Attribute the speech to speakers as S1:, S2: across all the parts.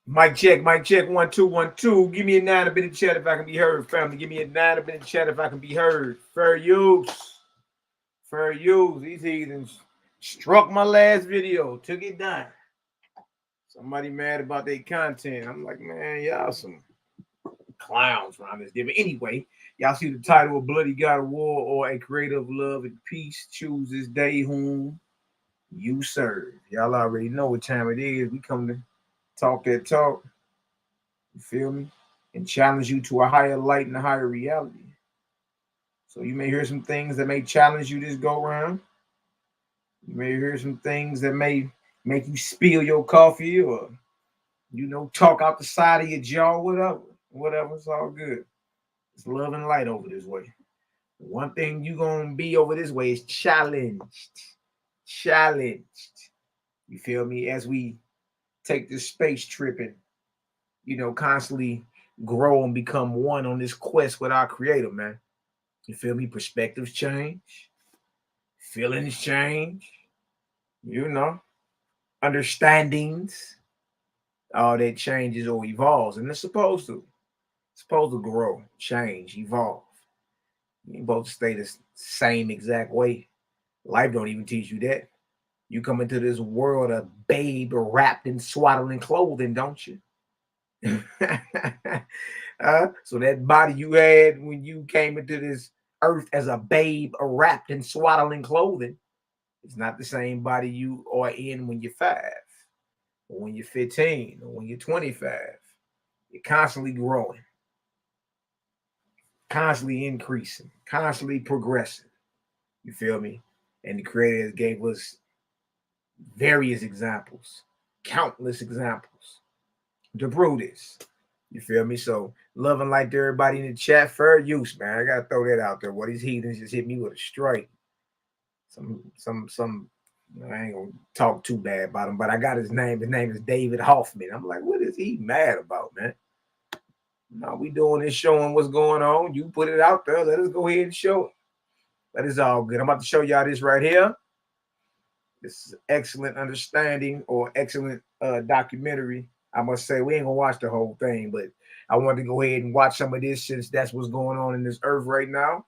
S1: Mic check, 1 2 1 2. Give me a 9 up in the chat if I can be heard, family. Give me a 9 up in the chat if I can be heard. Fair use. Fair use. These heathens struck my last video, took it down. Somebody mad about their content. I'm like, man, y'all some clowns around this day. But anyway, y'all see the title of Bloody God of War or A Creator of Love and Peace. Choose this day whom you serve. Y'all already know what time it is. We come to talk that talk. You feel me? And challenge you to a higher light and a higher reality. So you may hear some things that may challenge you this go round. You may hear some things that may make you spill your coffee or, talk out the side of your jaw, whatever. Whatever, it's all good. It's love and light over this way. One thing you're going to be over this way is challenged. Challenged. You feel me? As we take this space tripping, constantly grow and become one on this quest with our Creator, man. You feel me? Perspectives change. Feelings change. Understandings. All that changes or evolves. And it's supposed to. It's supposed to grow, change, evolve. You both stay the same exact way. Life don't even teach you that. You come into this world a babe wrapped in swaddling clothing, don't you? So that body you had when you came into this earth as a babe wrapped in swaddling clothing, it's not the same body you are in when you're 5, or when you're 15, or when you're 25. You're constantly growing, constantly increasing, constantly progressing. You feel me? And the Creator gave us various examples, countless examples to prove this. You feel me? So love and light to everybody in the chat. Fair use, man. I gotta throw that out there. What these heathens just hit me with a strike. Some. I ain't gonna talk too bad about him, but I got his name. His name is David Hoffman. I'm like, what is he mad about, man? No, we doing this, showing what's going on. You put it out there. Let us go ahead and show it. But it's all good. I'm about to show y'all this right here. This is excellent understanding or excellent documentary. I must say, we ain't gonna watch the whole thing, but I wanted to go ahead and watch some of this since that's what's going on in this earth right now.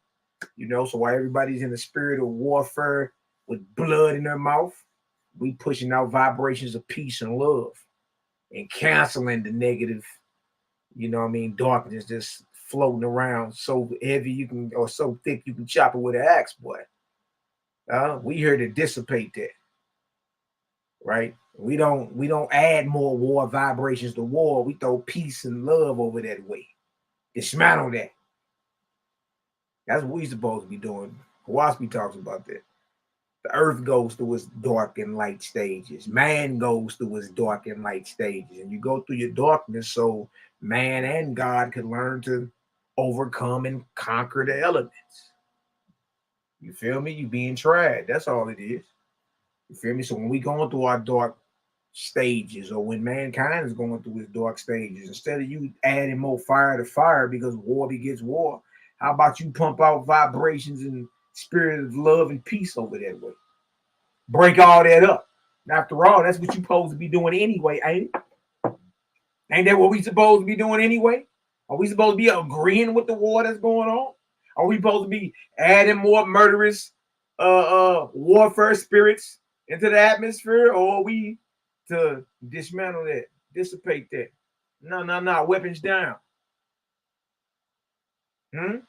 S1: So while everybody's in the spirit of warfare with blood in their mouth, we pushing out vibrations of peace and love and canceling the negative, darkness just floating around so heavy you can, or so thick you can chop it with an axe, boy. We here to dissipate that. Right? We don't add more war vibrations to war. We throw peace and love over that way. Dismantle that. That's what we supposed to be doing. Oahspe talks about that. The earth goes through its dark and light stages. Man goes through its dark and light stages. And you go through your darkness so man and God can learn to overcome and conquer the elements. You feel me? You being tried. That's all it is. You feel me? So when we going through our dark stages, or when mankind is going through its dark stages, instead of you adding more fire to fire because war begets war, how about you pump out vibrations and spirit of love and peace over that way? Break all that up. After all, that's what you're supposed to be doing anyway, ain't it? Ain't that what we supposed to be doing anyway? Are we supposed to be agreeing with the war that's going on? Are we supposed to be adding more murderous warfare spirits into the atmosphere, or are we to dismantle that, dissipate that? No, weapons down. And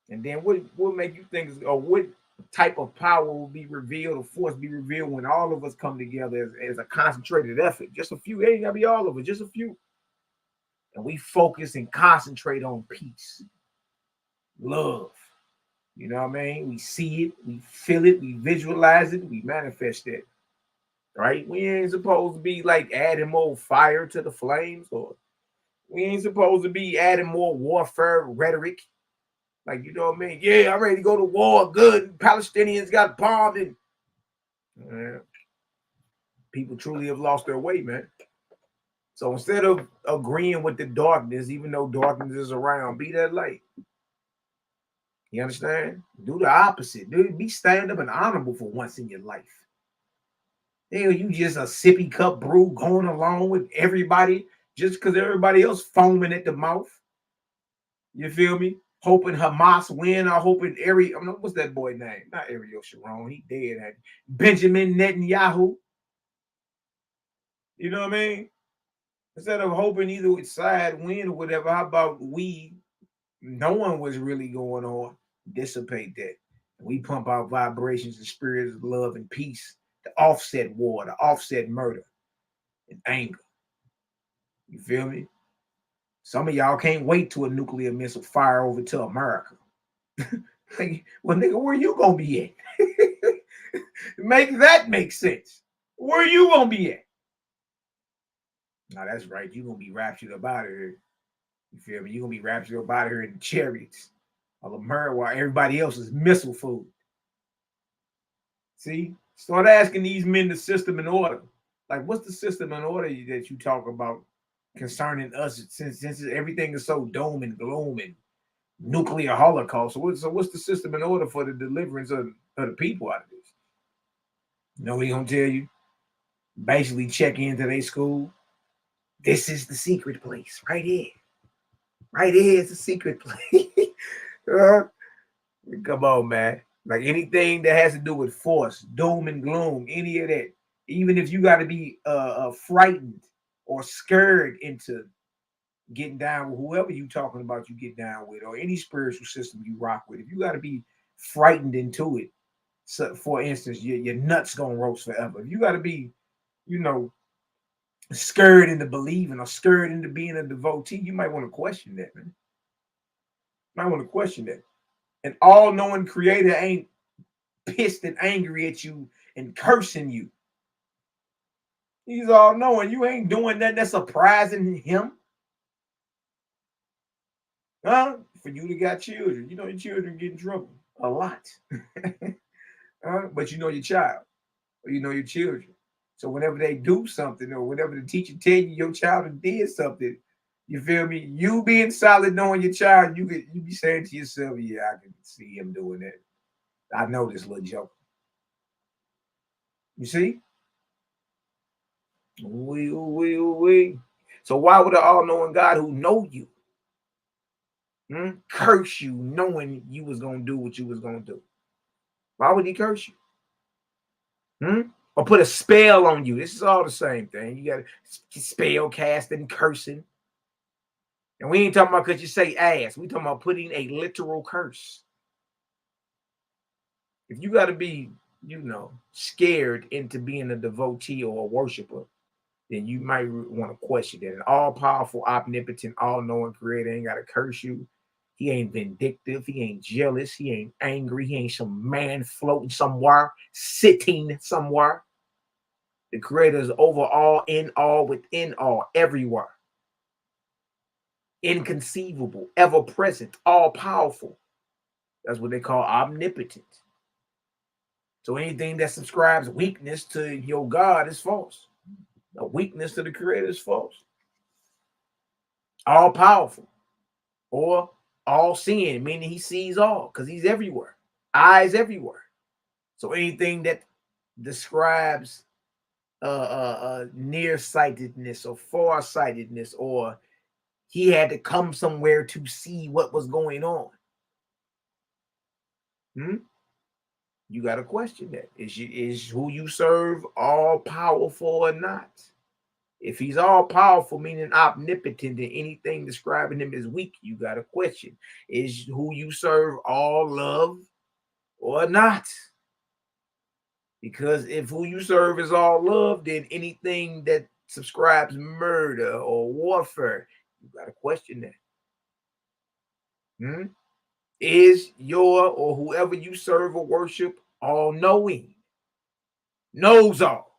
S1: then what make you think, or what type of power will be revealed, or force be revealed when all of us come together as a concentrated effort? Just a few. It ain't gotta be all of us, just a few. And we focus and concentrate on peace, love. You know what I mean? We see it, we feel it, we visualize it, we manifest it. Right? We ain't supposed to be like adding more fire to the flames, or we ain't supposed to be adding more warfare rhetoric. Like, you know what I mean? Yeah, I'm ready to go to war. Good. Palestinians got bombed. And people truly have lost their way, man. So instead of agreeing with the darkness, even though darkness is around, be that light. You understand? Do the opposite. Be stand up and honorable for once in your life. Hell, you just a sippy cup brew going along with everybody just because everybody else foaming at the mouth. You feel me? Hoping Hamas win or hoping what's that boy name? Not Ariel Sharon. He dead. Benjamin Netanyahu. You know what I mean? Instead of hoping either side win or whatever, how about we, knowing what's really going on, dissipate that. We pump out vibrations and spirits of love and peace to offset war, to offset murder and anger. You feel me? Some of y'all can't wait till a nuclear missile fire over to America. Like, well, nigga, where you gonna be at? Make that make sense. Where you gonna be at? Now that's right. You gonna be raptured up out of here. You feel me? You gonna be raptured up out of here in chariots of America while everybody else is missile food. See? Start asking these men the system in order. Like, what's the system in order that you talk about concerning us, since everything is so doom and gloom and nuclear holocaust? So what's the system in order for the deliverance of the people out of this? You know what he gonna tell you? Basically check into their school. This is the secret place right here. Right here is the secret place. Come on, man. Like anything that has to do with force, doom and gloom, any of that, even if you got to be frightened or scared into getting down with whoever you talking about, you get down with, or any spiritual system you rock with, if you got to be frightened into it, so for instance, your nuts gonna roast forever. If you got to be, scared into believing or scared into being a devotee, you might want to question that, man. Might want to question that. An all-knowing creator ain't pissed and angry at you and cursing you. He's all-knowing. You ain't doing nothing that's surprising him. Huh? For you to got children. You know your children get in trouble a lot. But you know your child. Or you know your children. So whenever they do something or whenever the teacher tell you your child did something, you feel me? You being solid knowing your child, you be saying to yourself, yeah, I can see him doing that. I know this little joke. You see? We. So why would an all-knowing God who know you curse you knowing you was going to do what you was going to do? Why would he curse you? Or put a spell on you? This is all the same thing. You got to spell casting, cursing. And we ain't talking about because you say ass. We talking about putting a literal curse. If you got to be, scared into being a devotee or a worshiper, then you might want to question that. An all-powerful, omnipotent, all-knowing creator ain't got to curse you. He ain't vindictive. He ain't jealous. He ain't angry. He ain't some man floating somewhere, sitting somewhere. The creator is over all, in all, within all, everywhere. Inconceivable, ever-present, all-powerful. That's what they call omnipotent. So anything that subscribes weakness to your God is false. A weakness to the creator is false. All powerful or all seeing, meaning he sees all because he's everywhere. Eyes everywhere. So anything that describes nearsightedness or farsightedness, or he had to come somewhere to see what was going on. You got to question that. Is who you serve all powerful or not? If he's all powerful, meaning omnipotent, and anything describing him as weak, you got to question. Is who you serve all love or not? Because if who you serve is all love, then anything that subscribes murder or warfare, you got to question that. Is your or whoever you serve or worship all knowing? Knows all.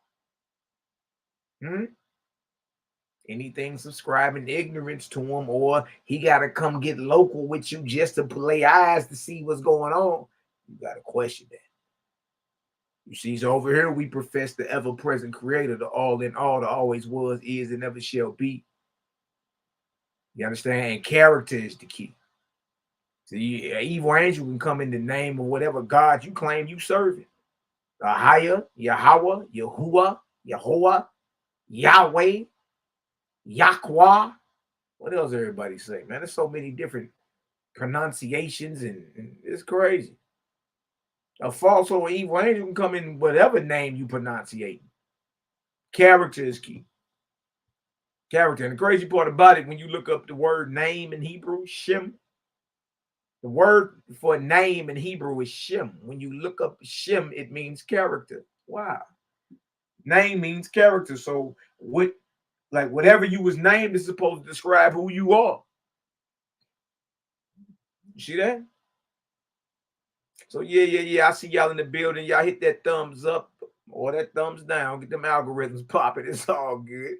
S1: Anything subscribing ignorance to him, or he got to come get local with you just to play eyes to see what's going on, you got to question that. You see, so over here we profess the ever-present creator, the all in all, the always was, is, and never shall be. You understand? And character is the key. So an evil angel can come in the name of whatever God you claim you serving. YAH'KI, Yahweh, Yahuwah, Yehovah, Yahweh, Yahweh. What else everybody say, man? There's so many different pronunciations, and it's crazy. A false or evil angel can come in whatever name you pronunciate. Character is key. Character. And the crazy part about it, when you look up the word name in Hebrew, Shem, the word for name in Hebrew is Shem. When you look up Shem, it means character. Wow. Name means character. So whatever you was named is supposed to describe who you are. You see that? So yeah. I see y'all in the building. Y'all hit that thumbs up or that thumbs down. Get them algorithms popping. It's all good.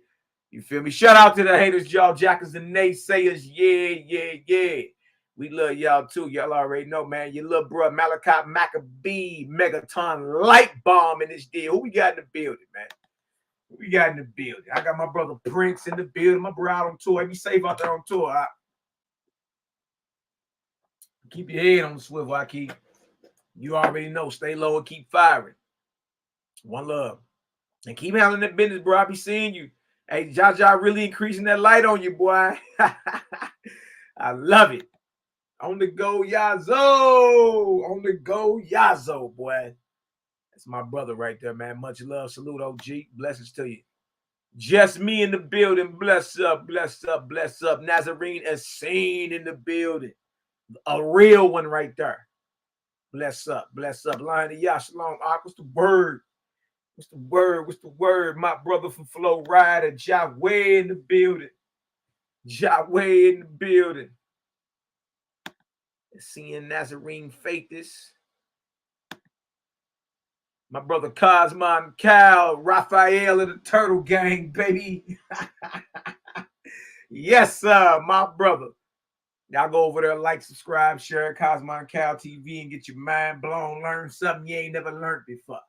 S1: You feel me? Shout out to the haters, y'all, jackers and naysayers. Yeah. We love y'all too. Y'all already know, man. Your little bro, Malachi Maccabee, Megaton Light Bomb in this deal. Who we got in the building, man? Who we got in the building? I got my brother Prince in the building. My bro out on tour. Be safe out there on tour. Right? Keep your head on the swivel, YAH'KI. You already know. Stay low and keep firing. One love. And keep handling that business, bro. I be seeing you. Hey, Jaja really increasing that light on you, boy. I love it. On the go, Yazo. On the go, Yazo, boy. That's my brother right there, man. Much love. Salute, OG. Blessings to you. Just me in the building. Bless up. Nazarene Essene in the building. A real one right there. Bless up. Lion of Yah, Shalom. What's the word? What's the word? My brother from Flow Rider, Yahweh in the building. Seeing Nazarene Faithist. My brother Cosmology, Cal, Raphael of the Turtle Gang, baby. Yes, sir, my brother. Y'all go over there, like, subscribe, share Cosmology Cal TV and get your mind blown. Learn something you ain't never learned before.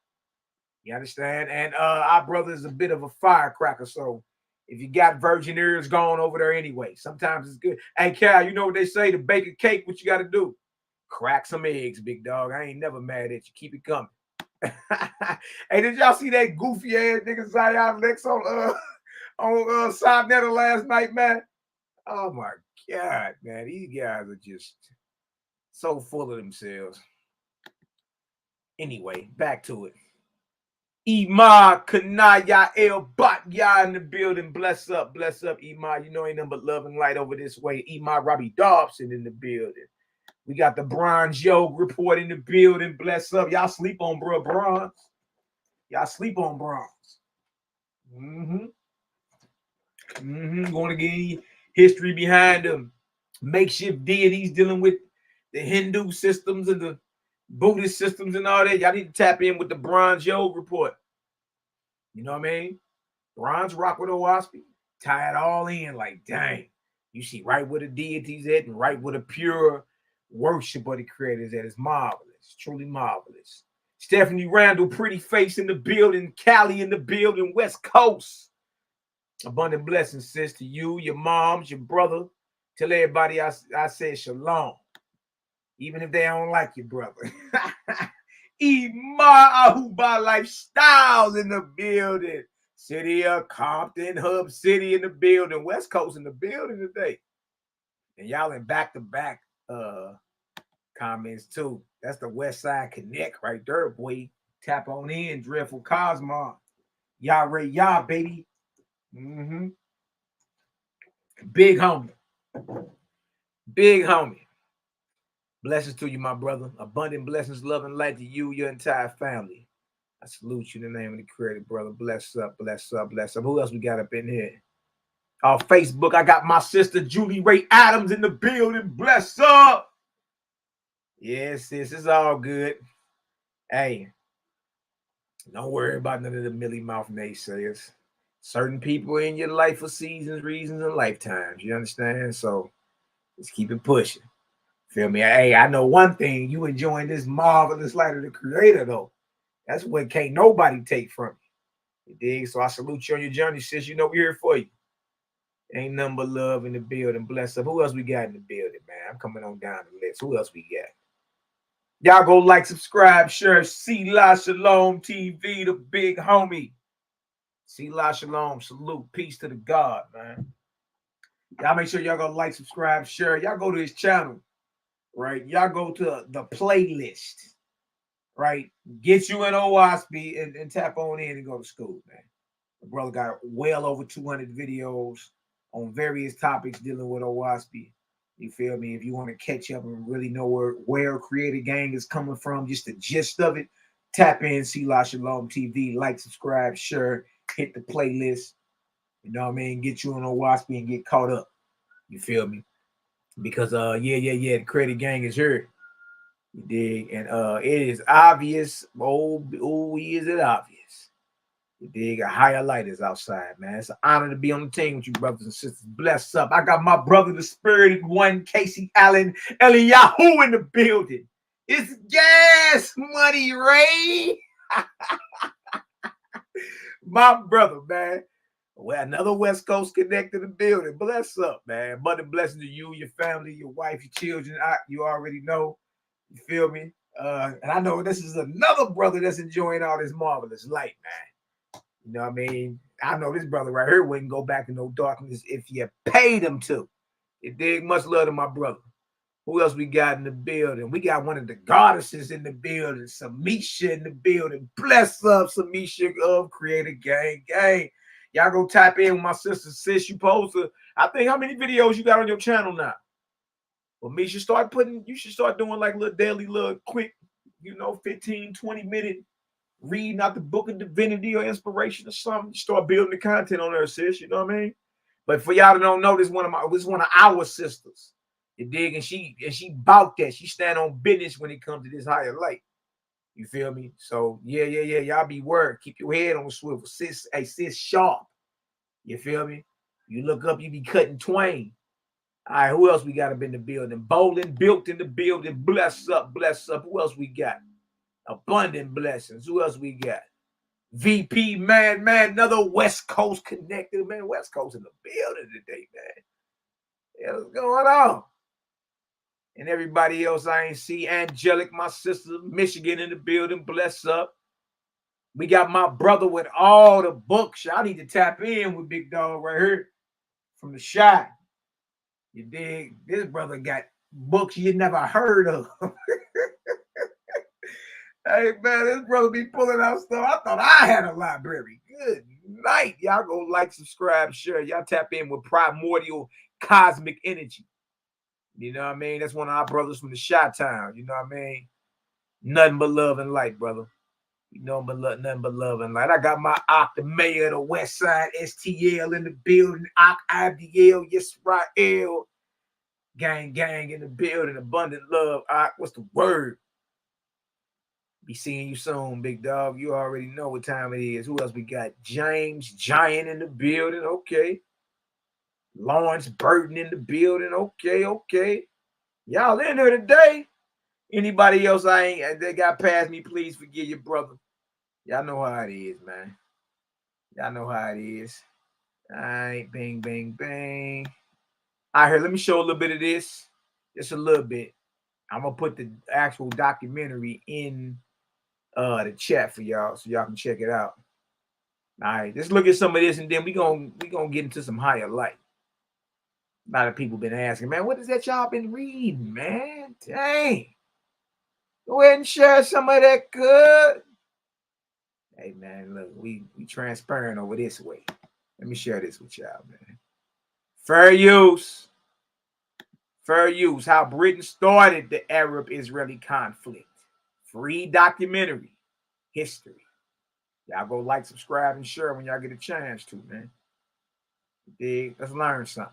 S1: You understand? And our brother is a bit of a firecracker, so if you got virgin ears, going over there anyway. Sometimes it's good. Hey, Cal, you know what they say? To bake a cake, what you got to do? Crack some eggs, big dog. I ain't never mad at you. Keep it coming. Hey, did y'all see that goofy ass nigga Zion Lex on Subnetter last night, man? Oh my God, man. These guys are just so full of themselves. Anyway, back to it. Ima Kanaya El Batya in the building. Bless up, Ima. You know ain't nothing but love and light over this way. Ima Robbie Dobson in the building. We got the Bronze Yoke report in the building. Bless up. Y'all sleep on bro Bronze. Going to get history behind them. Makeshift deities dealing with the Hindu systems and the Buddhist systems and all that. Y'all need to tap in with the Bronze Yoke report. You know what I mean? Bronze rock with Oahspe. Tie it all in like, dang. You see right where the deities at and right where the pure worship of the creators at. It's marvelous. Truly marvelous. Stephanie Randall, pretty face in the building. Cali in the building. West Coast. Abundant blessings, sis, to you, your moms, your brother. Tell everybody I said shalom. Even if they don't like your brother. Ima Ahuba Lifestyles in the building. City of Compton, Hub City in the building. West Coast in the building today. And y'all in back-to-back comments too. That's the West Side Connect right there, boy. Tap on in, Dreadful Cosmo. YAH, baby. Big homie. Blessings to you, my brother. Abundant blessings, love, and light to you, your entire family. I salute you in the name of the Creator, brother. Bless up. Who else we got up in here? On Facebook, I got my sister Julie Ray Adams in the building. Bless up. Yes, sis, it's all good. Hey, don't worry about none of the Millie Mouth naysayers. Certain people in your life for seasons, reasons, and lifetimes. You understand? So let's keep it pushing. Feel me? Hey, I know one thing. You enjoying this marvelous light of the Creator, though. That's what can't nobody take from you. You dig? So I salute you on your journey, sis. You know we're here for you. Ain't nothing but love in the building. Bless up. Who else we got in the building, man? I'm coming on down the list. Who else we got? Y'all go like, subscribe, share, see La Shalom TV, the big homie. Selah Shalom. Salute. Peace to the God, man. Y'all make sure y'all go like, subscribe, share. Y'all go to his channel, right? Y'all go to the playlist, right? Get you an Oahspe and tap on in and go to school, man. The brother got well over 200 videos on various topics dealing with Oahspe. You feel me? If you want to catch up and really know where Creator Gang is coming from, just the gist of it, tap in Selah Shalom TV, like, subscribe, share, hit the playlist. You know what I mean? Get you on Oahspe and get caught up. You feel me? Because the Creator Gang is here. You dig? And it is obvious. Is it obvious? You dig? A higher light is outside, man. It's an honor to be on the team with you, brothers and sisters. Bless up. I got my brother, the spirited one, Casey Allen, Eliyahu in the building. It's gas money, Ray. My brother, man. Well, another West Coast connected to the building. Bless up, man. Abundant blessing to you, your family, your wife, your children. You already know. You feel me? And I know this is another brother that's enjoying all this marvelous light, man. You know what I mean? I know this brother right here wouldn't go back in no darkness if you paid him to. You dig? Much love to my brother. Who else we got in the building? We got one of the goddesses in the building, Samisha in the building. Bless up, Samisha of Creator Gang. Y'all go tap in with my sister, sis. You supposed to, I think, how many videos you got on your channel now? Well, me, you should start doing like little daily, little quick, 15, 20 minute reading out the book of divinity or inspiration or something. Start building the content on there, sis. You know what I mean? But for y'all that don't know, this is one of our sisters. You dig? And she bout that. She stand on business when it comes to this higher light. You feel me? So yeah. Y'all be word. Keep your head on the swivel. Sis sharp. You feel me? You look up, you be cutting twain. All right, who else we got up in the building? Bowling built in the building. Bless up. Who else we got? Abundant blessings. Who else we got? VP, man, another West Coast connected, man. West Coast in the building today, man. Yeah, what's going on? And everybody else I ain't see. Angelic, my sister, Michigan in the building. Bless up. We got my brother with all the books. I need to tap in with Big Dog right here from the shot. You dig? This brother got books you never heard of. Hey, man, this brother be pulling out stuff. I thought I had a library. Good night. Y'all go like, subscribe, share. Y'all tap in with primordial cosmic energy. You know what I mean? That's one of our brothers from the Chi-Town. You know what I mean? Nothing but love and light, brother. You know, nothing but love and light. I got my the mayor of the West Side, STL in the building. Abdiel, Yisrael. Gang in the building. Abundant love. What's the word? Be seeing you soon, big dog. You already know what time it is. Who else we got? James Giant in the building. Okay. Lawrence Burton in the building. Okay. Y'all in here today. Anybody else that got past me, please forgive your brother. Y'all know how it is, man. Y'all know how it is. All right, bang, bang, bang. All right, here, let me show a little bit of this. Just a little bit. I'm going to put the actual documentary in the chat for y'all so y'all can check it out. All right, let's look at some of this and then we gonna get into some higher light. A lot of people been asking, man, what is that y'all been reading, man? Dang. Go ahead and share some of that good. Hey, man, look, we transparent over this way. Let me share this with y'all, man. Fair use. How Britain started the Arab-Israeli conflict. Free documentary. History. Y'all go like, subscribe, and share when y'all get a chance to, man. Dig? Let's learn something.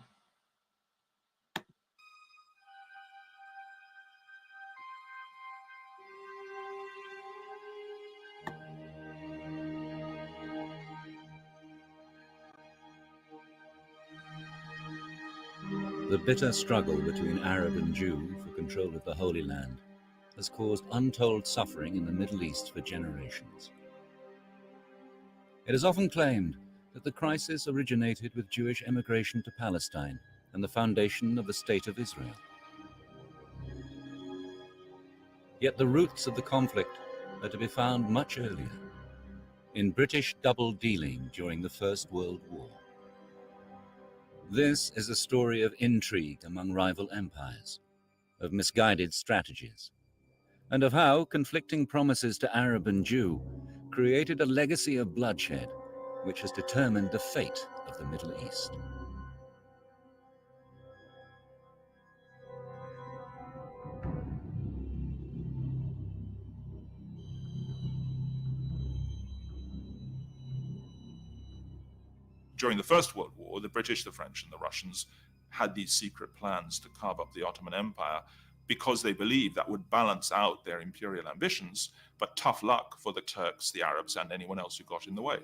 S2: The bitter struggle between Arab and Jew for control of the Holy Land has caused untold suffering in the Middle East for generations. It is often claimed that the crisis originated with Jewish emigration to Palestine and the foundation of the State of Israel. Yet the roots of the conflict are to be found much earlier. in British double-dealing during the First World War. This is a story of intrigue among rival empires, of misguided strategies, and of how conflicting promises to Arab and Jew created a legacy of bloodshed which has determined the fate of the Middle East.
S3: During the First World War, the British, the French, and the Russians had these secret plans to carve up the Ottoman Empire because they believed that would balance out their imperial ambitions, but tough luck for the Turks, the Arabs, and anyone else who got in the way.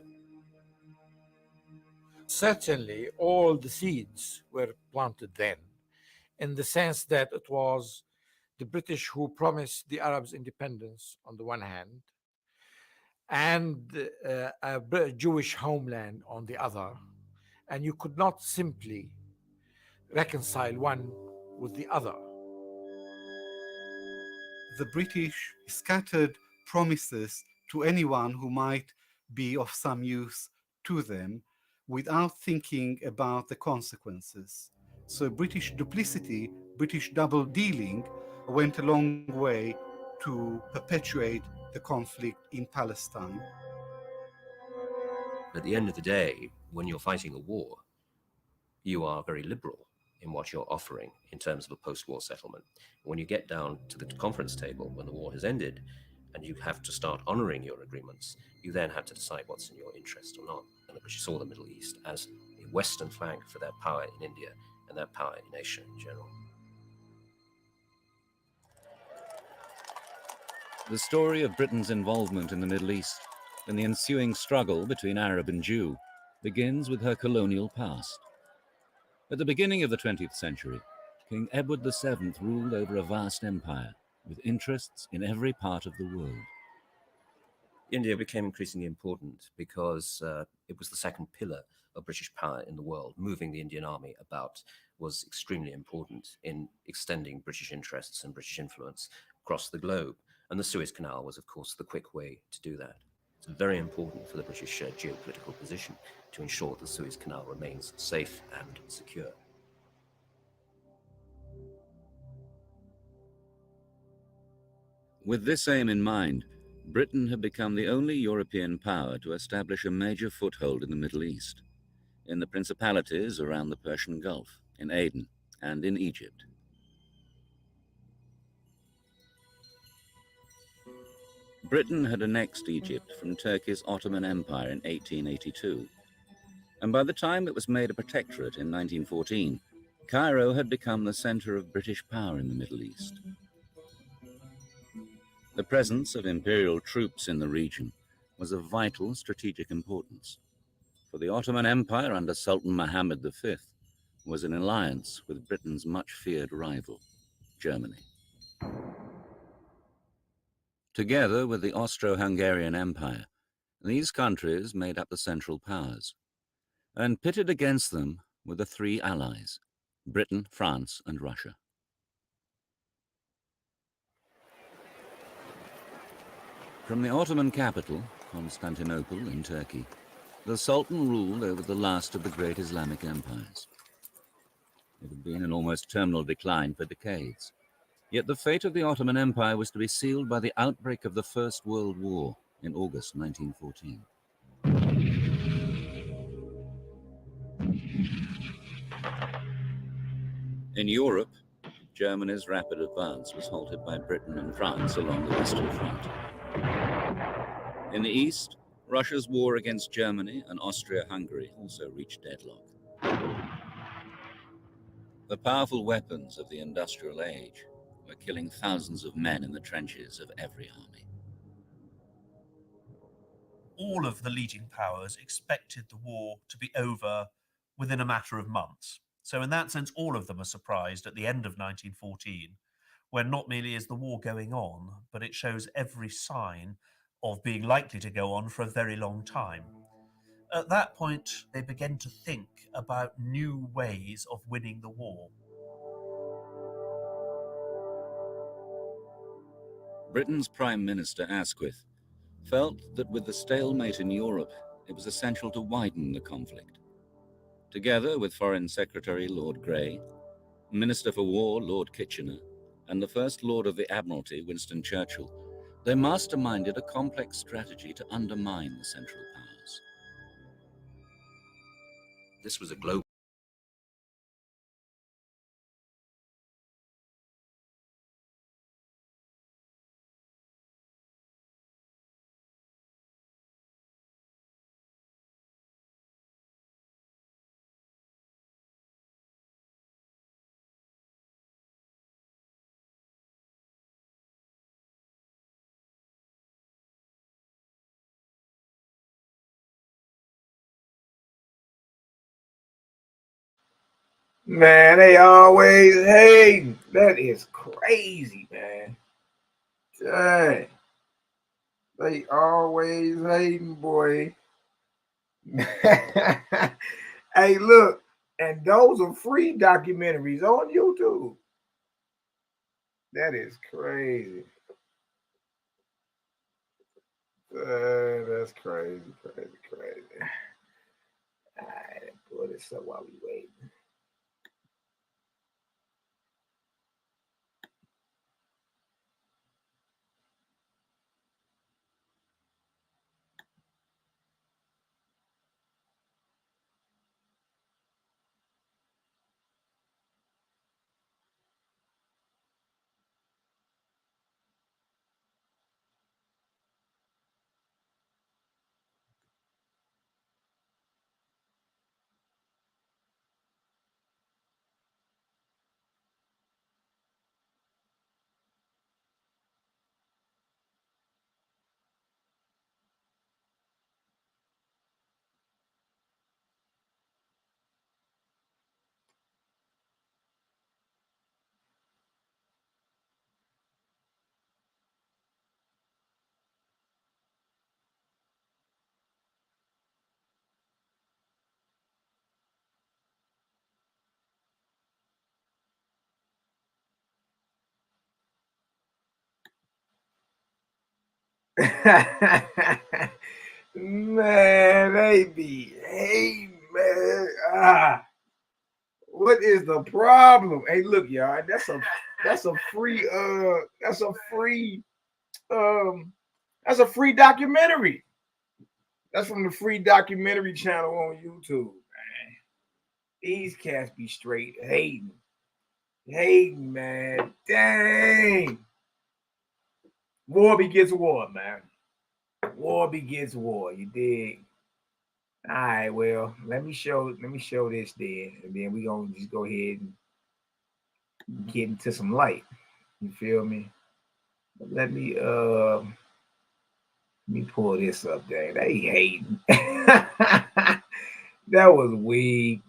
S4: Certainly, all the seeds were planted then, in the sense that it was the British who promised the Arabs independence on the one hand, and a Jewish homeland on the other, and you could not simply reconcile one with the other.
S5: The British scattered promises to anyone who might be of some use to them without thinking about the consequences. So British duplicity, British double-dealing went a long way to perpetuate the conflict in Palestine.
S6: At the end of the day, when you're fighting a war, you are very liberal in what you're offering in terms of a post-war settlement. When you get down to the conference table when the war has ended and you have to start honoring your agreements, you then have to decide what's in your interest or not. And the British saw the Middle East as a Western flank for their power in India and their power in Asia in general.
S2: The story of Britain's involvement in the Middle East and the ensuing struggle between Arab and Jew begins with her colonial past. At the beginning of the 20th century, King Edward VII ruled over a vast empire with interests in every part of the world.
S6: India became increasingly important because it was the second pillar of British power in the world. Moving the Indian army about was extremely important in extending British interests and British influence across the globe. And the Suez Canal was, of course, the quick way to do that. It's very important for the British geopolitical position to ensure the Suez Canal remains safe and secure.
S2: With this aim in mind, Britain had become the only European power to establish a major foothold in the Middle East, in the principalities around the Persian Gulf, in Aden, and in Egypt. Britain had annexed Egypt from Turkey's Ottoman Empire in 1882, and by the time it was made a protectorate in 1914, Cairo had become the center of British power in the Middle East. The presence of imperial troops in the region was of vital strategic importance, for the Ottoman Empire under Sultan Muhammad V was in alliance with Britain's much-feared rival, Germany. Together with the Austro-Hungarian Empire, these countries made up the Central Powers, and pitted against them were the three allies, Britain, France, and Russia. From the Ottoman capital, Constantinople in Turkey, the Sultan ruled over the last of the great Islamic empires. It had been in almost terminal decline for decades. Yet the fate of the Ottoman Empire was to be sealed by the outbreak of the First World War in August 1914. In Europe, Germany's rapid advance was halted by Britain and France along the Western Front. In the East, Russia's war against Germany and Austria-Hungary also reached deadlock. The powerful weapons of the industrial age were killing thousands of men in the trenches of every army.
S7: All of the leading powers expected the war to be over within a matter of months. So in that sense, all of them are surprised at the end of 1914, when not merely is the war going on, but it shows every sign of being likely to go on for a very long time. At that point, they began to think about new ways of winning the war.
S2: Britain's Prime Minister Asquith felt that with the stalemate in Europe, it was essential to widen the conflict. Together with Foreign Secretary Lord Grey, Minister for War Lord Kitchener, and the First Lord of the Admiralty Winston Churchill, they masterminded a complex strategy to undermine the Central Powers.
S6: This was a global
S1: Man, they always hating. That is crazy, man. Dang. They always hating, boy. Hey, look, and those are free documentaries on YouTube. That is crazy. That's crazy. All right, pull this up while we wait. Man, they be hating, man. What is the problem? Hey, look, y'all. That's a free that's a free documentary. That's from the free documentary channel on YouTube, man. These cats be straight hating, man. Dang. War begets war, man. War begets war. You dig? All right, well, let me show this then, and then we gonna just go ahead and get into some light. You feel me? Let me pull this up there. They hating. That was weak.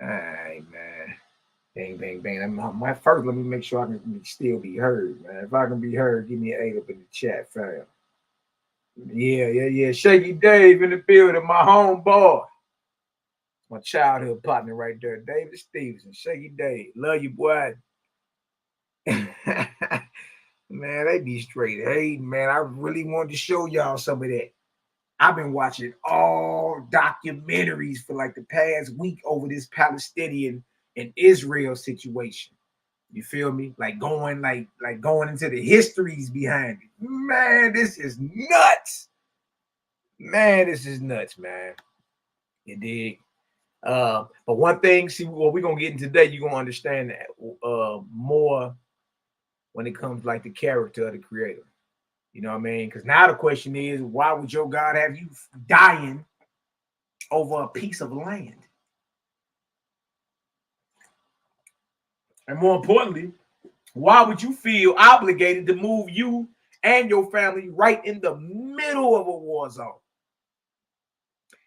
S1: All right, man. Bang, bang, bang. My first, let me make sure I can still be heard, man. If I can be heard, give me an 8 up in the chat, fam. Yeah. Shaky Dave in the building, my homeboy. My childhood partner right there, David Stevenson. Shaky Dave. Love you, boy. Man, they be straight hating, man. I really wanted to show y'all some of that. I've been watching all documentaries for like the past week over this Palestinian and Israel situation. You feel me? Like going into the histories behind it. Man, this is nuts. Man. You dig? But one thing, see what we're gonna get in today, you're gonna understand that more when it comes like the character of the creator. You know what I mean? Because now the question is, why would your God have you dying over a piece of land? And more importantly, why would you feel obligated to move you and your family right in the middle of a war zone?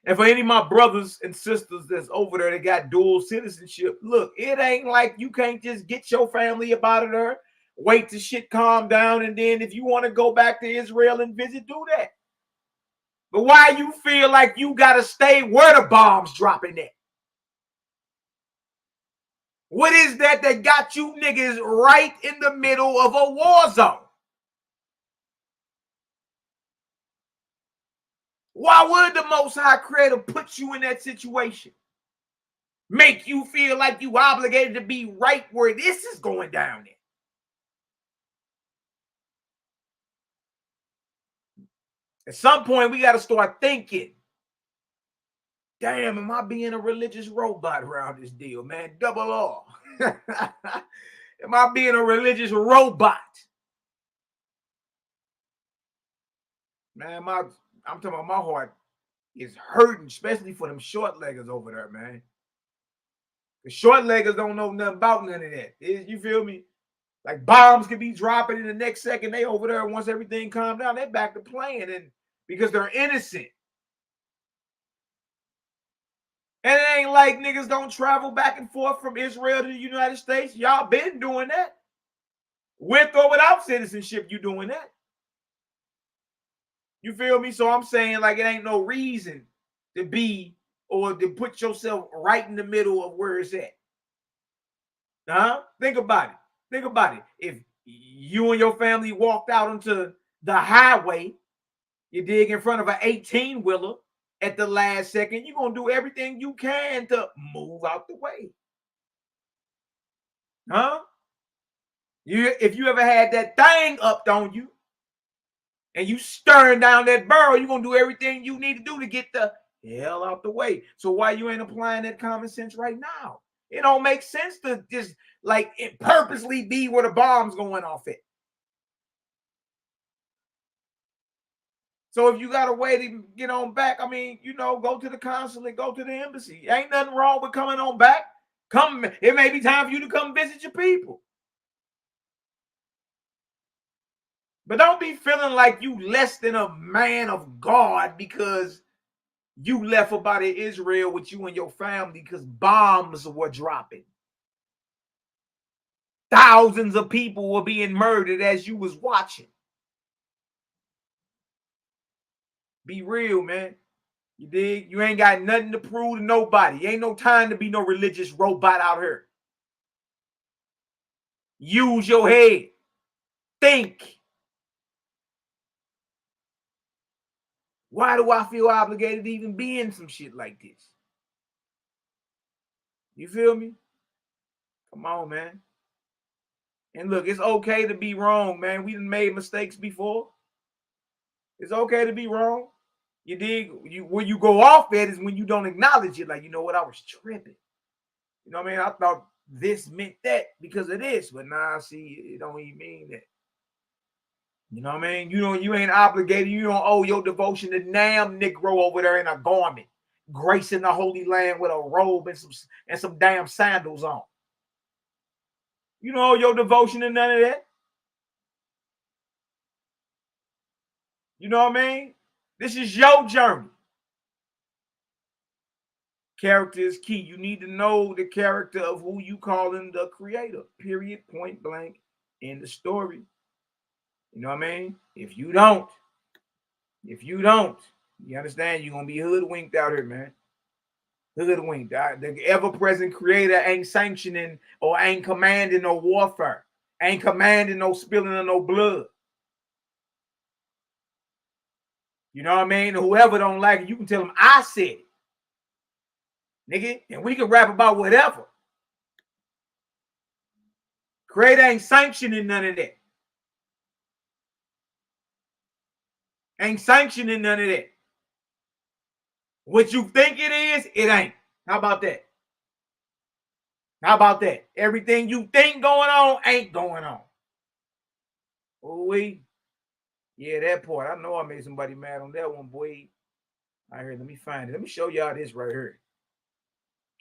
S1: And for any of my brothers and sisters that's over there that got dual citizenship, look, it ain't like you can't just get your family up out of there, wait till shit calm down, and then if you want to go back to Israel and visit, do that. But why you feel like you got to stay where the bombs dropping at? What is that got you niggas right in the middle of a war zone? Why would the Most High Creator put you in that situation? Make you feel like you obligated to be right where this is going down at? At some point, we got to start thinking, damn, am I being a religious robot around this deal, man? Double R. Am I being a religious robot? Man, I'm talking about my heart is hurting, especially for them short leggers over there, man. The short leggers don't know nothing about none of that. You feel me? Like bombs could be dropping in the next second. They over there, once everything calmed down, they're back to playing, and because they're innocent. And it ain't like niggas don't travel back and forth from Israel to the United States. Y'all been doing that. With or without citizenship, you doing that. You feel me? So I'm saying, like, it ain't no reason to be or to put yourself right in the middle of where it's at. Think about it. Think about it. If you and your family walked out onto the highway, you dig, in front of an 18-wheeler at the last second, you're going to do everything you can to move out the way. If you ever had that thing upped on you and you stirring down that barrel, you're going to do everything you need to do to get the hell out the way. So why you ain't applying that common sense right now? It don't make sense to just like it purposely be where the bomb's going off at. So if you got a way to get on back, I mean, go to the consulate, go to the embassy. Ain't nothing wrong with coming on back. It may be time for you to come visit your people. But don't be feeling like you less than a man of God because you left about Israel with you and your family because bombs were dropping. Thousands of people were being murdered as you was watching. Be real, man. You dig? You ain't got nothing to prove to nobody. Ain't no time to be no religious robot out here. Use your head. Think. Why do I feel obligated to even be in some shit like this? You feel me? Come on, man. And look, it's okay to be wrong, man. We done made mistakes before. It's okay to be wrong. You dig? Where you go off at is when you don't acknowledge it. Like, you know what? I was tripping. You know what I mean? I thought this meant that because of this. But nah, see, it don't even mean that. You know what I mean? You ain't obligated. You don't owe your devotion to damn Negro over there in a garment, gracing the Holy Land with a robe and some damn sandals on. You don't owe your devotion to none of that. You know what I mean? This is your journey. Character is key. You need to know the character of who you calling the creator. Period. Point blank. In the story. You know what I mean? If you don't, you understand, you're going to be hoodwinked out here, man. Hoodwinked. The ever-present creator ain't sanctioning or ain't commanding no warfare. Ain't commanding no spilling of no blood. You know what I mean? Whoever don't like it, you can tell them I said it. Nigga, and we can rap about whatever. Creator ain't sanctioning none of that. Ain't sanctioning none of that. What you think it is, it ain't. How about that? How about that? Everything you think going on ain't going on. Ooh-wee. Yeah, that part. I know I made somebody mad on that one, boy. All right, let me find it. Let me show y'all this right here.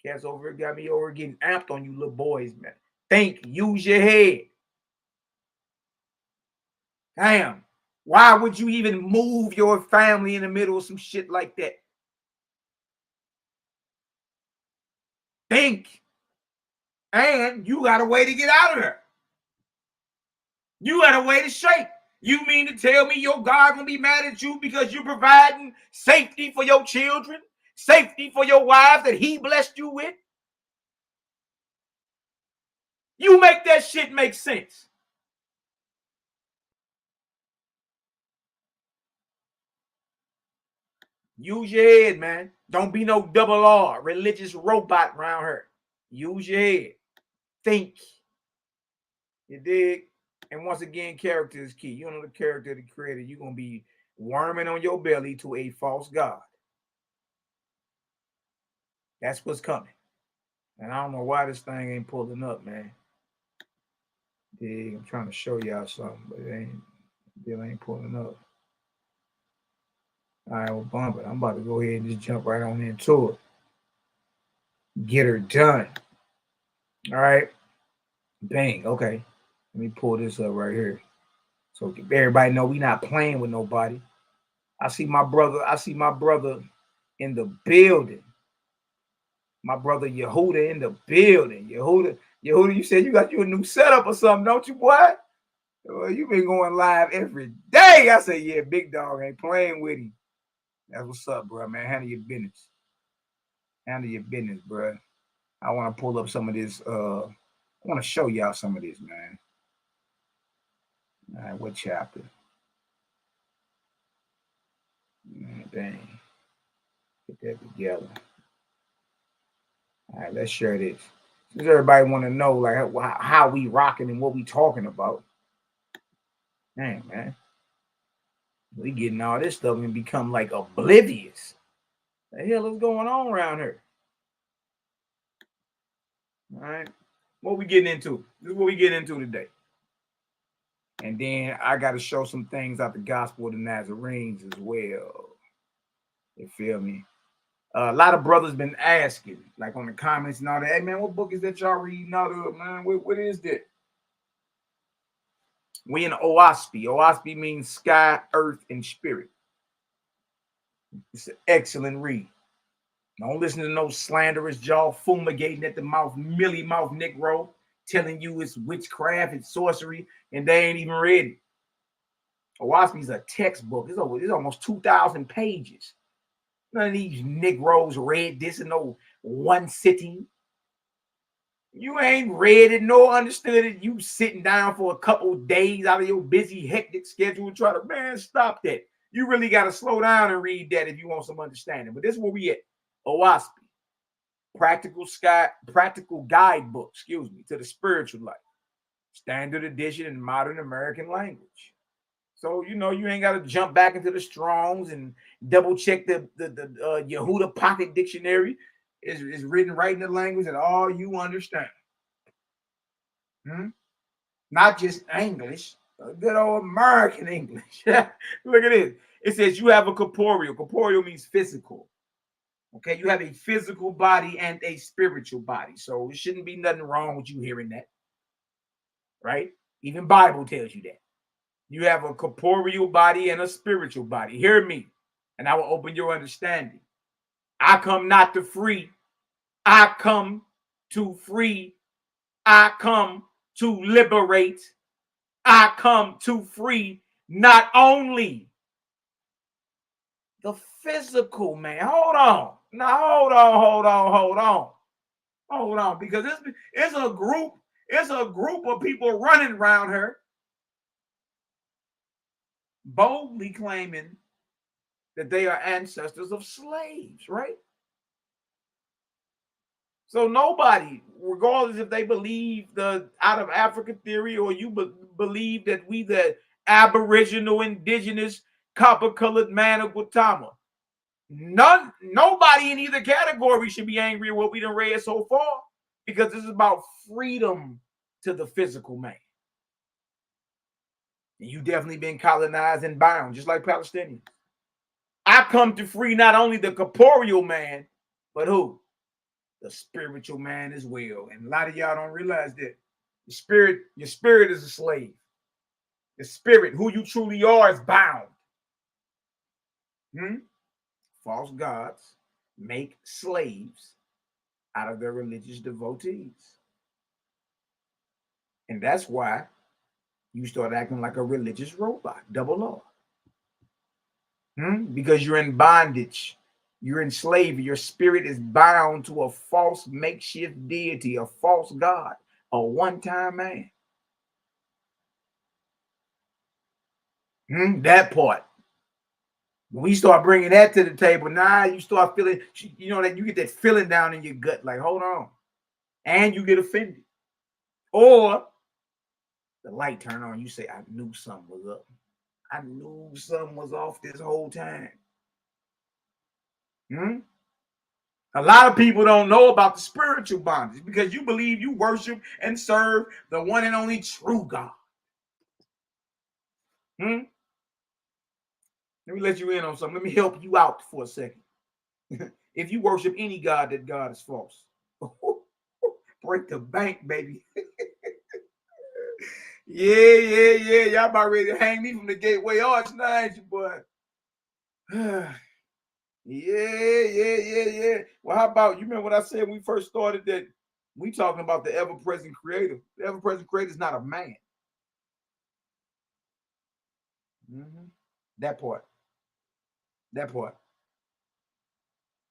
S1: Cats over here got me over getting amped on you little boys, man. Think, use your head. Damn. Why would you even move your family in the middle of some shit like that? Think. And you got a way to get out of there. You got a way to shake. You mean to tell me your God gonna be mad at you because you're providing safety for your children, safety for your wives that he blessed you with? You make that shit make sense. Use your head, man. Don't be no double R, religious robot around her. Use your head. Think. You dig? And once again, character is key. You don't know the character of the creator, you're going to be worming on your belly to a false god. That's what's coming. And I don't know why this thing ain't pulling up, man. Dig? I'm trying to show y'all something, but it ain't pulling up. All right, well, bump it. I'm about to go ahead and just jump right on into it. Get her done. All right. Bang. Okay. Let me pull this up right here. So everybody know we not playing with nobody. I see my brother in the building. My brother Yehuda in the building. Yehuda, you said you got you a new setup or something, don't you, boy? Well, you been going live every day. I say, yeah, big dog ain't playing with him. That's what's up, bro, man. Handle your business. Handle your business, bro. I want to pull up some of this. I want to show y'all some of this, man. All right, what chapter? Man, dang. Get that together. All right, let's share this. Does everybody want to know like how we rocking and what we talking about? Dang, man. We getting all this stuff and become like oblivious. The hell is going on around here? All right. What we getting into? This is what we getting into today. And then I got to show some things out the Gospel of the Nazarenes as well. You feel me? A lot of brothers been asking, like on the comments and all that, hey, man, what book is that y'all reading out of, man? What is that? We in Oahspe. Oahspe means sky, earth, and spirit. It's an excellent read. Don't listen to no slanderous jaw fumigating at the mouth, milly mouth Negro telling you it's witchcraft, it's sorcery, and they ain't even read it. Oahspe is a textbook. It's almost 2,000 pages. None of these Negroes read this in no one sitting. You ain't read it nor understood it. You sitting down for a couple of days out of your busy, hectic schedule and try to, man, stop that. You really got to slow down and read that if you want some understanding. But this is where we at. Oahspe. Practical guidebook, to the spiritual life. Standard edition in modern American language. So, you ain't got to jump back into the Strongs and double check the Yehuda Pocket Dictionary. Is written right in the language that all you understand. Not just English, good old American English. Look at this. It says you have a corporeal. Corporeal means physical. Okay, you have a physical body and a spiritual body. So it shouldn't be nothing wrong with you hearing that. Right? Even Bible tells you that. You have a corporeal body and a spiritual body. Hear me, and I will open your understanding. I come not to free. I come to free. I come to liberate. I come to free not only the physical man. Hold on. Now, hold on. Because it's a group of people running around her boldly claiming that they are ancestors of slaves, right? So nobody, regardless if they believe the out of Africa theory or you believe that we the aboriginal, indigenous, copper-colored man of Gautama, nobody in either category should be angry at what we done read so far, because this is about freedom to the physical man. And you definitely been colonized and bound, just like Palestinians. I come to free not only the corporeal man, but who? The spiritual man as well. And a lot of y'all don't realize that your spirit is a slave. The spirit, who you truly are, is bound. False gods make slaves out of their religious devotees. And that's why you start acting like a religious robot, double R. Because you're in bondage. You're in slavery. Your spirit is bound to a false makeshift deity, a false god, a one-time man. That part. When we start bringing that to the table, now you start feeling, you know, that you get that feeling down in your gut, like, hold on. And you get offended. Or the light turn on, you say, I knew something was up. I knew something was off this whole time. A lot of people don't know about the spiritual bondage because you believe you worship and serve the one and only true God. Let me let you in on something. Let me help you out for a second. If you worship any God, that God is false. Break the bank, baby. Yeah. Y'all about ready to hang me from the gateway arch now, ain't you, boy? Yeah. Well, how about, you remember what I said when we first started, that we talking about the ever-present creator. The ever-present creator is not a man. That part.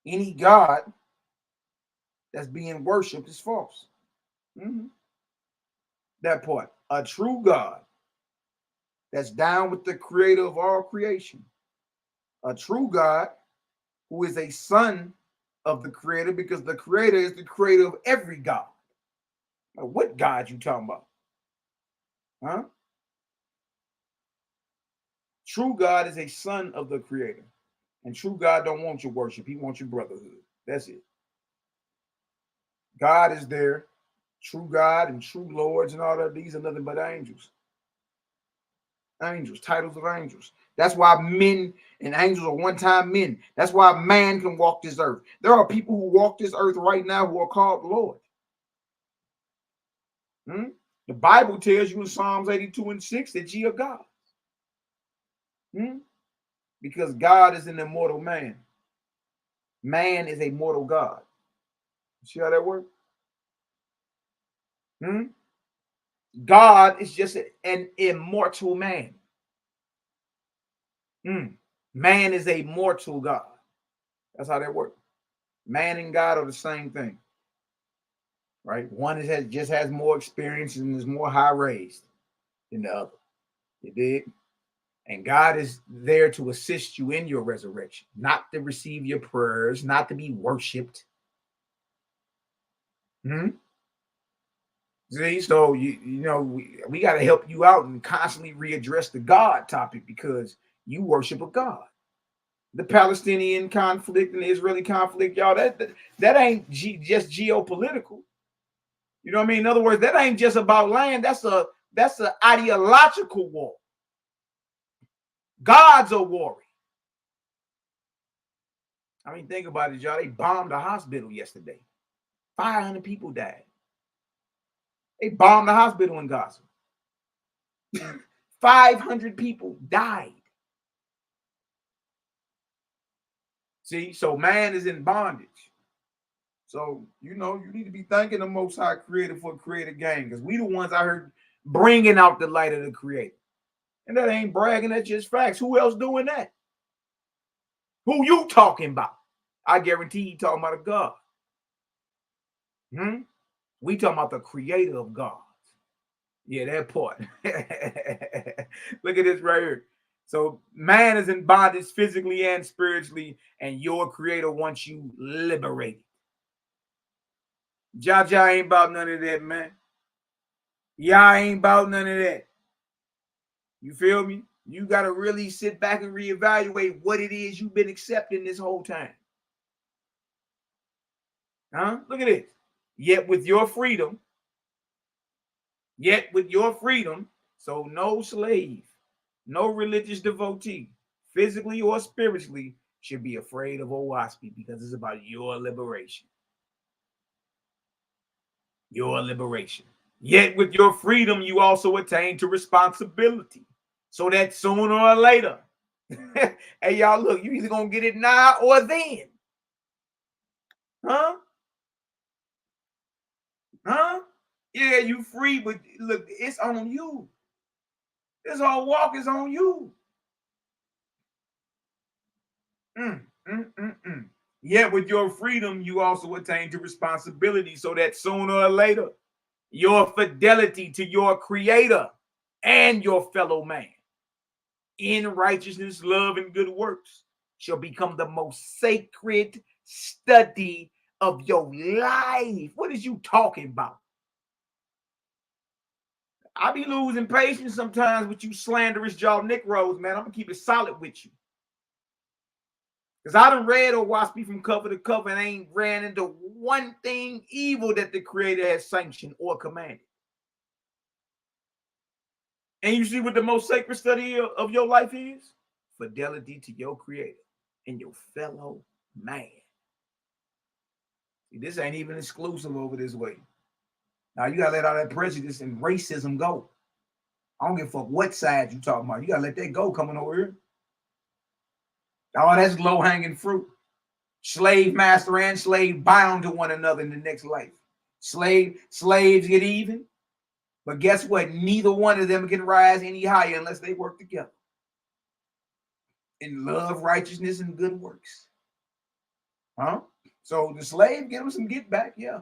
S1: Any God that's being worshipped is false. That part. A true God that's down with the creator of all creation. A true God who is a son of the creator, because the creator is the creator of every God. Now, what God you talking about? Huh? True God is a son of the creator. And true God don't want your worship. He wants your brotherhood. That's it. God is there. True God and true lords and all that. These are nothing but angels. Angels, titles of angels. That's why men and angels are one-time men. That's why man can walk this earth. There are people who walk this earth right now who are called Lord. The Bible tells you in Psalms 82:6 that ye are God. Because God is an immortal man. Man is a mortal God. See how that works? God is just an immortal man. Man is a mortal God. That's how that works. Man and God are the same thing. Right? One just has more experience and is more high raised than the other. You dig? And God is there to assist you in your resurrection, not to receive your prayers, not to be worshipped. See, so you know we got to help you out and constantly readdress the God topic, because you worship a God. The Palestinian conflict and the Israeli conflict, y'all, that ain't just geopolitical. You know what I mean? In other words, that ain't just about land. That's an ideological war. God's a warrior. I mean, think about it, y'all. They bombed a hospital yesterday. 500 people died. They bombed the hospital in Gaza. 500 people died. See, so man is in bondage. So, you know, you need to be thanking the Most High Creator for creative game, because we the ones I heard bringing out the light of the Creator. And that ain't bragging, that's just facts. Who else doing that? Who you talking about? I guarantee you talking about a God. We talking about the creator of gods. Yeah, that part. Look at this right here. So man is in bondage physically and spiritually, and your creator wants you liberated. Jah ain't about none of that, man. Y'all ain't about none of that. You feel me? You got to really sit back and reevaluate what it is you've been accepting this whole time. Look at this. Yet with your freedom, so no slave, no religious devotee, physically or spiritually, should be afraid of Oahspe, because it's about your liberation. Your liberation. Yet with your freedom, you also attain to responsibility, so that sooner or later, hey, y'all, look, you either gonna get it now or then. Yeah, you free, but look, it's on you. This whole walk is on you. Yet with your freedom, you also attain to responsibility, so that sooner or later, your fidelity to your creator and your fellow man in righteousness, love, and good works shall become the most sacred study of your life. What is you talking about? I be losing patience sometimes with you slanderous jaw Negroes, man. I'm gonna keep it solid with you. Because I done read Oahspe from cover to cover and ain't ran into one thing evil that the Creator has sanctioned or commanded. And you see what the most sacred study of your life is? Fidelity to your Creator and your fellow man. See, this ain't even exclusive over this way. Now you gotta let all that prejudice and racism go. I don't give a fuck what side you talking about. You gotta let that go coming over here. All that's low-hanging fruit. Slave master and slave bound to one another in the next life. Slaves get even. But guess what? Neither one of them can rise any higher unless they work together. In love, righteousness, and good works. Huh? So the slave, get them some get back, yeah.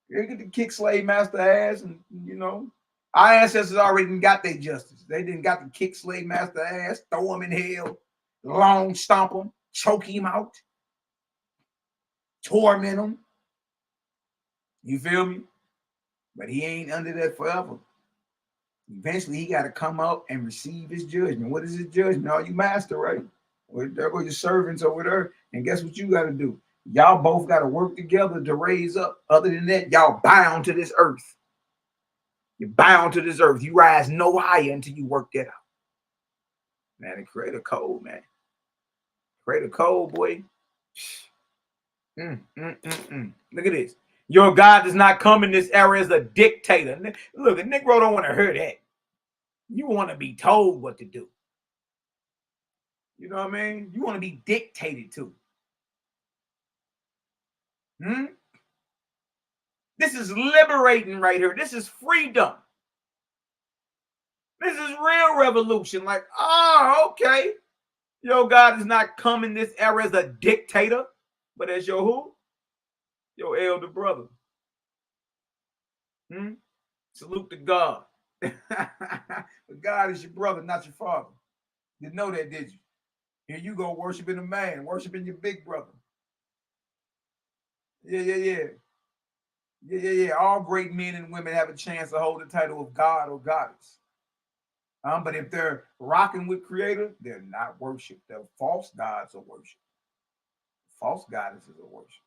S1: They get to kick slave master ass, and you know, our ancestors already got their justice. They didn't got to kick slave master ass, throw him in hell, long stomp him, choke him out, torment him. You feel me? But he ain't under that forever. Eventually, he got to come out and receive his judgment. What is his judgment? Oh, you master, right? Well, there go your servants over there. And guess what you got to do? Y'all both got to work together to raise up. Other than that, y'all bound to this earth. You're bound to this earth. You rise no higher until you work that out. Man, it create a code, man. Create a code, boy. Look at this. Your God does not come in this era as a dictator. Look, a Negro don't want to hear that. You want to be told what to do. You know what I mean? You want to be dictated to. This is liberating right here. This is freedom. This is real revolution. Like, oh, okay. Your God does not come in this era as a dictator, but as your who? Your elder brother. Salute to God. But God is your brother, not your father. You know that, did you? Here you go worshiping a man, worshiping your big brother. Yeah. All great men and women have a chance to hold the title of God or goddess. But if they're rocking with Creator, they're not worshiped. They're false gods are worshiped. False goddesses are worshiped.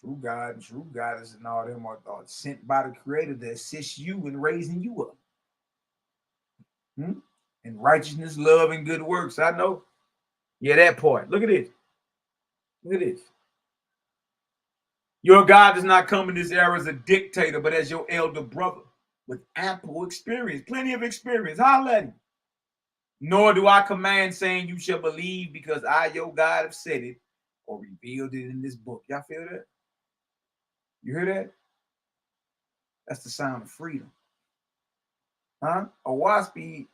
S1: True God and true goddess and all them are sent by the Creator to assist you in raising you up. And righteousness, love, and good works. I know. Yeah, that part. Look at this. Look at this. Your God does not come in this era as a dictator, but as your elder brother with ample experience, plenty of experience. Holla at him. Nor do I command saying you shall believe because I, your God, have said it or revealed it in this book. Y'all feel that? You hear that? That's the sound of freedom. Oahspe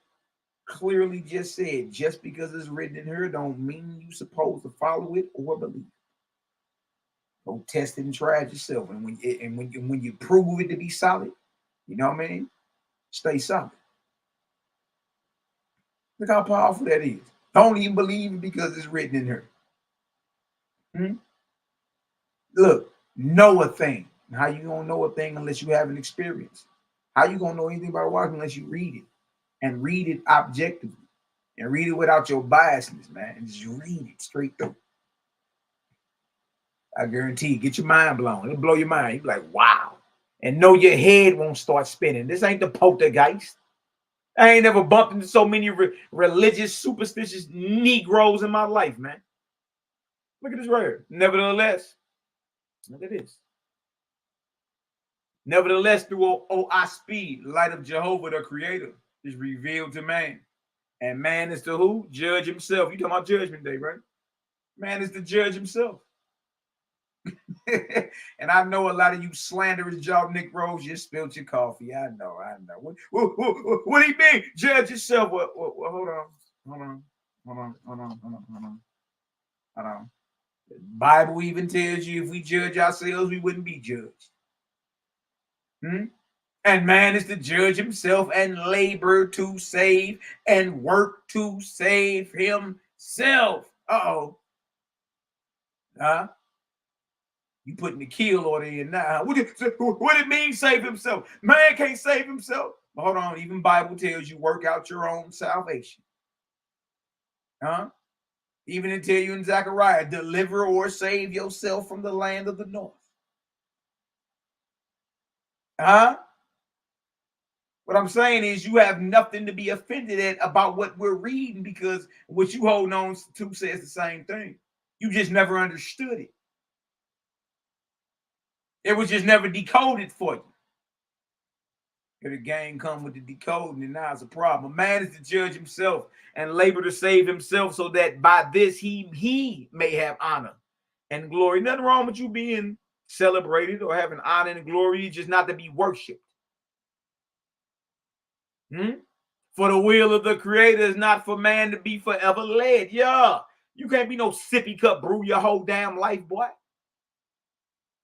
S1: clearly just said, just because it's written in here don't mean you're supposed to follow it or believe it. Go test it and try it yourself. And when you prove it to be solid, you know what I mean? Stay solid. Look how powerful that is. Don't even believe it because it's written in here. Look, know a thing. How you gonna know a thing unless you have an experience? How you gonna know anything about walking unless you read it? And read it objectively. And read it without your biasness, man. And just read it straight through. I guarantee you, get your mind blown. It'll blow your mind. You'll be like, wow. And know your head won't start spinning. This ain't the poltergeist. I ain't never bumped into so many religious, superstitious Negroes in my life, man. Look at this right here. Nevertheless, look at this. Nevertheless, through Oahspe, light of Jehovah, the Creator, is revealed to man. And man is to who? Judge himself. You talking about Judgment Day, right? Man is to judge himself. And I know a lot of you slanderous jaw Negroes just spilled your coffee. I know. What do you mean? Judge yourself. Well, hold on. The Bible even tells you if we judge ourselves, we wouldn't be judged. And man is to judge himself and labor to save and work to save himself. Self. Uh-oh. Huh? You putting the kill order in now. What it mean save himself? Man can't save himself. But hold on, even Bible tells you work out your own salvation. Huh? Even it tell you in Zechariah, deliver or save yourself from the land of the north. Huh? What I'm saying is you have nothing to be offended at about what we're reading, because what you hold on to says the same thing. You just never understood it. It was just never decoded for you. If the game come with the decoding, and now it's a problem. Man is to judge himself and labor to save himself, so that by this he may have honor and glory. Nothing wrong with you being celebrated or having honor and glory, just not to be worshipped. For the will of the Creator is not for man to be forever led. Yeah, you can't be no sippy cup brew your whole damn life, boy.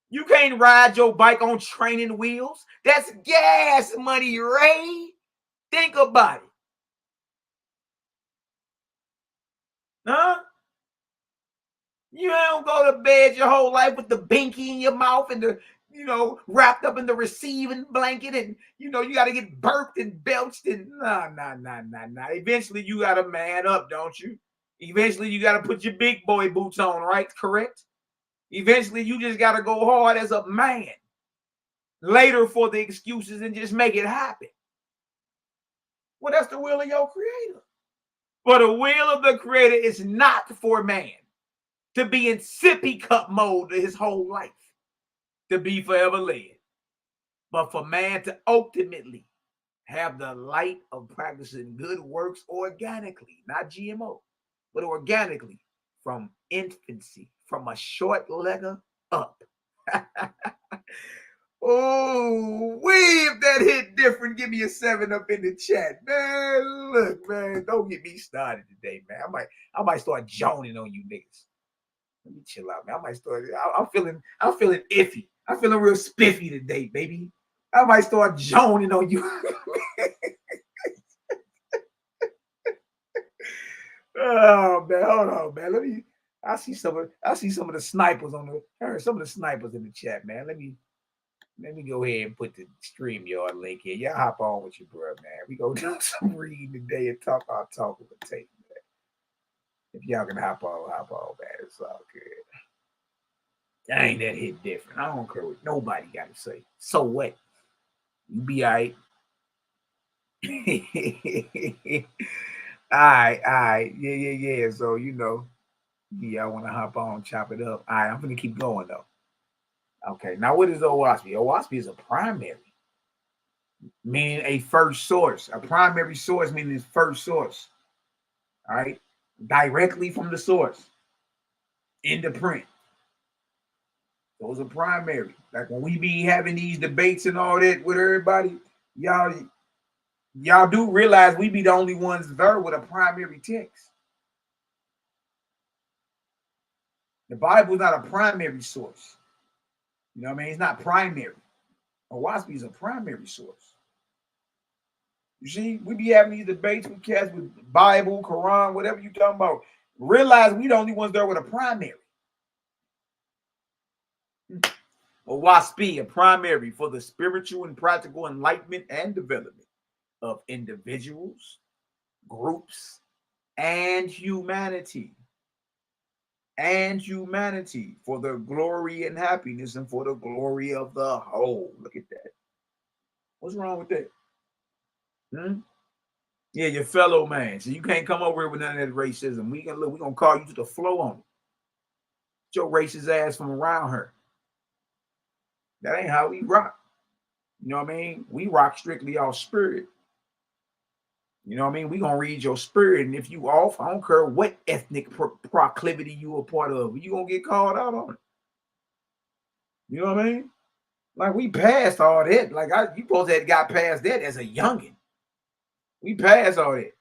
S1: You can't ride your bike on training wheels. That's gas money, Ray. Think about it. Huh? You don't go to bed your whole life with the binky in your mouth and the, wrapped up in the receiving blanket, and, you got to get burped and belched and nah. Eventually you got to man up, don't you? Eventually you got to put your big boy boots on, right? Correct? Eventually you just got to go hard as a man. Later for the excuses and just make it happen. Well, that's the will of your Creator. But the will of the Creator is not for man to be in sippy cup mode his whole life, to be forever led, but for man to ultimately have the light of practicing good works organically, not GMO, but organically from infancy, from a short legger up. Oh, if that hit different, give me a 7 up in the chat, man. Look, man, don't get me started today, man. I might start joning on you niggas. Let me chill out, man. I might start. I'm feeling iffy. I'm feeling real spiffy today, baby. I might start joning on you. Oh man, hold on, man. I see some of the snipers some of the snipers in the chat, man. Let me go ahead and put the StreamYard link here. Y'all hop on with your bro, man. We go do some reading today and talk our talk with the tape, man. If y'all can hop on, man. It's all good. That ain't that hit different. I don't care what nobody got to say. So what? You be all right. All right. Yeah. So, I want to hop on, chop it up. All right, I'm going to keep going, though. Okay, now what is Oahspe? Oahspe is a primary, meaning a first source. A primary source meaning its first source. All right, directly from the source in the print. Those are primary. Like when we be having these debates and all that with everybody, y'all do realize we be the only ones there with a primary text. The Bible is not a primary source. You know what I mean? It's not primary. Oahspe is a primary source. You see, we be having these debates with cats with Bible, Quran, whatever you talking about. Realize we the only ones there with a primary. Oahspe, a primary for the spiritual and practical enlightenment and development of individuals, groups, and humanity. And humanity for the glory and happiness and for the glory of the whole. Look at that. What's wrong with that? Yeah, your fellow man. So you can't come over here with none of that racism. We're gonna call you to the flow on it. Get your racist ass from around her. That ain't how we rock. You know what I mean? We rock strictly off spirit. You know what I mean? We gonna read your spirit, and if you off, I don't care what ethnic proclivity you a part of, you gonna get called out on it. You know what I mean? Like we passed all that. Like you supposed to have got past that as a youngin. We passed all that.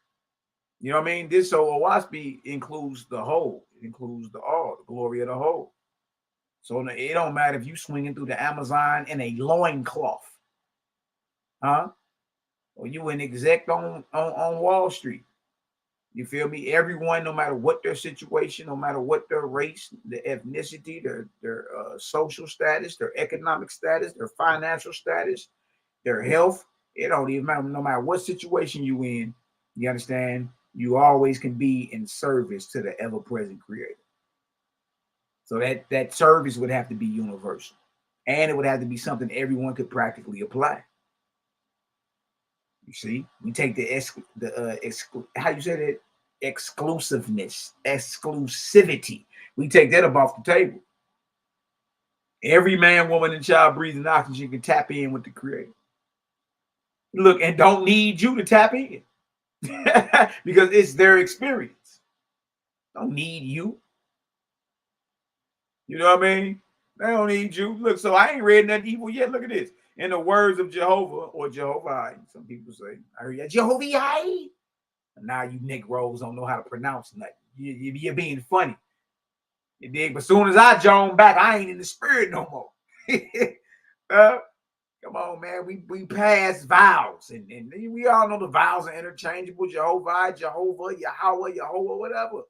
S1: You know what I mean? This so Oahspe includes the whole. It includes the all, the glory of the whole. So it don't matter if you swinging through the Amazon in a loincloth, huh? Or you an exec on Wall Street. You feel me? Everyone, no matter what their situation, no matter what their race, their ethnicity, their social status, their economic status, their financial status, their health, it don't even matter. No matter what situation you in, you understand, you always can be in service to the ever-present creator. So that service would have to be universal. And it would have to be something everyone could practically apply. You see, we take how you say that? Exclusiveness, exclusivity. We take that up off the table. Every man, woman, and child breathing oxygen can tap in with the creator. Look, and don't need you to tap in because it's their experience. Don't need you. You know what I mean? They don't need you. Look, so I ain't read nothing evil yet. Look at this. In the words of Jehovah or Jehovah, some people say, I heard Jehovah. Now you Negroes don't know how to pronounce nothing. You're being funny. You dig? But as soon as I join back, I ain't in the spirit no more. Come on, man. We pass vowels. And we all know the vowels are interchangeable. Jehovah, Yahweh, Yahweh, whatever.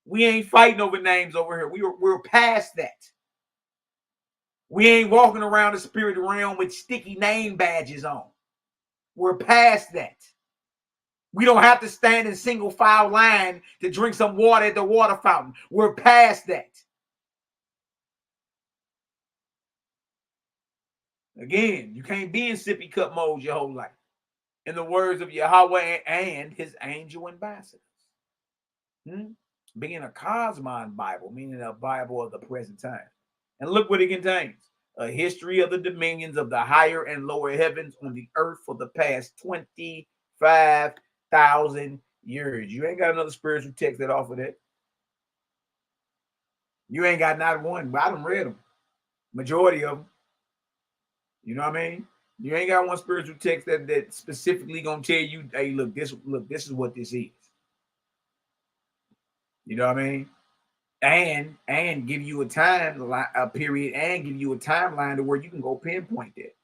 S1: We ain't fighting over names over here. We're past that. We ain't walking around the spirit realm with sticky name badges on. We're past that. We don't have to stand in single file line to drink some water at the water fountain. We're past that. Again, you can't be in sippy cup mode your whole life. In the words of Yahweh and his angel ambassadors. Being a Cosmology Bible, meaning a Bible of the present time. And look what it contains. A history of the dominions of the higher and lower heavens on the earth for the past 25,000 years. You ain't got another spiritual text that offer that. You ain't got not one, but I done read them. Majority of them. You know what I mean? You ain't got one spiritual text that specifically gonna tell you, hey, look, this is what this is. You know what I mean? And give you a period, and give you a timeline to where you can go pinpoint that.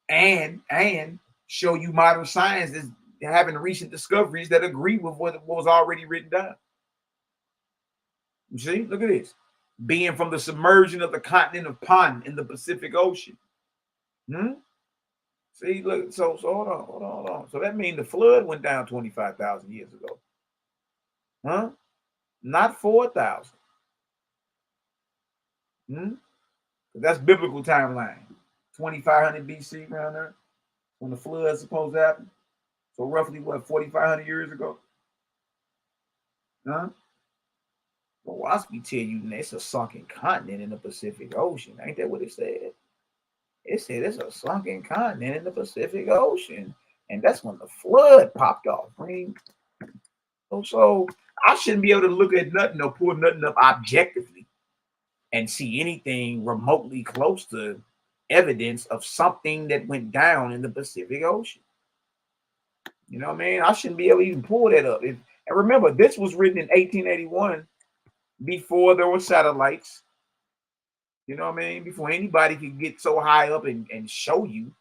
S1: And show you modern science is having recent discoveries that agree with what was already written down. You see, look at this. Being from the submersion of the continent of Pan in the Pacific Ocean. See, look, so hold on. So that means the flood went down 25,000 years ago. Not 4,000. That's biblical timeline. 2500 BC around there when the flood is supposed to happen. So roughly what, 4,500 years ago? Well, Oahspe tell you it's a sunken continent in the Pacific Ocean. Ain't that what it said? It said it's a sunken continent in the Pacific Ocean. And that's when the flood popped off. So I shouldn't be able to look at nothing or pull nothing up objectively and see anything remotely close to evidence of something that went down in the Pacific Ocean. You know what I mean? I shouldn't be able to even pull that up. And remember, this was written in 1881 before there were satellites. You know what I mean? Before anybody could get so high up and show you.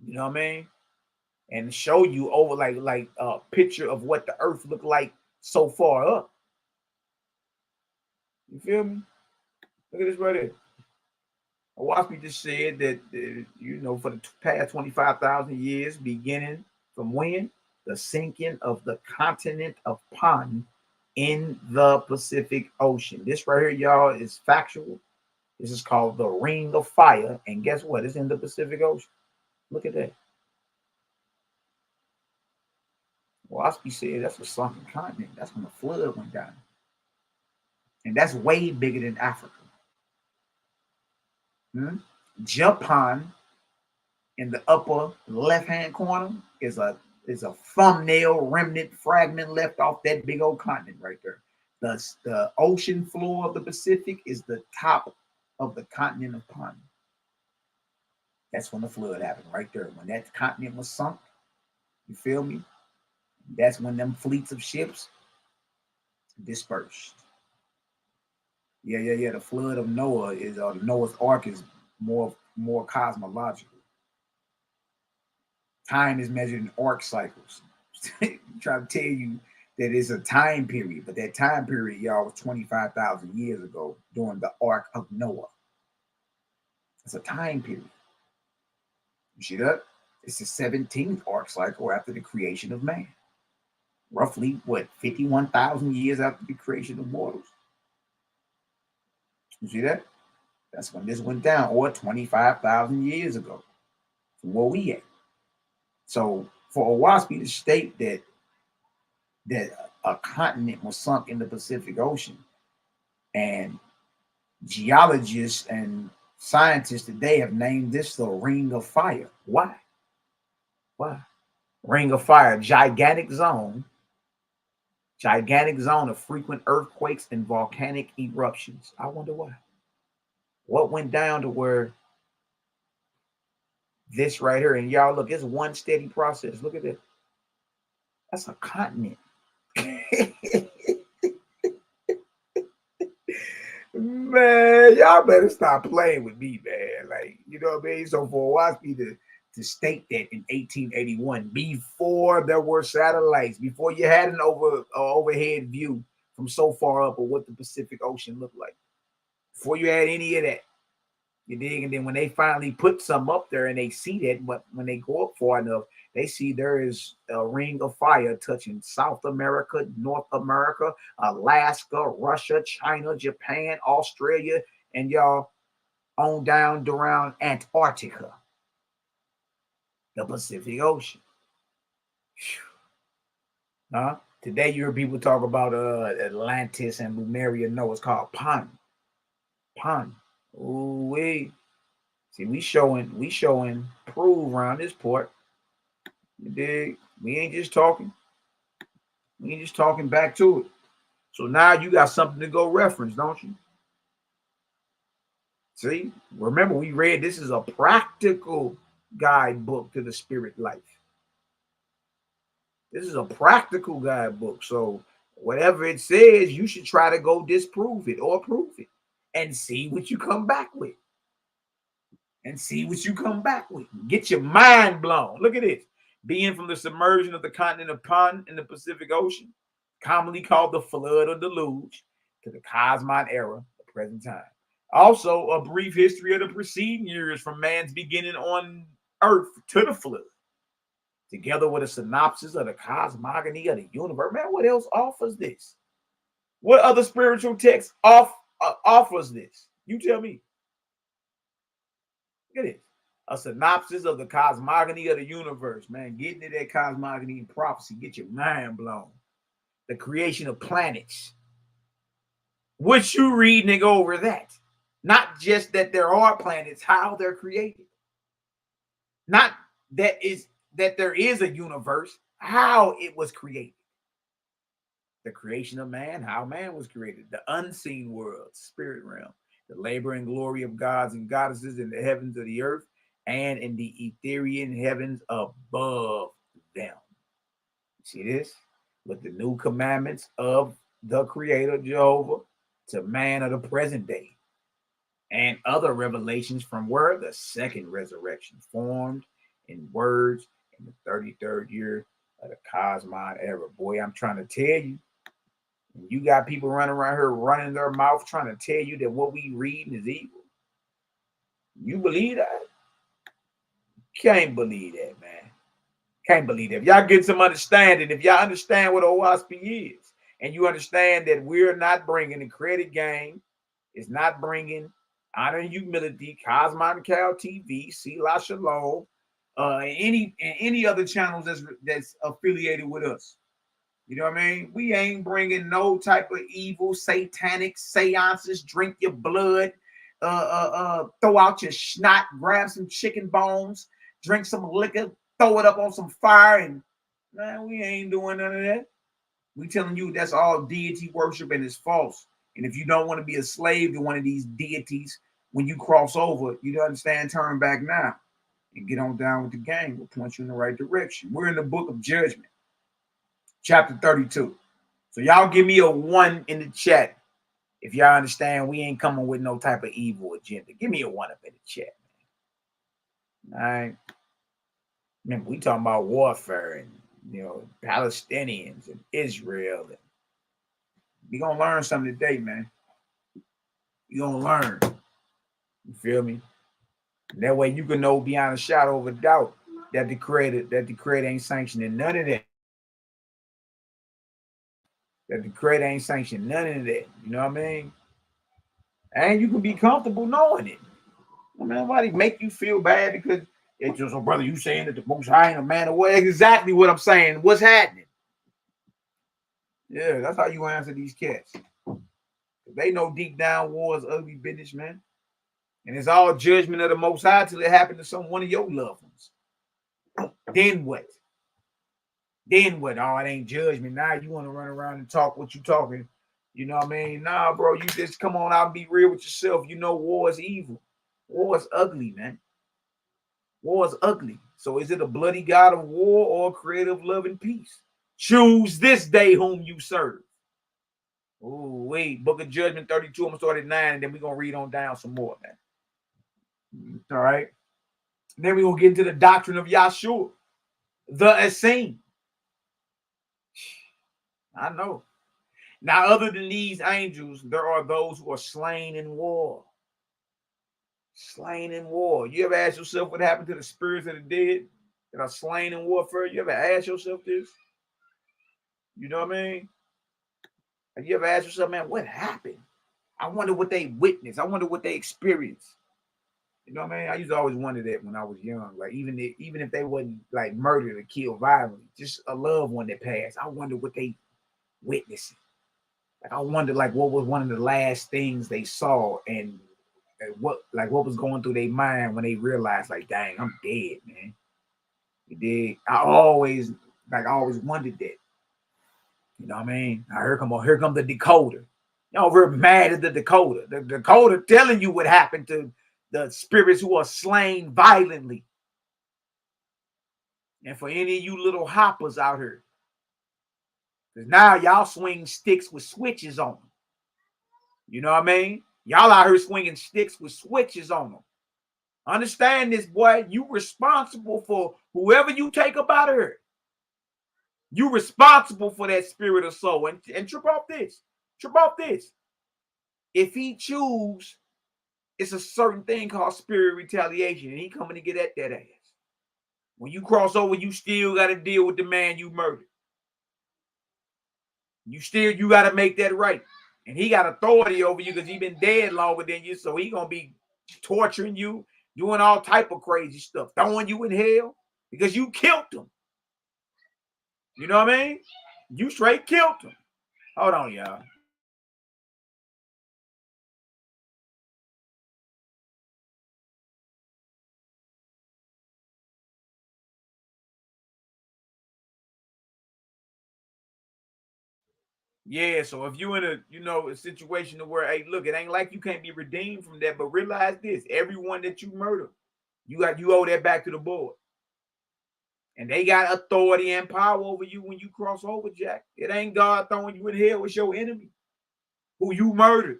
S1: You know what I mean? And show you over like a picture of what the earth looked like so far up. You feel me? Look at this right here. Oahspe just said that, for the past 25,000 years, beginning from when? The sinking of the continent of Pan in the Pacific Ocean. This right here, y'all, is factual. This is called the Ring of Fire. And guess what? It's in the Pacific Ocean. Look at that. Oahspe said that's a sunken continent. That's when the flood went down. And that's way bigger than Africa. Japan, in the upper left-hand corner, is a thumbnail remnant fragment left off that big old continent right there. The ocean floor of the Pacific is the top of the continent of Pan. That's when the flood happened right there. When that continent was sunk, you feel me? That's when them fleets of ships dispersed. Yeah. The flood of Noah the Noah's Ark is more cosmological. Time is measured in arc cycles. trying to tell you that it's a time period, but that time period, y'all, was 25,000 years ago during the Ark of Noah. It's a time period. You see that? It's the 17th ark cycle after the creation of man. Roughly, what, 51,000 years after the creation of mortals. You see that? That's when this went down, or 25,000 years ago from where we at. So for Oahspe to state that a continent was sunk in the Pacific Ocean, and geologists and scientists today have named this the Ring of Fire. Why? Why? Ring of Fire, gigantic zone of frequent earthquakes and volcanic eruptions. I wonder why. What went down to where this right here, and y'all look, it's one steady process. Look at this. That's a continent. Man, y'all better stop playing with me, man. Like, you know what I mean? So for Oahspe to state that in 1881, before there were satellites, before you had an overhead view from so far up of what the Pacific Ocean looked like, before you had any of that, you dig? And then when they finally put some up there and they see that, but when they go up far enough, they see there is a ring of fire touching South America, North America, Alaska, Russia, China, Japan, Australia, and y'all on down around Antarctica, the Pacific Ocean. Huh? Today you hear people talk about Atlantis and Lemuria. No, it's called Pan. Ooh wee. See, we showing prove around this port. You dig? We ain't just talking. We ain't just talking back to it. So now you got something to go reference, don't you? See, remember we read this is a practical guidebook to the spirit life. This is a practical guidebook. So whatever it says, you should try to go disprove it or prove it and see what you come back with. Get your mind blown. Look at this. Being from the submersion of the continent of Pan in the Pacific Ocean, commonly called the flood or deluge, to the Cosmology era, the present time. Also, a brief history of the preceding years from man's beginning on Earth to the flood, together with a synopsis of the cosmogony of the universe. Man, what else offers this? What other spiritual text offers this? You tell me. Look at it. A synopsis of the cosmogony of the universe, man. Getting to that cosmogony and prophecy, get your mind blown. The creation of planets. What you reading and go over that? Not just that there are planets, how they're created. Not that there is a universe, how it was created. The creation of man, how man was created. The unseen world, spirit realm. The labor and glory of gods and goddesses in the heavens of the earth and in the ethereal heavens above them. See this? With the new commandments of the Creator Jehovah to man of the present day. And other revelations from where the second resurrection formed in words in the 33rd year of the Cosmology era. Boy, I'm trying to tell you, you got people running around here running their mouth trying to tell you that what we reading is evil. You believe that? Can't believe that, man. Can't believe that. If y'all get some understanding, if y'all understand what Oahspe is, and you understand that we're not bringing the credit game, it's not bringing Honor and Humility, Cosmology TV, Selah Shalom, any other channels that's affiliated with us. You know what I mean? We ain't bringing no type of evil, satanic seances, drink your blood, throw out your snot, grab some chicken bones, drink some liquor, throw it up on some fire, and man, we ain't doing none of that. We telling you that's all deity worship and it's false. And if you don't want to be a slave to one of these deities, when you cross over, you understand, turn back now and get on down with the gang. We'll point you in the right direction. We're in the book of Judgment, chapter 32. So y'all give me a 1 in the chat if y'all understand we ain't coming with no type of evil agenda. Give me a 1 up in the chat, man. All right. Remember, we talking about warfare and you know, Palestinians and Israel. And we're going to learn something today, man. You're going to learn. You feel me? And that way you can know beyond a shadow of a doubt that the creator ain't sanctioning none of that. That the creator ain't sanctioning none of that. You know what I mean? And you can be comfortable knowing it. I mean, nobody make you feel bad because it's just, oh, brother, you saying that the Most High ain't a man away. Exactly what I'm saying. What's happening? Yeah, that's how you answer these cats. They know deep down war is ugly business, man. And it's all judgment of the Most High till it happened to one of your loved ones. Then what? Then what? Oh, it ain't judgment. Now you want to run around and talk what you talking. You know what I mean? Nah, bro, you just come on out and be real with yourself. You know war is evil. War is ugly, man. War is ugly. So is it a bloody God of war or a creator of love and peace? Choose this day whom you serve. Oh, wait. Book of Judgment 32. I'm going to start at 9, and then we're going to read on down some more, man. All right. And then we're going to get into the doctrine of Yahshua, the Essene. I know. Now, other than these angels, there are those who are slain in war. Slain in war. You ever ask yourself what happened to the spirits of the dead that are slain in warfare? You ever ask yourself this? You know what I mean? Have you ever asked yourself, man, what happened? I wonder what they witnessed. I wonder what they experienced. You know what I mean? I used to always wonder that when I was young. Like, even if they wasn't like murdered or killed violently, just a loved one that passed, I wonder what they witnessed. Like, I wonder, like, what was one of the last things they saw, and what was going through their mind when they realized, like, dang, I'm dead, man. You dig? I always wondered that. You know what I mean? Now here come the decoder. Y'all very mad at the decoder. The decoder telling you what happened to the spirits who are slain violently. And for any of you little hoppers out here, because now y'all swing sticks with switches on them. You know what I mean? Y'all out here swinging sticks with switches on them. Understand this, boy. You responsible for whoever you take up out of here. You responsible for that spirit or soul. And trip off this. Trip off this. If he choose, it's a certain thing called spirit retaliation, and he coming to get at that ass. When you cross over, you still got to deal with the man you murdered. You got to make that right. And he got authority over you because he been dead longer than you, so he gonna be torturing you, doing all type of crazy stuff, throwing you in hell because you killed him. You know what I mean? You straight killed him. Hold on, y'all. Yeah, so if you in a situation where, hey, look, it ain't like you can't be redeemed from that, but realize this: everyone that you murder, you owe that back to the board. And they got authority and power over you when you cross over, Jack. It ain't God throwing you in hell with your enemy who you murdered.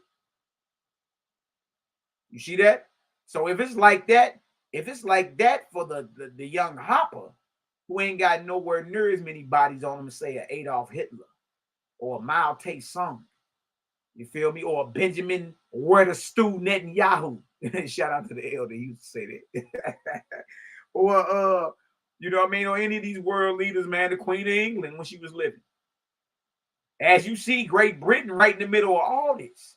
S1: You see that? So if it's like that for the young hopper who ain't got nowhere near as many bodies on him as, say, an Adolf Hitler or a Mao Tse-tung, you feel me? Or a Benjamin Weatherstew Netanyahu. Shout out to the elder, he used to say that. Or you know what I mean? Or any of these world leaders, man, the Queen of England when she was living. As you see, Great Britain right in the middle of all this.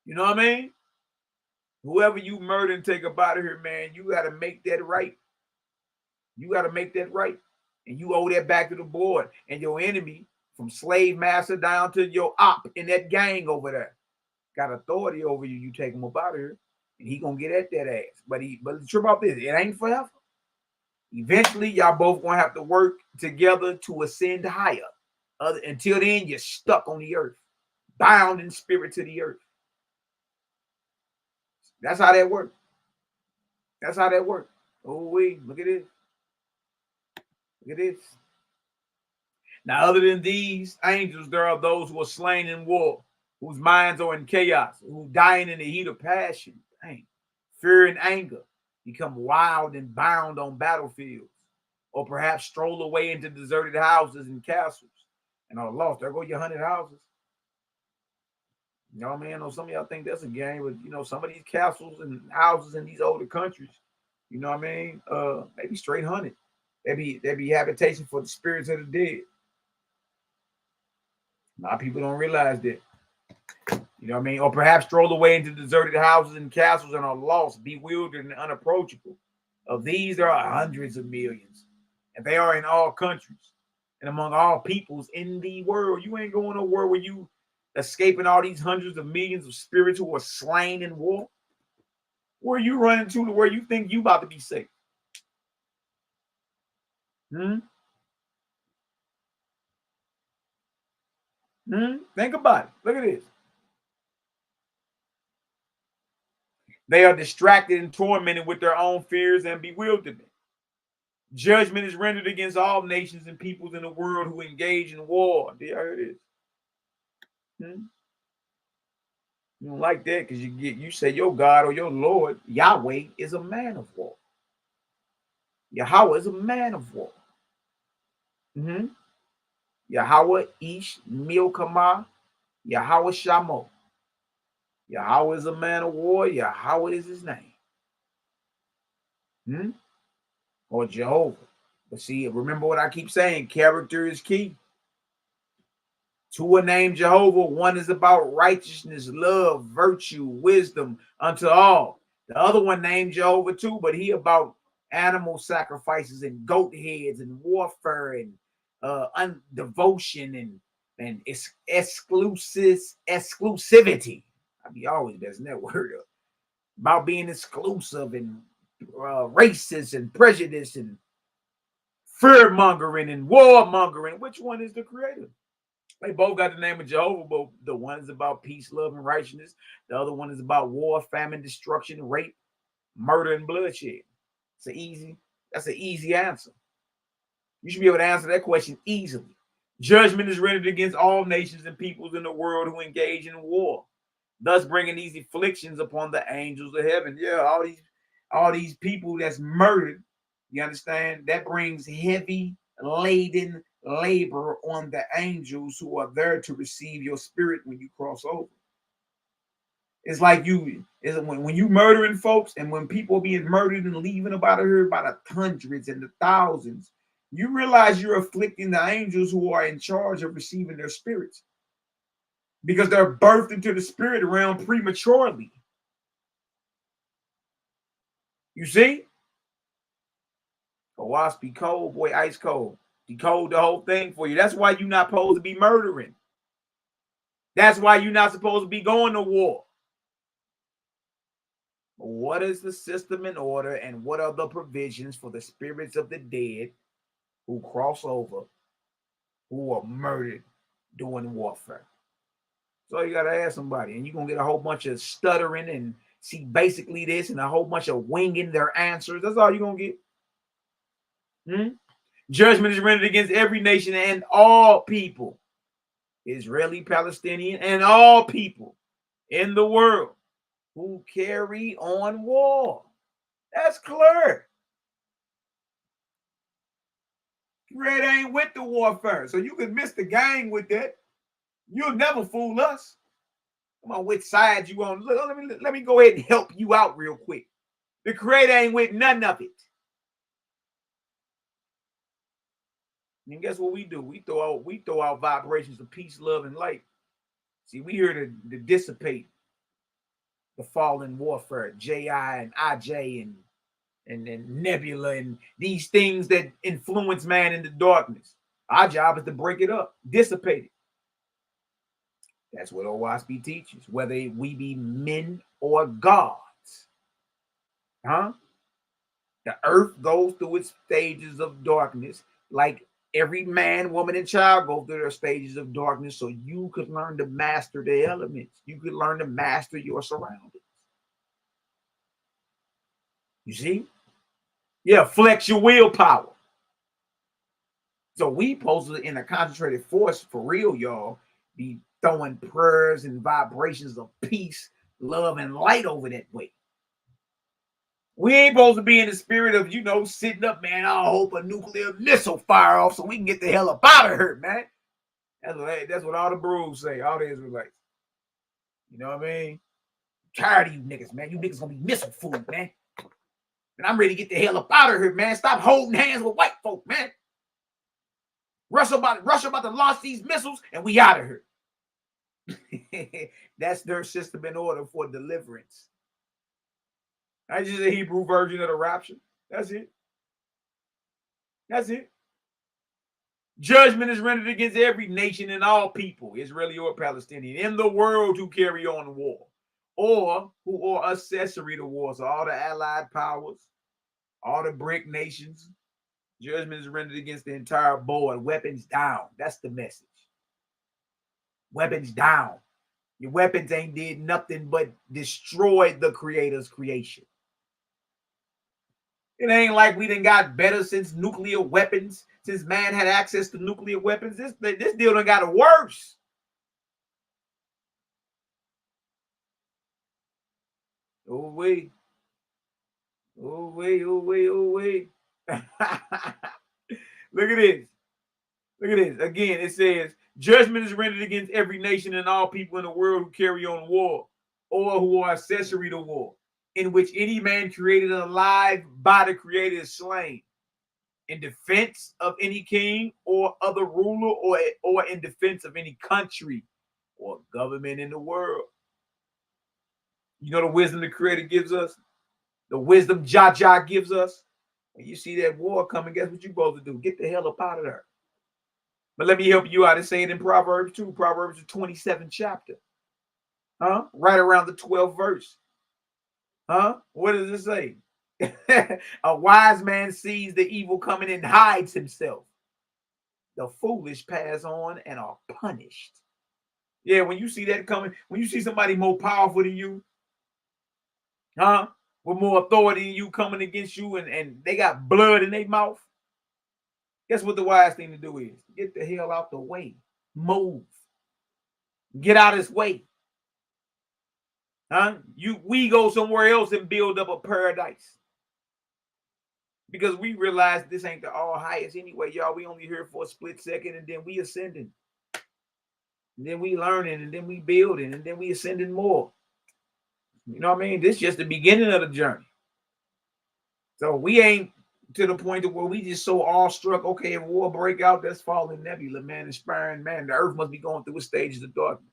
S1: You know what I mean? Whoever you murder and take up out of here, man, you got to make that right. You got to make that right. And you owe that back to the board. And your enemy, from slave master down to your op in that gang over there, got authority over you. You take him up out of here, and he going to get at that ass. But the truth about this, it ain't forever. Eventually, y'all both going to have to work together to ascend higher. Until then, you're stuck on the earth, bound in spirit to the earth. That's how that works. That's how that works. Oh, look at this. Look at this. Now, other than these angels, there are those who are slain in war, whose minds are in chaos, who dying in the heat of passion, fear and anger, become wild and bound on battlefields. or perhaps stroll away into deserted houses and castles and are lost. There go your 100 houses. You know what I mean? I know some of y'all think that's a game, but you know, some of these castles and houses in these older countries, you know what I mean? Maybe straight 100. There be habitation for the spirits of the dead. A lot of people don't realize that. You know what I mean? Or perhaps stroll away into deserted houses and castles and are lost, bewildered, and unapproachable. Of these, there are hundreds of millions, and they are in all countries and among all peoples in the world. You ain't going nowhere where you escaping all these hundreds of millions of spirits who are slain in war. Where are you running to where you think you about to be safe? Think about it. Look at this. They are distracted and tormented with their own fears and bewilderment. Judgment is rendered against all nations and peoples in the world who engage in war. Did you hear this? You don't like that because you say your God or your Lord, Yahweh, is a man of war. Yahweh is a man of war. Yahweh Ish Milkama, Yahweh Shamo. Yahweh is a man of war. Yahweh is his name. Or Jehovah. But see, remember what I keep saying, character is key. Two are named Jehovah. One is about righteousness, love, virtue, wisdom unto all. The other one named Jehovah too, but he about animal sacrifices and goat heads and warfare and devotion and exclusivity. I be always messing that word up. About being exclusive and racist and prejudice and fear mongering and war mongering. Which one is the creator? They both got the name of Jehovah, but the one is about peace, love, and righteousness. The other one is about war, famine, destruction, rape, murder, and bloodshed. That's an easy answer. You should be able to answer that question easily. Judgment is rendered against all nations and peoples in the world who engage in war, thus bringing these afflictions upon the angels of heaven. Yeah, all these people that's murdered, you understand? That brings heavy laden labor on the angels who are there to receive your spirit when you cross over. It's like when you murdering folks, and when people are being murdered and leaving about here by the hundreds and the thousands, you realize you're afflicting the angels who are in charge of receiving their spirits, because they're birthed into the spirit realm prematurely. You see? Oahspe cold, boy, ice cold. Decode the whole thing for you. That's why you're not supposed to be murdering. That's why you're not supposed to be going to war. What is the system in order, and what are the provisions for the spirits of the dead who cross over, who are murdered doing warfare? So you got to ask somebody, and you're going to get a whole bunch of stuttering and see basically this and a whole bunch of winging their answers. That's all you're going to get. Judgment is rendered against every nation and all people, Israeli, Palestinian, and all people in the world who carry on war. That's clear. Red ain't with the warfare, so you can miss the game with that. You'll never fool us. Come on, which side you on? Look, let me go ahead and help you out real quick. The Creator ain't with none of it. And guess what we do? We throw out vibrations of peace, love, and light. See, we here to dissipate the fallen warfare, J.I. and I.J. and Nebula and these things that influence man into darkness. Our job is to break it up, dissipate it. That's what Oahspe teaches, whether we be men or gods. The earth goes through its stages of darkness, like every man, woman, and child go through their stages of darkness, so you could learn to master the elements. You could learn to master your surroundings. You see? Yeah, flex your willpower. So we supposed to, in a concentrated force, for real, y'all, be throwing prayers and vibrations of peace, love, and light over that way. We ain't supposed to be in the spirit of, you know, sitting up, man. I hope a nuclear missile fire off so we can get the hell up out of here, man. That's what all the bros say, all the Israelites. You know what I mean? I'm tired of you niggas, man. You niggas gonna be missile food, man. And I'm ready to get the hell up out of here, man. Stop holding hands with white folk, man. Russia about to launch these missiles, and we out of here. That's their system in order for deliverance. That's just a Hebrew version of the rapture. That's it. That's it. Judgment is rendered against every nation and all people, Israeli or Palestinian, in the world who carry on war, or who are accessory to war. So all the allied powers, all the BRIC nations, judgment is rendered against the entire board. Weapons down. That's the message. Weapons down. Your weapons ain't did nothing but destroyed the Creator's creation. It ain't like we done got better since nuclear weapons, since man had access to nuclear weapons. This deal done got worse. Oh, wait. Oh, wait, oh, wait, oh, wait. Look at this. Look at this. Again, it says, judgment is rendered against every nation and all people in the world who carry on war or who are accessory to war, in which any man created alive by the Creator is slain, in defense of any king or other ruler, or in defense of any country or government in the world. You know the wisdom the Creator gives us? The wisdom Jah gives us? When you see that war coming, guess what you're supposed to do? Get the hell up out of there. But let me help you out and say it in Proverbs 2. Proverbs the 27th chapter. Huh? Right around the 12th verse. Huh? What does it say? A wise man sees the evil coming and hides himself. The foolish pass on and are punished. Yeah, when you see that coming, when you see somebody more powerful than you, huh? With more authority than you coming against you, and they got blood in their mouth, guess what the wise thing to do is? Get the hell out the way. Move. Get out of his way. Huh? We go somewhere else and build up a paradise. Because we realize this ain't the all highest anyway, y'all. We only here for a split second, and then we ascending. And then we learning, and then we building, and then we ascending more. You know what I mean? This is just the beginning of the journey. So we ain't to the point of where we just so awestruck. Okay, if war break out, that's falling nebula, man, inspiring man. The earth must be going through a stages of darkness.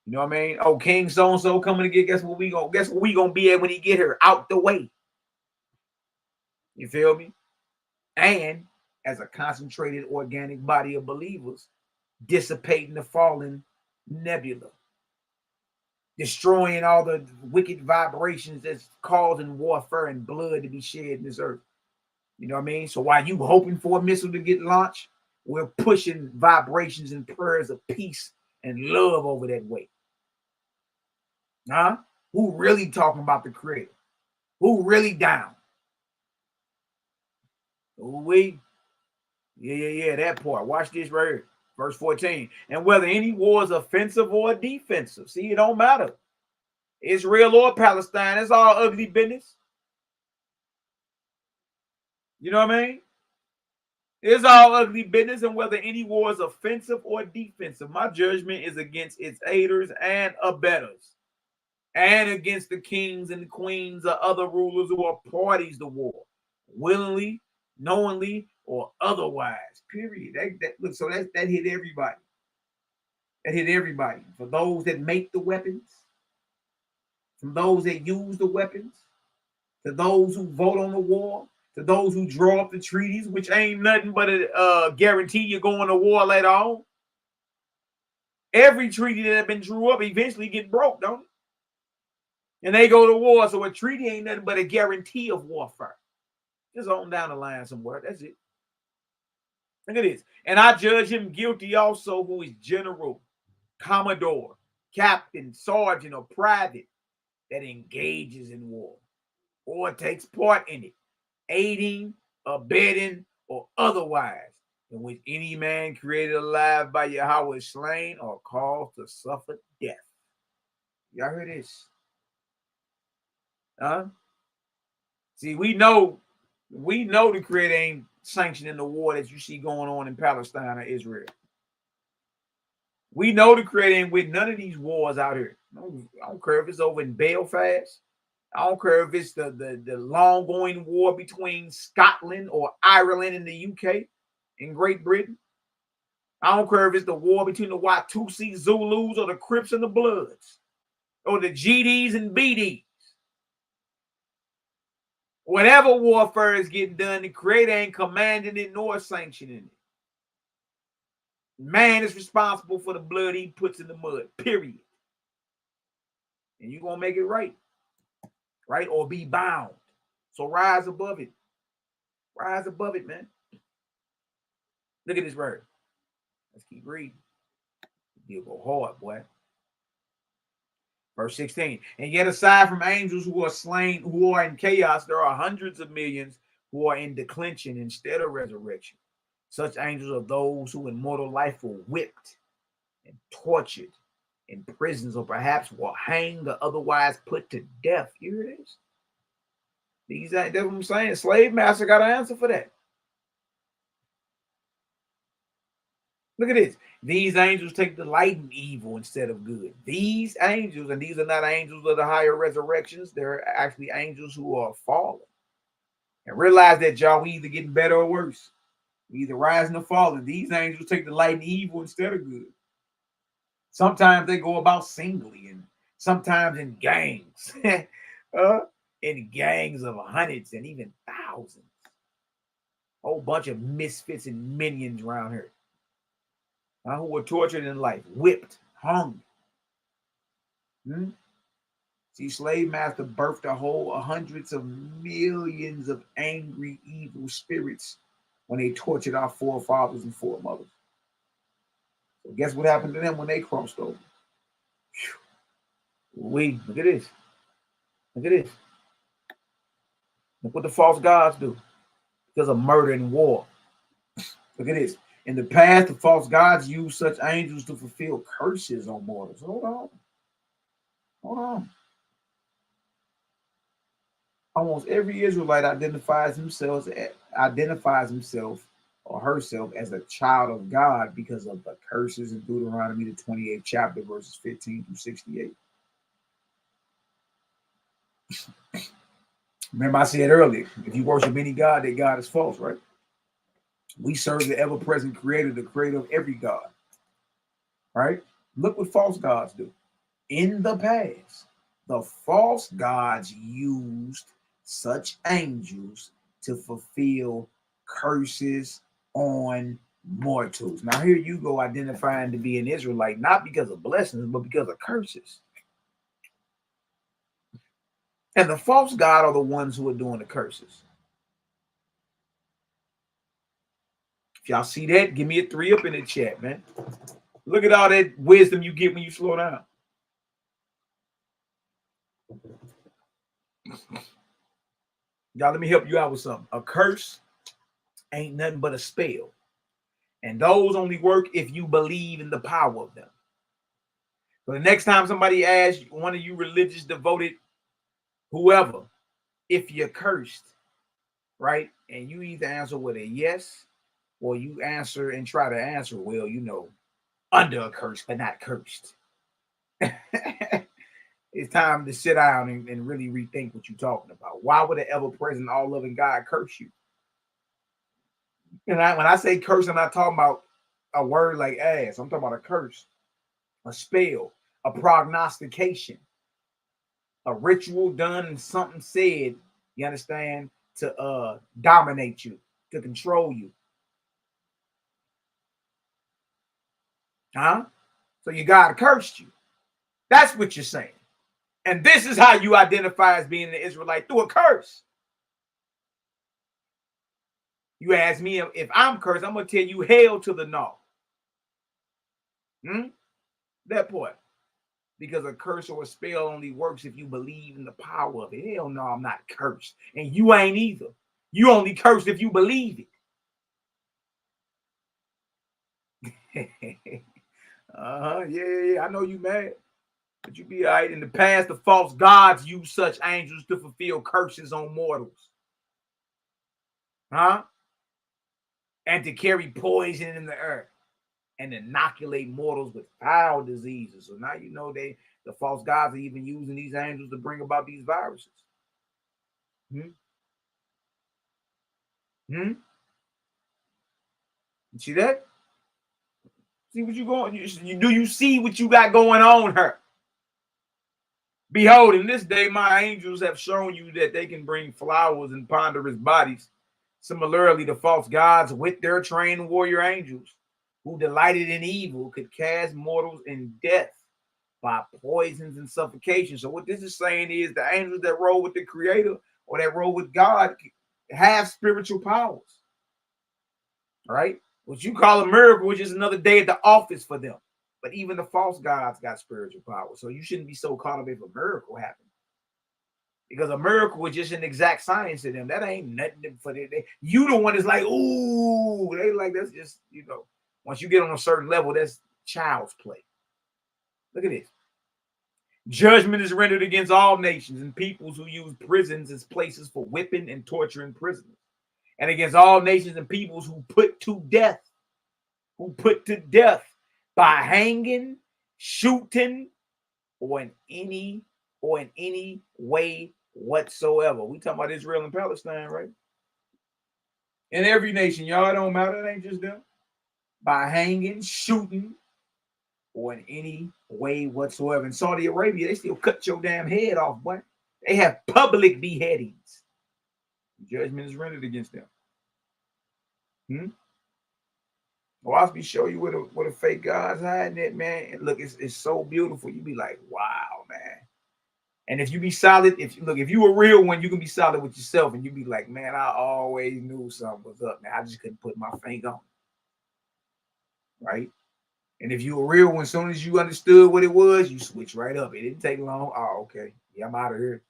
S1: You know what I mean? Oh, King so-and-so coming to get, guess what we gonna be at when he get here? Out the way. You feel me? And as a concentrated organic body of believers, dissipating the fallen nebula, destroying all the wicked vibrations that's causing warfare and blood to be shed in this earth. You know what I mean? So while you hoping for a missile to get launched, we're pushing vibrations and prayers of peace and love over that way. Huh? Who really talking about the Creator? Who really down? We, yeah, that part. Watch this right here. Verse 14. And whether any war is offensive or defensive. See, it don't matter. Israel or Palestine, it's all ugly business. You know what I mean? It's all ugly business, and whether any war is offensive or defensive, my judgment is against its aiders and abettors, and against the kings and queens or other rulers who are parties to war, willingly, knowingly, or otherwise. Period. Look, so that hit everybody. That hit everybody. For those that make the weapons, from those that use the weapons, to those who vote on the war, to those who draw up the treaties, which ain't nothing but a guarantee you're going to war later on. Every treaty that has been drew up eventually get broke, don't it? And they go to war, so a treaty ain't nothing but a guarantee of warfare. Just on down the line somewhere. That's it. Look at this. And I judge him guilty also who is general, commodore, captain, sergeant, or private that engages in war or takes part in it, aiding, abetting, or otherwise, in which any man created alive by Yahweh is slain or caused to suffer death. Y'all hear this? Huh? See, we know the Creator ain't sanctioning the war that you see going on in Palestine or Israel. We know the Creator ain't with none of these wars out here. I don't care if it's over in Belfast. I don't care if it's the long-going war between Scotland or Ireland and the UK and Great Britain. I don't care if it's the war between the Watusi Zulus or the Crips and the Bloods or the GDs and BDs. Whatever warfare is getting done, the Creator ain't commanding it nor sanctioning it. Man is responsible for the blood he puts in the mud, period. And you're going to make it right, or be bound. So rise above it. Rise above it, man. Look at this word. Let's keep reading. You'll go hard, boy. Verse 16. And yet aside from angels who are slain, who are in chaos, there are hundreds of millions who are in declension instead of resurrection. Such angels are those who in mortal life were whipped and tortured in prisons, or perhaps were hanged or otherwise put to death. Here it is. That's what I'm saying. Slave master got an answer for that. Look at this. These angels take delight in evil instead of good. These angels, and these are not angels of the higher resurrections. They're actually angels who are fallen. And realize that, y'all, we either getting better or worse. We either rising or falling. These angels take delight in evil instead of good. Sometimes they go about singly, and sometimes in gangs. In gangs of hundreds and even thousands. A whole bunch of misfits and minions around here. Who were tortured in life, whipped, hung. See, slave master birthed a whole hundreds of millions of angry, evil spirits when they tortured our forefathers and foremothers. So guess what happened to them when they crossed over? Look at this. Look at this. Look what the false gods do because of murder and war. Look at this. In the past, the false gods used such angels to fulfill curses on mortals. Hold on. Almost every Israelite identifies himself or herself as a child of God because of the curses in Deuteronomy, the 28th chapter, verses 15 through 68. Remember I said earlier, if you worship any God, that God is false, right? We serve the ever-present creator, the creator of every God, right? Look what false gods do. In the past, the false gods used such angels to fulfill curses on mortals. Now here you go identifying to be an Israelite, not because of blessings, but because of curses. And the false god are the ones who are doing the curses. If y'all see that, give me a 3 up in the chat, man. Look at all that wisdom you get when you slow down. Y'all, let me help you out with something. A curse ain't nothing but a spell. And those only work if you believe in the power of them. So the next time somebody asks one of you religious, devoted, whoever, if you're cursed, right? And you either answer with a yes, or you answer and try to answer, well, under a curse, but not cursed. It's time to sit down and really rethink what you're talking about. Why would an ever-present, all-loving God curse you? And when I say curse, I'm not talking about a word like ass. I'm talking about a curse, a spell, a prognostication, a ritual done and something said, you understand, to dominate you, to control you. So your God cursed you. That's what you're saying. And this is how you identify as being an Israelite, through a curse. You ask me if I'm cursed, I'm going to tell you hell to the no. That part. Because a curse or a spell only works if you believe in the power of it. Hell no, I'm not cursed. And you ain't either. You only cursed if you believe it. Yeah, I know you mad. But you be all right. In the past, the false gods used such angels to fulfill curses on mortals. Huh? And to carry poison in the earth and inoculate mortals with foul diseases. So now you know the false gods are even using these angels to bring about these viruses. You see that? See what you going? Do you see what you got going on here? Behold, in this day my angels have shown you that they can bring flowers and ponderous bodies. Similarly, the false gods with their trained warrior angels who delighted in evil could cast mortals in death by poisons and suffocation. So what this is saying is the angels that roll with the creator or that roll with God have spiritual powers. All right? What you call a miracle is just another day at the office for them. But even the false gods got spiritual power. So you shouldn't be so caught up if a miracle happens. Because a miracle is just an exact science to them. That ain't nothing for them. You the one that's like, ooh, they like, that's just, you know, once you get on a certain level, that's child's play. Look at this. Judgment is rendered against all nations and peoples who use prisons as places for whipping and torturing prisoners. And against all nations and peoples who put to death by hanging, shooting, or in any way whatsoever. We talking about Israel and Palestine, right? In every nation, y'all, it don't matter. It ain't just them. By hanging, shooting, or in any way whatsoever. In Saudi Arabia, they still cut your damn head off, boy. They have public beheadings. Judgment is rendered against them. Oahspe show you what a fake God's hiding it, man. And look, it's so beautiful. You be like, wow, man. And if you be solid, if you a real one, you can be solid with yourself, and you be like, man, I always knew something was up, man. I just couldn't put my finger on it. Right? And if you a real one, as soon as you understood what it was, you switch right up. It didn't take long. Oh, okay. Yeah, I'm out of here.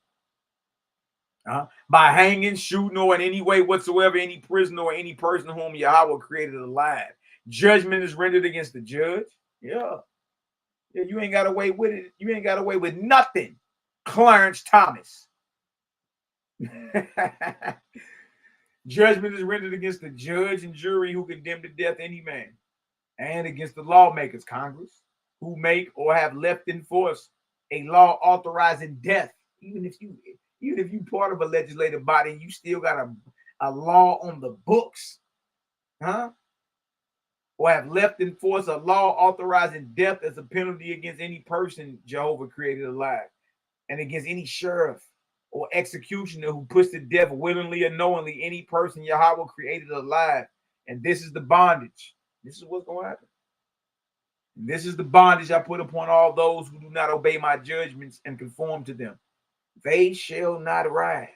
S1: By hanging, shooting, or in any way whatsoever, any prisoner or any person whom Yahweh created alive. Judgment is rendered against the judge. Yeah, you ain't got away with it. You ain't got away with nothing, Clarence Thomas. Judgment is rendered against the judge and jury who condemn to death any man, and against the lawmakers, Congress, who make or have left in force a law authorizing death. Even if you part of a legislative body, you still got a law on the books, or have left in force a law authorizing death as a penalty against any person Jehovah created alive, and against any sheriff or executioner who puts to death willingly or knowingly any person Yahweh created alive. And this is the bondage. This is what's going to happen. And this is the bondage I put upon all those who do not obey my judgments and conform to them. They shall not rise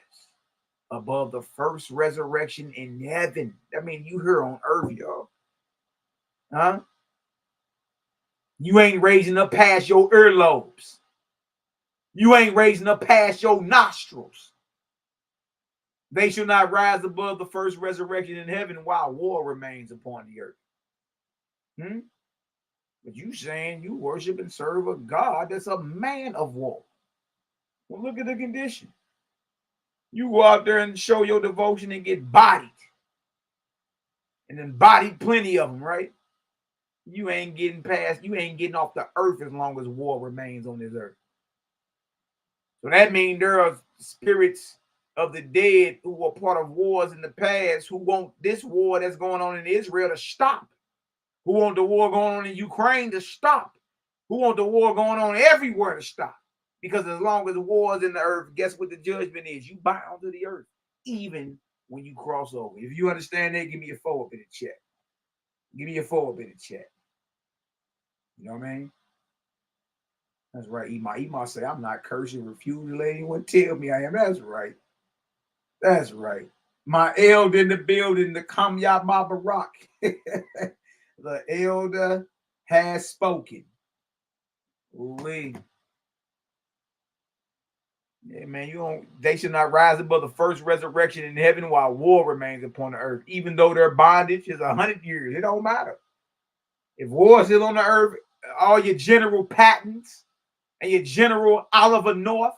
S1: above the first resurrection in heaven. I mean, you here on earth, y'all. You ain't raising up past your earlobes. You ain't raising up past your nostrils. They shall not rise above the first resurrection in heaven while war remains upon the earth. But you saying you worship and serve a God that's a man of war. Well, look at the condition. You go out there and show your devotion and get bodied. And then bodied plenty of them, right? You ain't getting off the earth as long as war remains on this earth. So that means there are spirits of the dead who were part of wars in the past who want this war that's going on in Israel to stop. Who want the war going on in Ukraine to stop. Who want the war going on everywhere to stop. Because as long as the war is in the earth, guess what the judgment is? You bound to the earth, even when you cross over. If you understand that, give me a 4 up in the chat. Give me a 4 up in the chat. You know what I mean? That's right. Ema say, I'm not cursing, refuse to let anyone tell me I am. That's right. That's right. My elder in the building, the Kamya Mabarak. The elder has spoken. Ooh-wee. Yeah, man, they should not rise above the first resurrection in heaven while war remains upon the earth, even though their bondage is 100 years. It don't matter. If war is still on the earth, all your General Pattons and your General Oliver North,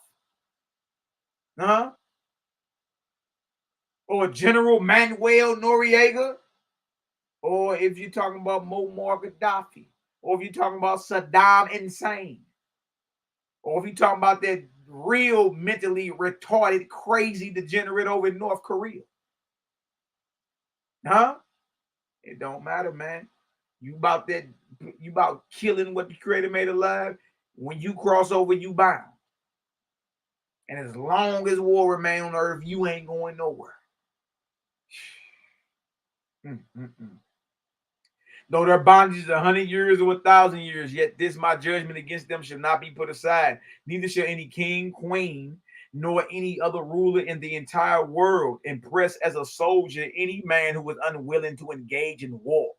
S1: or General Manuel Noriega, or if you're talking about Muammar Gaddafi, or if you're talking about Saddam Hussein, or if you're talking about that real mentally retarded, crazy degenerate over in North Korea. Huh? It don't matter, man. You about that, you about killing what the Creator made alive. When you cross over, you bound. And as long as war remain on earth, you ain't going nowhere. Though their bondage is 100 years or 1,000 years, yet this my judgment against them shall not be put aside. Neither shall any king, queen, nor any other ruler in the entire world impress as a soldier any man who is unwilling to engage in war.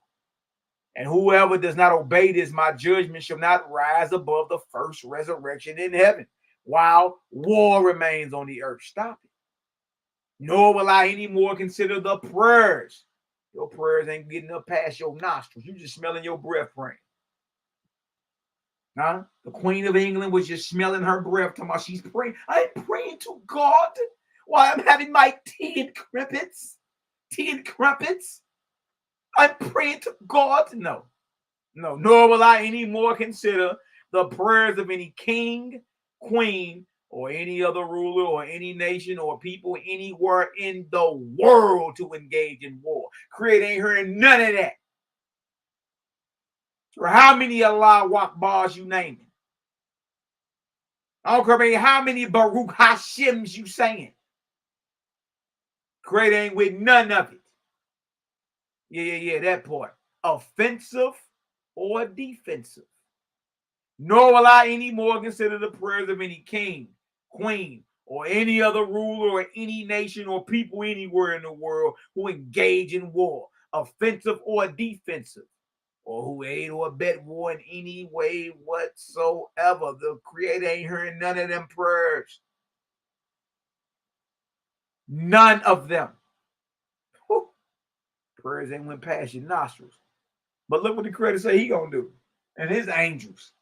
S1: And whoever does not obey this, my judgment shall not rise above the first resurrection in heaven, while war remains on the earth. Stop it. Nor will I anymore consider the prayers. Your prayers ain't getting up past your nostrils. You just smelling your breath praying. Huh? The Queen of England was just smelling her breath, talking about she's praying. I'm praying to God while I'm having my tea and crumpets. Tea and crumpets. I'm praying to God. No. Nor will I anymore consider the prayers of any king, queen, or any other ruler, or any nation, or people anywhere in the world to engage in war. Creator ain't hearing none of that. For how many Allahu Akbars you naming? I don't care how many Baruch Hashems you saying. Creator ain't with none of it. Yeah, that part. Offensive or defensive. Nor will I anymore consider the prayers of any king, queen, or any other ruler, or any nation or people anywhere in the world who engage in war, offensive or defensive, or who aid or abet war in any way whatsoever. The Creator ain't hearing none of them prayers. None of them. Whew. Prayers ain't went past your nostrils. But look what the Creator say he gonna do. And his angels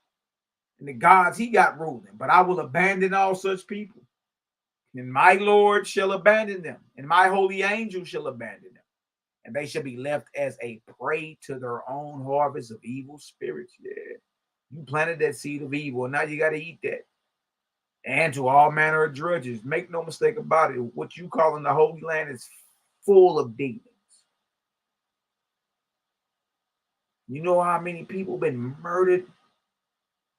S1: and the gods he got ruling. But I will abandon all such people. And my Lord shall abandon them. And my holy angel shall abandon them. And they shall be left as a prey to their own harvest of evil spirits. Yeah. You planted that seed of evil, and now you got to eat that. And to all manner of drudges. Make no mistake about it. What you call in the Holy Land is full of demons. You know how many people been murdered?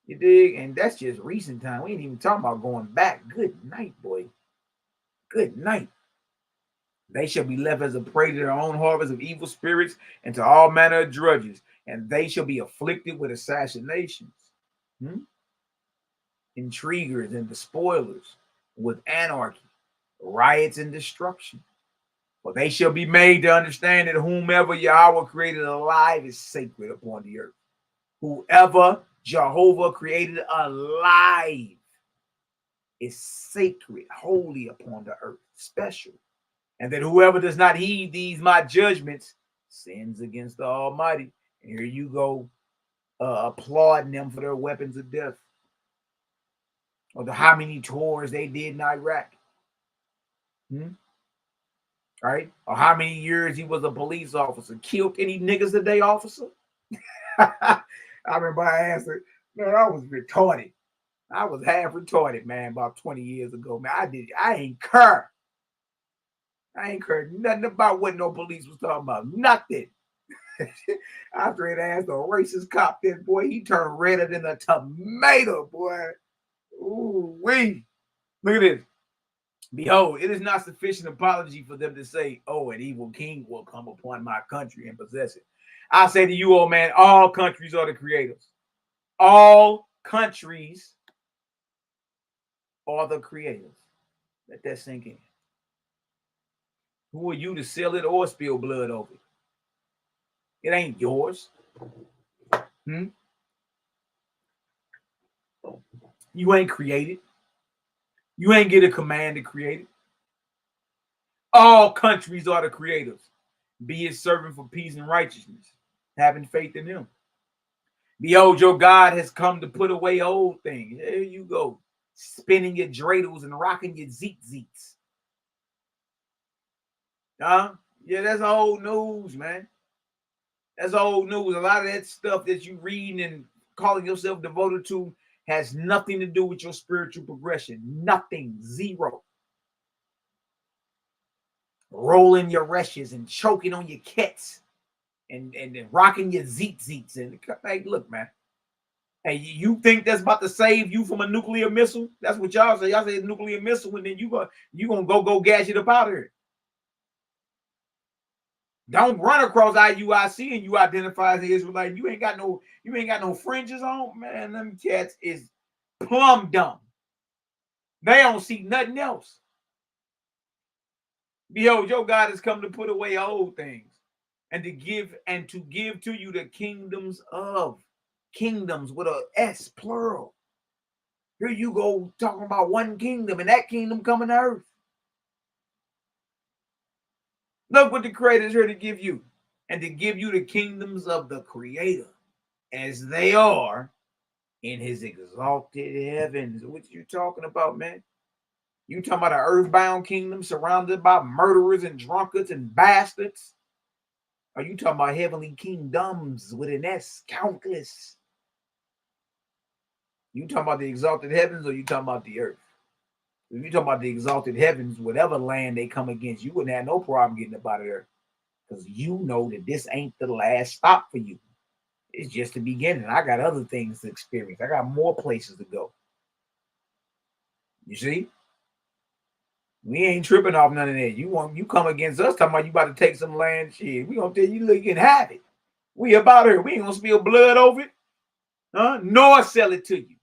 S1: You dig? And that's just recent time. We ain't even talking about going back. Good night, boy. Good night. They shall be left as a prey to their own harvest of evil spirits and to all manner of drudges. And they shall be afflicted with assassinations, intriguers and despoilers, with anarchy, riots, and destruction. For they shall be made to understand that whomever Yahweh created alive is sacred upon the earth. Whoever Jehovah created alive is sacred, holy upon the earth, special. And that whoever does not heed these my judgments sins against the Almighty. And here you go, applauding them for their weapons of death. Or how many tours they did in Iraq. Right? Or how many years he was a police officer. Killed any niggas today, officer? I remember I answered, man, I was retarded. I was half retarded, man, about 20 years ago. Man, I ain't care. I ain't care nothing about what no police was talking about. Nothing. After it asked a racist cop, that boy, he turned redder than a tomato, boy. Ooh, wee. Look at this. Behold, it is not sufficient apology for them to say, oh, an evil king will come upon my country and possess it. I say to you, old man, all countries are the creators. All countries are the creators. Let that sink in. Who are you to sell it or spill blood over it? It ain't yours. You ain't created. You ain't get a command to create it. All countries are the creators. Be it serving for peace and righteousness, having faith in him. Behold, your God has come to put away old things. There you go, spinning your dreidels and rocking your zeets. Yeah, that's old news, man. That's old news. A lot of that stuff that you reading and calling yourself devoted to has nothing to do with your spiritual progression. Nothing. Zero. Rolling your reshes and choking on your kets and rocking your zeets. And hey, look, man. Hey, you think that's about to save you from a nuclear missile? That's what y'all say. Y'all say nuclear missile, and then you gonna go gadget up out of here. Don't run across IUIC and you identify as an Israelite. You ain't got no fringes on, man. Them cats is plumb dumb. They don't see nothing else. Behold, your God has come to put away old things and to give to you the kingdoms with a S, plural. Here you go talking about one kingdom, and that kingdom coming to earth. Look what the Creator is here to give you, and to give you the kingdoms of the Creator as they are in his exalted heavens. What you talking about, man? You talking about an earthbound kingdom surrounded by murderers and drunkards and bastards? Are you talking about heavenly kingdoms with an S, countless? You talking about the exalted heavens, or you talking about the earth? If you talking about the exalted heavens, whatever land they come against, you wouldn't have no problem getting up out of there, because you know that this ain't the last stop for you. It's just the beginning. I got other things to experience. I got more places to go. You see? We ain't tripping off none of that. You come against us talking about you about to take some land shit. We gonna tell you, look, you can have it. We about here. We ain't gonna spill blood over it, nor sell it to you.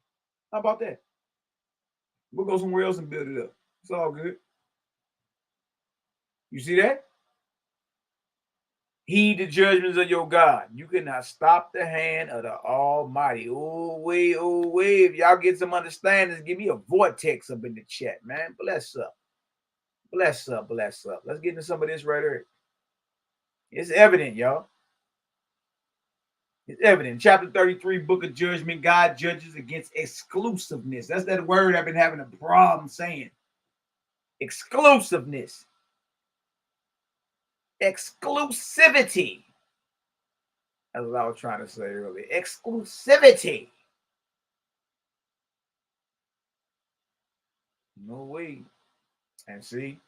S1: How about that? We'll go somewhere else and build it up. It's all good. You see that? Heed the judgments of your God. You cannot stop the hand of the Almighty. Oh, wait. If y'all get some understanding, give me a vortex up in the chat, man. Bless up. Let's get into some of this right here. It's evident, y'all. It's evident. Chapter 33, Book of Judgment. God judges against exclusiveness. That's that word I've been having a problem saying. Exclusiveness. Exclusivity. That's what I was trying to say earlier. Exclusivity. No way. And see,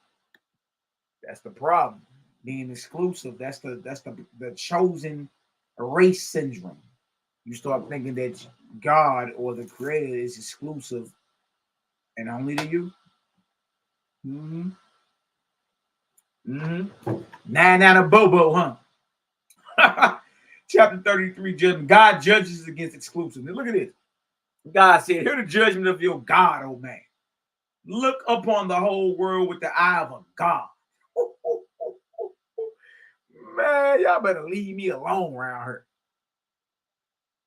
S1: that's the problem. Being exclusive. That's the chosen race syndrome. You start thinking that God or the Creator is exclusive and only to you. Nine a bobo, huh? Chapter 33, judgment. God judges against exclusiveness. Look at this. God said, hear the judgment of your God, oh man. Look upon the whole world with the eye of a God. Man, y'all better leave me alone around here.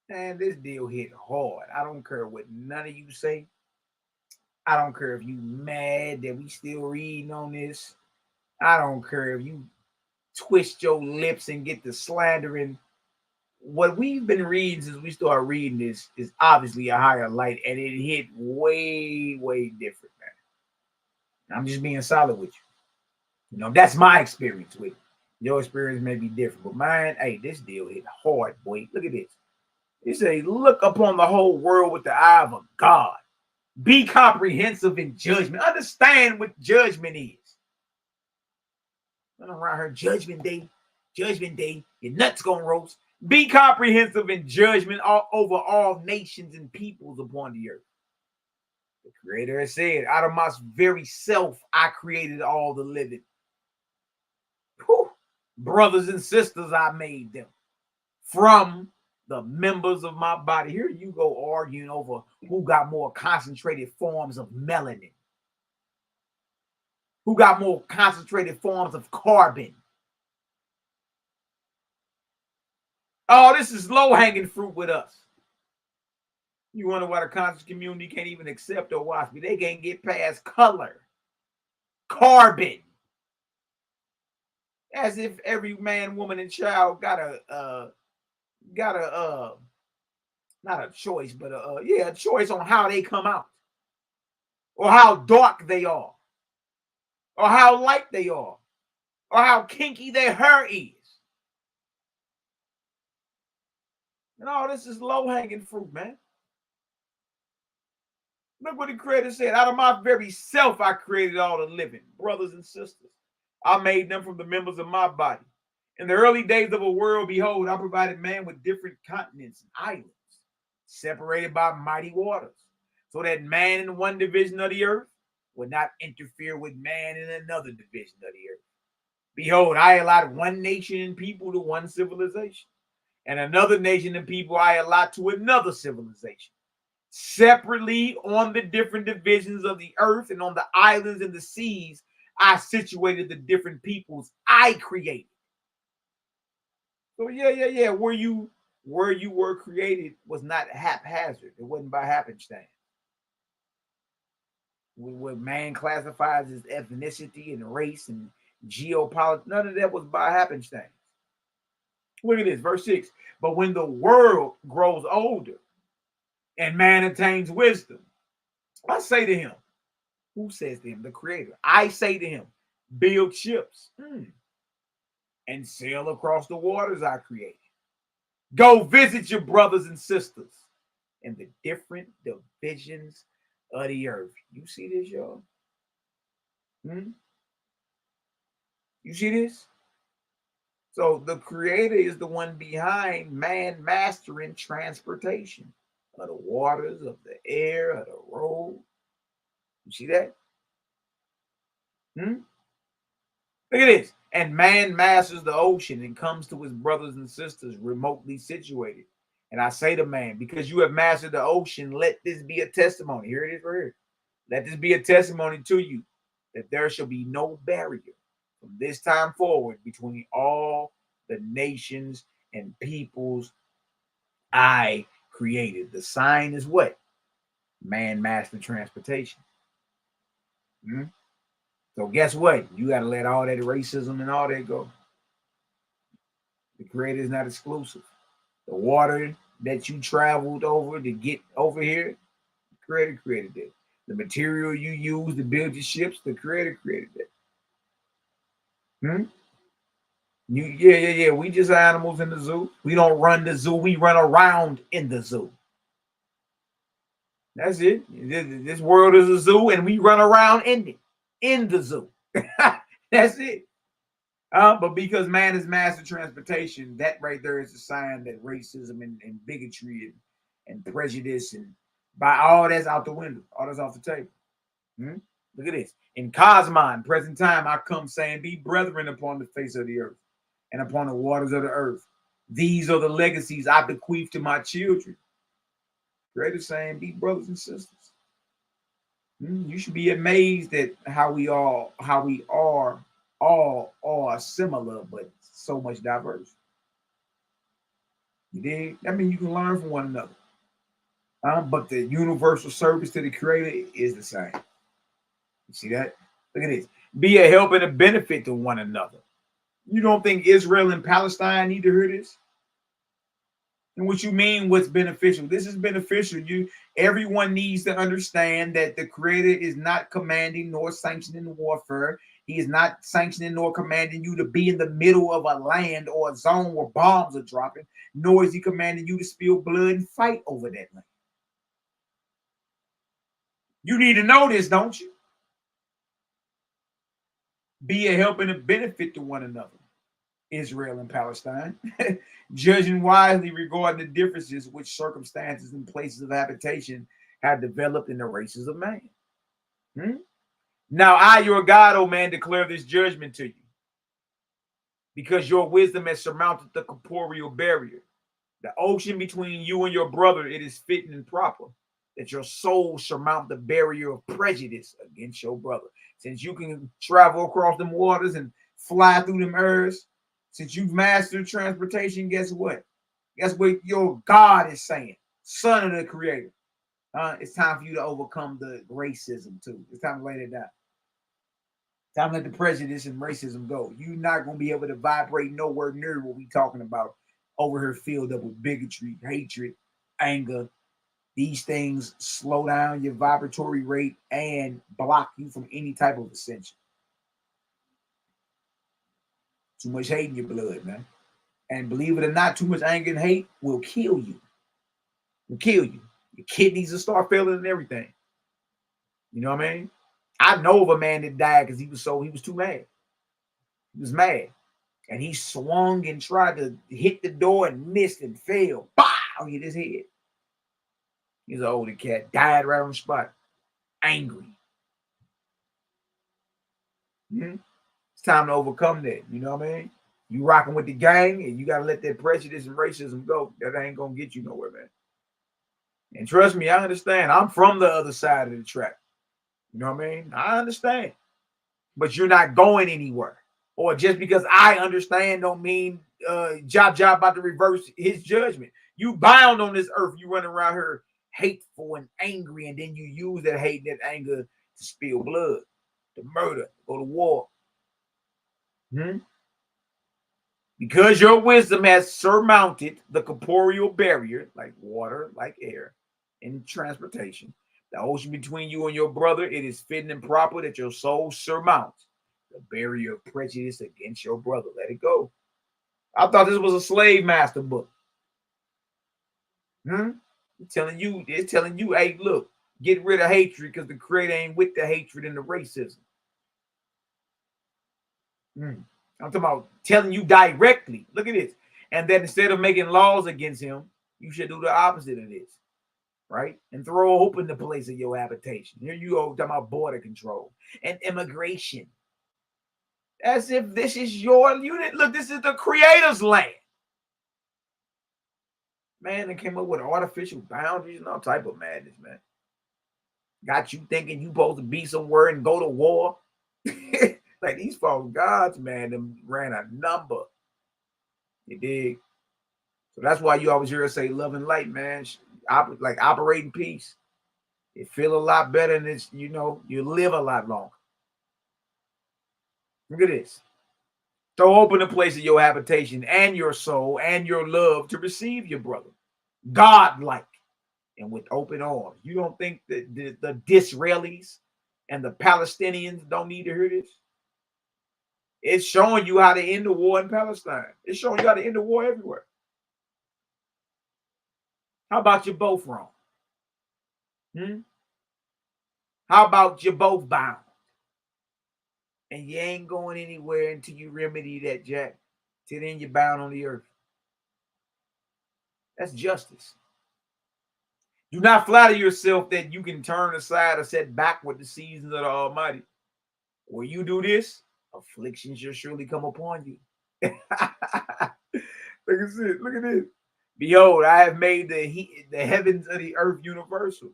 S1: Man, this deal hit hard. I don't care what none of you say. I don't care if you mad that we still reading on this. I don't care if you twist your lips and get the slandering. What we've been reading since we started reading this is obviously a higher light, and it hit way, way different, man. I'm just being solid with you. You know, that's my experience with it. Your experience may be different, but mine, hey, this deal hit hard, boy. Look at this. It says, look upon the whole world with the eye of a God. Be comprehensive in judgment. Understand what judgment is. Around her judgment day, your nuts gonna roast. Be comprehensive in judgment over all nations and peoples upon the earth. The Creator has said, out of my very self, I created all the living. Whew. Brothers and sisters, I made them from the members of my body. Here you go arguing over who got more concentrated forms of melanin, who got more concentrated forms of carbon. Oh, this is low-hanging fruit with us. You wonder why the conscious community can't even accept Oahspe. They can't get past color, carbon. As if every man, woman, and child got a not a choice, but a choice on how they come out, or how dark they are, or how light they are, or how kinky their hair is. And all this is low-hanging fruit, man. Look what the Creator said. Out of my very self, I created all the living, brothers and sisters. I made them from the members of my body. In the early days of a world, behold, I provided man with different continents and islands, separated by mighty waters, so that man in one division of the earth would not interfere with man in another division of the earth. Behold, I allot one nation and people to one civilization, and another nation and people I allot to another civilization. Separately on the different divisions of the earth and on the islands and the seas, I situated the different peoples I created. So yeah. Where you were created was not haphazard. It wasn't by happenstance. What man classifies as ethnicity and race and geopolitics, none of that was by happenstance. Look at this, verse 6. But when the world grows older and man attains wisdom, I say to him, who says to him? The Creator. I say to him, build ships and sail across the waters I created. Go visit your brothers and sisters in the different divisions of the earth. You see this, y'all? You see this? So the Creator is the one behind man mastering transportation of the waters, of the air, of the road. You see that? Look at this. And man masters the ocean and comes to his brothers and sisters remotely situated. And I say to man, because you have mastered the ocean, let this be a testimony. Here it is right here. Let this be a testimony to you that there shall be no barrier from this time forward between all the nations and peoples I created. The sign is what? Man mastered transportation. So guess what? You got to let all that racism and all that go. The Creator is not exclusive. The water that you traveled over to get over here, the Creator created that. The material you use to build your ships, the Creator created that. Yeah. We just animals in the zoo. We don't run the zoo. We run around in the zoo. That's it. This world is a zoo, and we run around in the zoo. That's it. But because man is master transportation, that right there is a sign that racism and bigotry and prejudice and by all that's out the window, all that's off the table. Look at this. In Cosmology, present time, I come saying, be brethren upon the face of the earth and upon the waters of the earth. These are the legacies I bequeath to my children. Greater saying, be brothers and sisters. You should be amazed at how we are all similar, but so much diverse. You dig? I mean, you can learn from one another. But the universal service to the Creator is the same. You see that? Look at this. Be a help and a benefit to one another. You don't think Israel and Palestine need to hear this? And what you mean, what's beneficial? This is beneficial. Everyone needs to understand that the Creator is not commanding nor sanctioning warfare. He is not sanctioning nor commanding you to be in the middle of a land or a zone where bombs are dropping, nor is he commanding you to spill blood and fight over that land. You need to know this, don't you? Be a help and a benefit to one another, Israel and Palestine, judging wisely regarding the differences which circumstances and places of habitation have developed in the races of man. Now I, your God, O man, declare this judgment to you, because your wisdom has surmounted the corporeal barrier, the ocean between you and your brother. It is fitting and proper that your soul surmount the barrier of prejudice against your brother. Since you can travel across them waters and fly through them earths, since you've mastered transportation, guess what? Guess what your God is saying? Son of the Creator. It's time for you to overcome the racism too. It's time to lay that down. Time to let the prejudice and racism go. You're not going to be able to vibrate nowhere near what we're talking about over here filled up with bigotry, hatred, anger. These things slow down your vibratory rate and block you from any type of ascension. Too much hate in your blood, man. And believe it or not, too much anger and hate will kill you. Will kill you. Your kidneys will start failing and everything. You know what I mean? I know of a man that died because he was too mad. He was mad. And he swung and tried to hit the door and missed and fell. Bow! Hit his head. He's an older cat. Died right on the spot. Angry. It's time to overcome that. You know what I mean? You rocking with the gang and you got to let that prejudice and racism go. That ain't going to get you nowhere, man. And trust me, I understand. I'm from the other side of the track. You know what I mean? I understand. But you're not going anywhere. Or just because I understand don't mean Job about to reverse his judgment. You bound on this earth. You run around here hateful and angry, and then you use that hate and that anger to spill blood, to murder, go to war. Because your wisdom has surmounted the corporeal barrier, like water, like air, and transportation, the ocean between you and your brother, it is fitting and proper that your soul surmount the barrier of prejudice against your brother. Let it go. I thought this was a slave master book. It's telling you, hey, look, get rid of hatred because the creator ain't with the hatred and the racism. I'm talking about telling you directly. Look at this. And that instead of making laws against him, you should do the opposite of this. Right? And throw open the place of your habitation. Here you go talking about border control and immigration. As if this is your unit. Look, this is the creator's land. Man, they came up with artificial boundaries and all type of madness, man. Got you thinking you supposed to be somewhere and go to war. Like these false gods, man, them ran a number. You dig? So that's why you always hear us say love and light, man. Like operate in peace. It feel a lot better and it's, you know, you live a lot longer. Look at this. Throw open the place of your habitation and your soul and your love to receive your brother. God-like and with open arms. You don't think that the Disraelis and the Palestinians don't need to hear this? It's showing you how to end the war in Palestine. It's showing you how to end the war everywhere. How about you both wrong? How about you both bound? And you ain't going anywhere until you remedy that, Jack. Till then you're bound on the earth. That's justice. Do not flatter yourself that you can turn aside or set backward the seasons of the Almighty. When you do this, affliction shall surely come upon you. Look at this. Look at this. Behold, I have made the heavens of the earth universal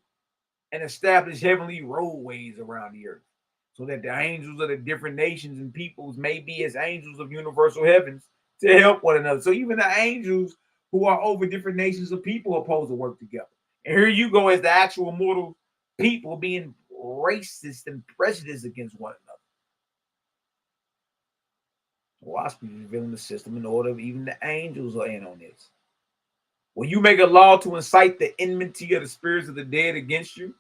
S1: and established heavenly roadways around the earth, so that the angels of the different nations and peoples may be as angels of universal heavens to help one another. So even the angels who are over different nations of people are supposed to work together. And here you go as the actual mortal people being racist and prejudiced against one another. Oahspe is revealing the system in order of even the angels are in on this. When you make a law to incite the enmity of the spirits of the dead against you,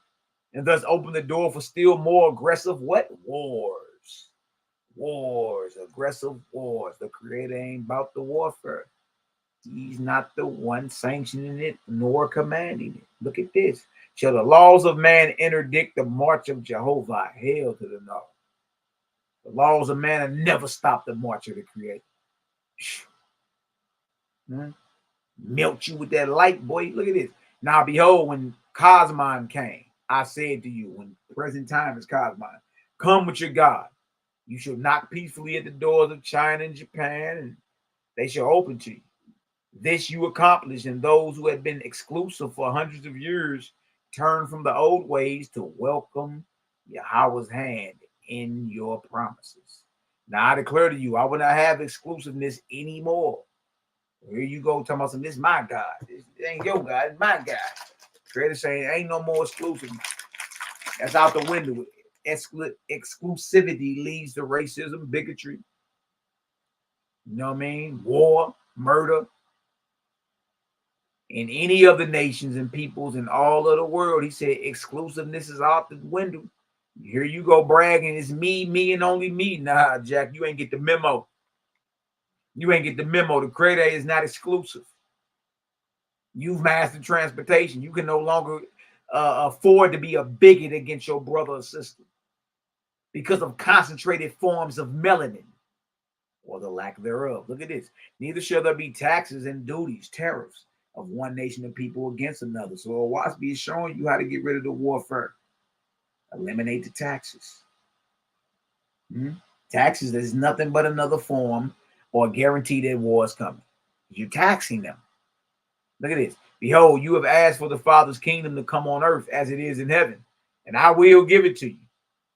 S1: and thus open the door for still more aggressive what? Wars. Wars. Aggressive wars. The creator ain't about the warfare. He's not the one sanctioning it nor commanding it. Look at this. Shall the laws of man interdict the march of Jehovah? Hail to the north. The laws of man have never stopped the march of the creator. Melt you with that light, boy. Look at this. Now behold, when Cosmology came, I said to you, when present time is Cosmology, come with your God. You shall knock peacefully at the doors of China and Japan, and they shall open to you. This you accomplish, and those who had been exclusive for hundreds of years turn from the old ways to welcome Yahweh's hand in your promises. Now I declare to you, I will not have exclusiveness anymore. Here you go talking about some, this is my God. This ain't your God, it's my God. Creator saying ain't no more exclusive. That's out the window. Exclusivity leads to racism, bigotry. You know what I mean? War, murder. In any of the nations and peoples in all of the world, he said exclusiveness is out the window. Here you go bragging, it's me, and only me. Nah, Jack, you ain't get the memo. You ain't get the memo. The creator is not exclusive. You've mastered transportation. You can no longer afford to be a bigot against your brother or sister because of concentrated forms of melanin or the lack thereof. Look at this. Neither shall there be taxes and duties, tariffs of one nation of people against another. So Oahspe is showing you how to get rid of the warfare. Eliminate the taxes. Taxes is nothing but another form or guarantee that war is coming. You're taxing them. Look at this. Behold, you have asked for the Father's kingdom to come on earth as it is in heaven, and I will give it to you.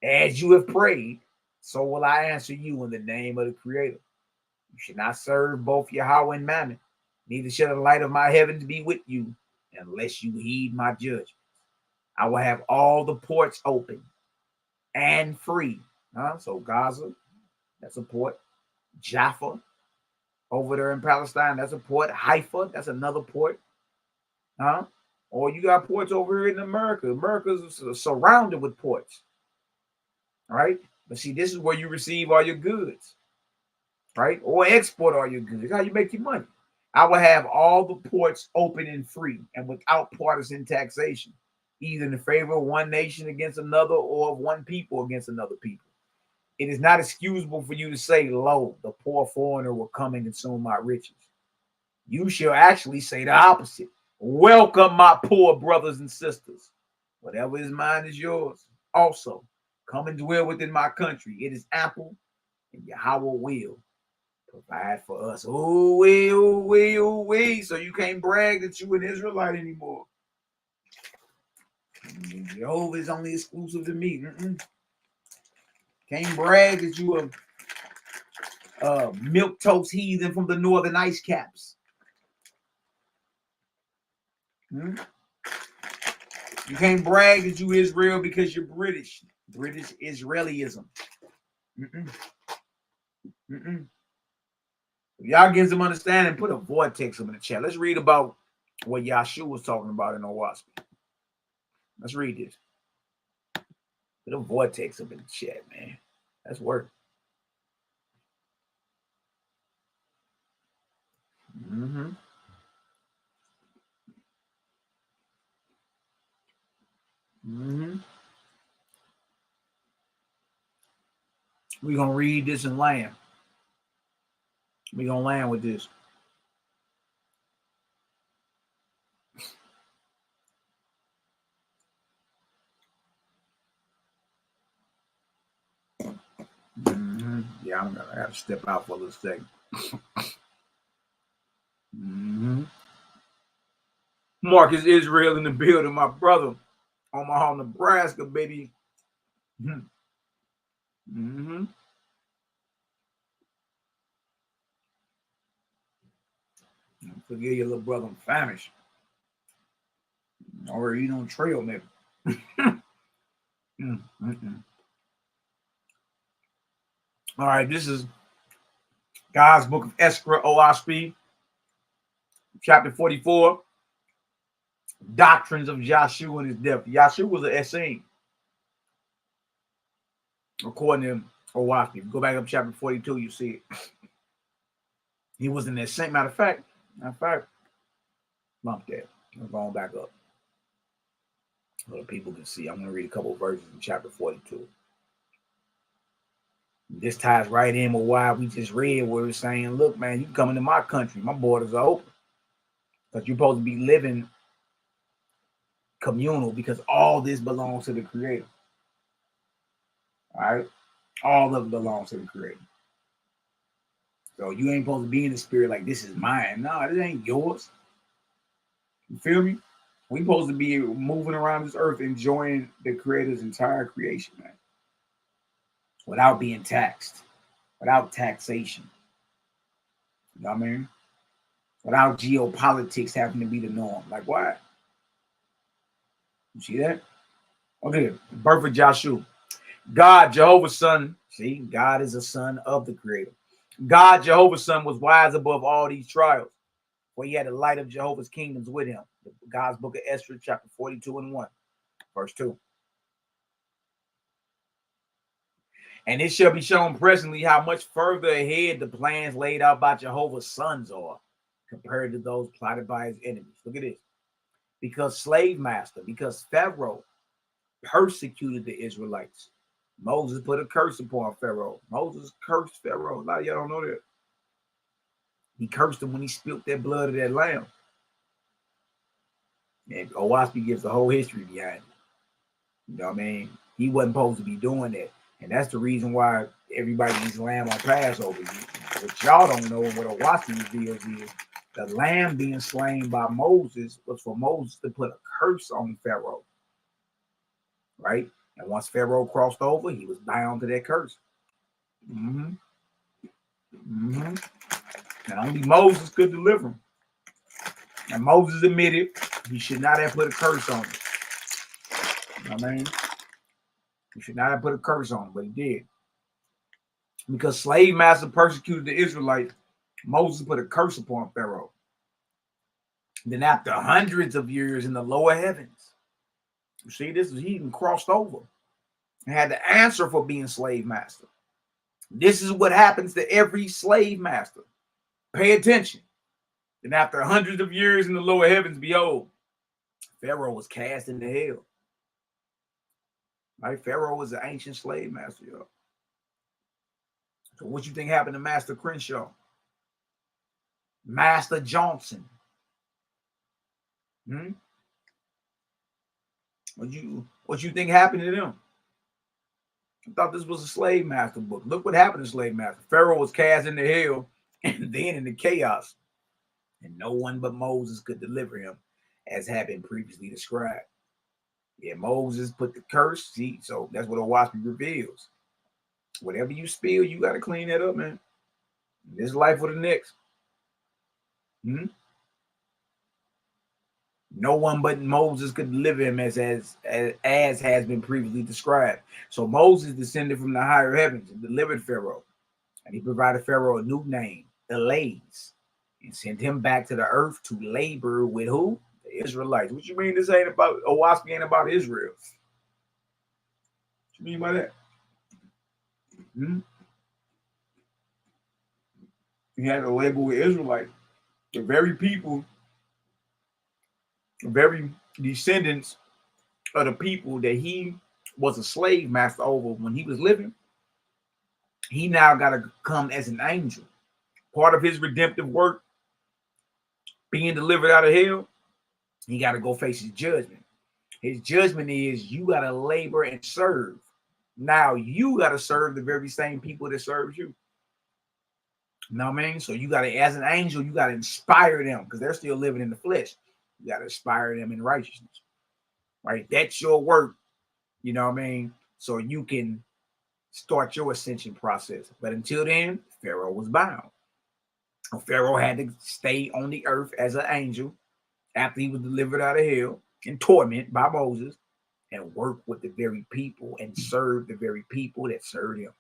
S1: As you have prayed, so will I answer you in the name of the Creator. You should not serve both Yahweh and Mammon, neither shall the light of my heavens be with you, unless you heed my judgments. I will have all the ports open and free. So Gaza, that's a port. Jaffa, over there in Palestine, that's a port. Haifa, that's another port. Or you got ports over here in America. America's surrounded with ports. All right? But see, this is where you receive all your goods. Right? Or export all your goods. That's how you make your money. I will have all the ports open and free and without partisan taxation, either in favor of one nation against another or of one people against another people. It is not excusable for you to say, lo, the poor foreigner will come and consume my riches. You shall actually say the opposite. Welcome, my poor brothers and sisters. Whatever is mine is yours. Also, come and dwell within my country. It is ample, and Yahweh will provide for us. Oh, we. So you can't brag that you an Israelite anymore. Jehovah is only exclusive to me. Can't brag that you a milk toast heathen from the northern ice caps. You can't brag that you Israel because you're British. British Israelism. If y'all get some understanding, put a vortex in the chat. Let's read about what Yahshua was talking about in Oahspe. Let's read this. Put a vortex up in the chat, man. That's work. We're going to read this and land. We're going to land with this. Yeah, I'm going to have to step out for a little second. Marcus Israel in the building, my brother. Omaha, Nebraska, baby. Forget your little brother, I'm famished. Or eat on trail, maybe. All right, this is God's book of Esther, Oahspe, chapter 44. Doctrines of Yahshua and his death. Yahshua was an Essene, according to Oahspe. Go back up chapter 42, you see it. He was an Essene. Matter of fact, lump that. I'm going back up so that people can see. I'm going to read a couple of verses in chapter 42. This ties right in with why we just read where it's saying, look, man, you come into my country. My borders are open. Because you're supposed to be living communal because all this belongs to the Creator. All right? All of it belongs to the Creator. So you ain't supposed to be in the spirit like this is mine. No, this ain't yours. You feel me? We supposed to be moving around this earth enjoying the Creator's entire creation, man. Without being taxed. Without taxation. You know what I mean? Without geopolitics having to be the norm. Like, why? You see that? Okay, birth of Joshua. God, Jehovah's son. See, God is a son of the Creator. God, Jehovah's son, was wise above all these trials, for he had the light of Jehovah's kingdoms with him. God's book of Esther, chapter 42 and 1, verse 2. And it shall be shown presently how much further ahead the plans laid out by Jehovah's sons are compared to those plotted by his enemies. Look at this. Because slave master, because Pharaoh persecuted the Israelites. Moses put a curse upon Pharaoh. Moses cursed Pharaoh. A lot of y'all don't know that. He cursed him when he spilled that blood of that lamb. And Oahspe gives the whole history behind it. You know what I mean? He wasn't supposed to be doing that. And that's the reason why everybody eats lamb on Passover. What y'all don't know, and what Oahspe reveals is the lamb being slain by Moses was for Moses to put a curse on Pharaoh. Right? And once Pharaoh crossed over, he was bound to that curse. And only Moses could deliver him. And Moses admitted he should not have put a curse on him. You know what I mean? He should not have put a curse on him, but he did. Because slave master persecuted the Israelites, Moses put a curse upon Pharaoh. Then after hundreds of years in the lower heavens, you see, he even crossed over and had to answer for being slave master. This is what happens to every slave master. Pay attention. And after hundreds of years in the lower heavens, behold, Pharaoh was cast into hell. Right? Pharaoh was an ancient slave master, y'all. So what you think happened to Master Crenshaw? Master Johnson? What you think happened to them? I thought this was a slave master book. Look what happened to slave master. Pharaoh was cast into hell and then into chaos. And no one but Moses could deliver him, as had been previously described. Yeah, Moses put the curse. See, so that's what Oahspe reveals. Whatever you spill, you got to clean that up, man. This life or the next. No one but Moses could deliver him, as has been previously described. So Moses descended from the higher heavens and delivered Pharaoh. And he provided Pharaoh a new name, Elays, and sent him back to the earth to labor with who? The Israelites. What you mean this ain't about Oahspe, ain't about Israel? What you mean by that? He had to labor with Israelites. The very people, the very descendants of the people that he was a slave master over when he was living. He now got to come as an angel. Part of his redemptive work, being delivered out of hell, he got to go face his judgment. His judgment is you got to labor and serve. Now you got to serve the very same people that serves you. You know what I mean? So you got to, as an angel, you got to inspire them because they're still living in the flesh. You got to inspire them in righteousness. Right? That's your work. You know what I mean? So you can start your ascension process. But until then, Pharaoh was bound. Pharaoh had to stay on the earth as an angel after he was delivered out of hell in torment by Moses and work with the very people and serve the very people that served him.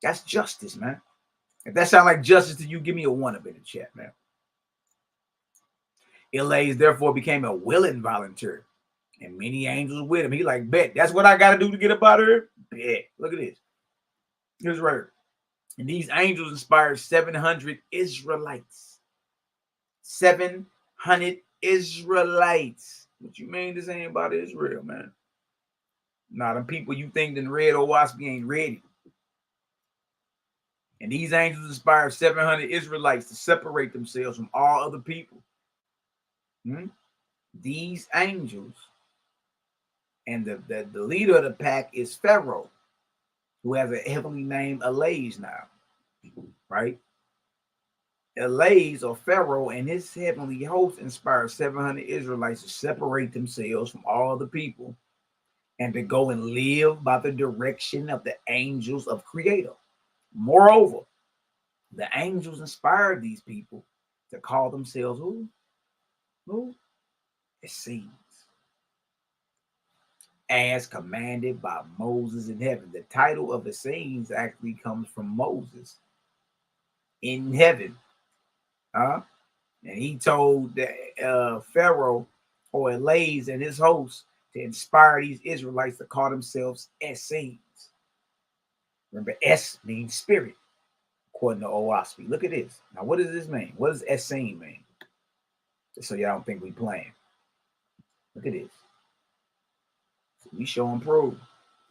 S1: That's justice, man. If that sounds like justice to you, give me a 1 up in the chat, man. Elays therefore became a willing volunteer, and many angels with him. He like, bet, that's what I got to do to get up out of here? Bet. Look at this. Here's right here. And these angels inspired 700 Israelites. 700 Israelites. What you mean this ain't about Israel, man? Nah, the people you think done read Oahspe ain't ready. And these angels inspired 700 Israelites to separate themselves from all other people. These angels, and the leader of the pack is Pharaoh, who has a heavenly name, Elays now, right? Elays, or Pharaoh, and his heavenly host inspired 700 Israelites to separate themselves from all the people and to go and live by the direction of the angels of Creator. Moreover, the angels inspired these people to call themselves who? Who? Essenes. As commanded by Moses in heaven. The title of Essenes actually comes from Moses in heaven. And he told Pharaoh, or Elays, and his hosts to inspire these Israelites to call themselves Essenes. Remember, S means spirit, according to Oahspe. Look at this. Now, what does this mean? What does Essene mean? Just so y'all don't think we playing. Look at this. So we show and prove.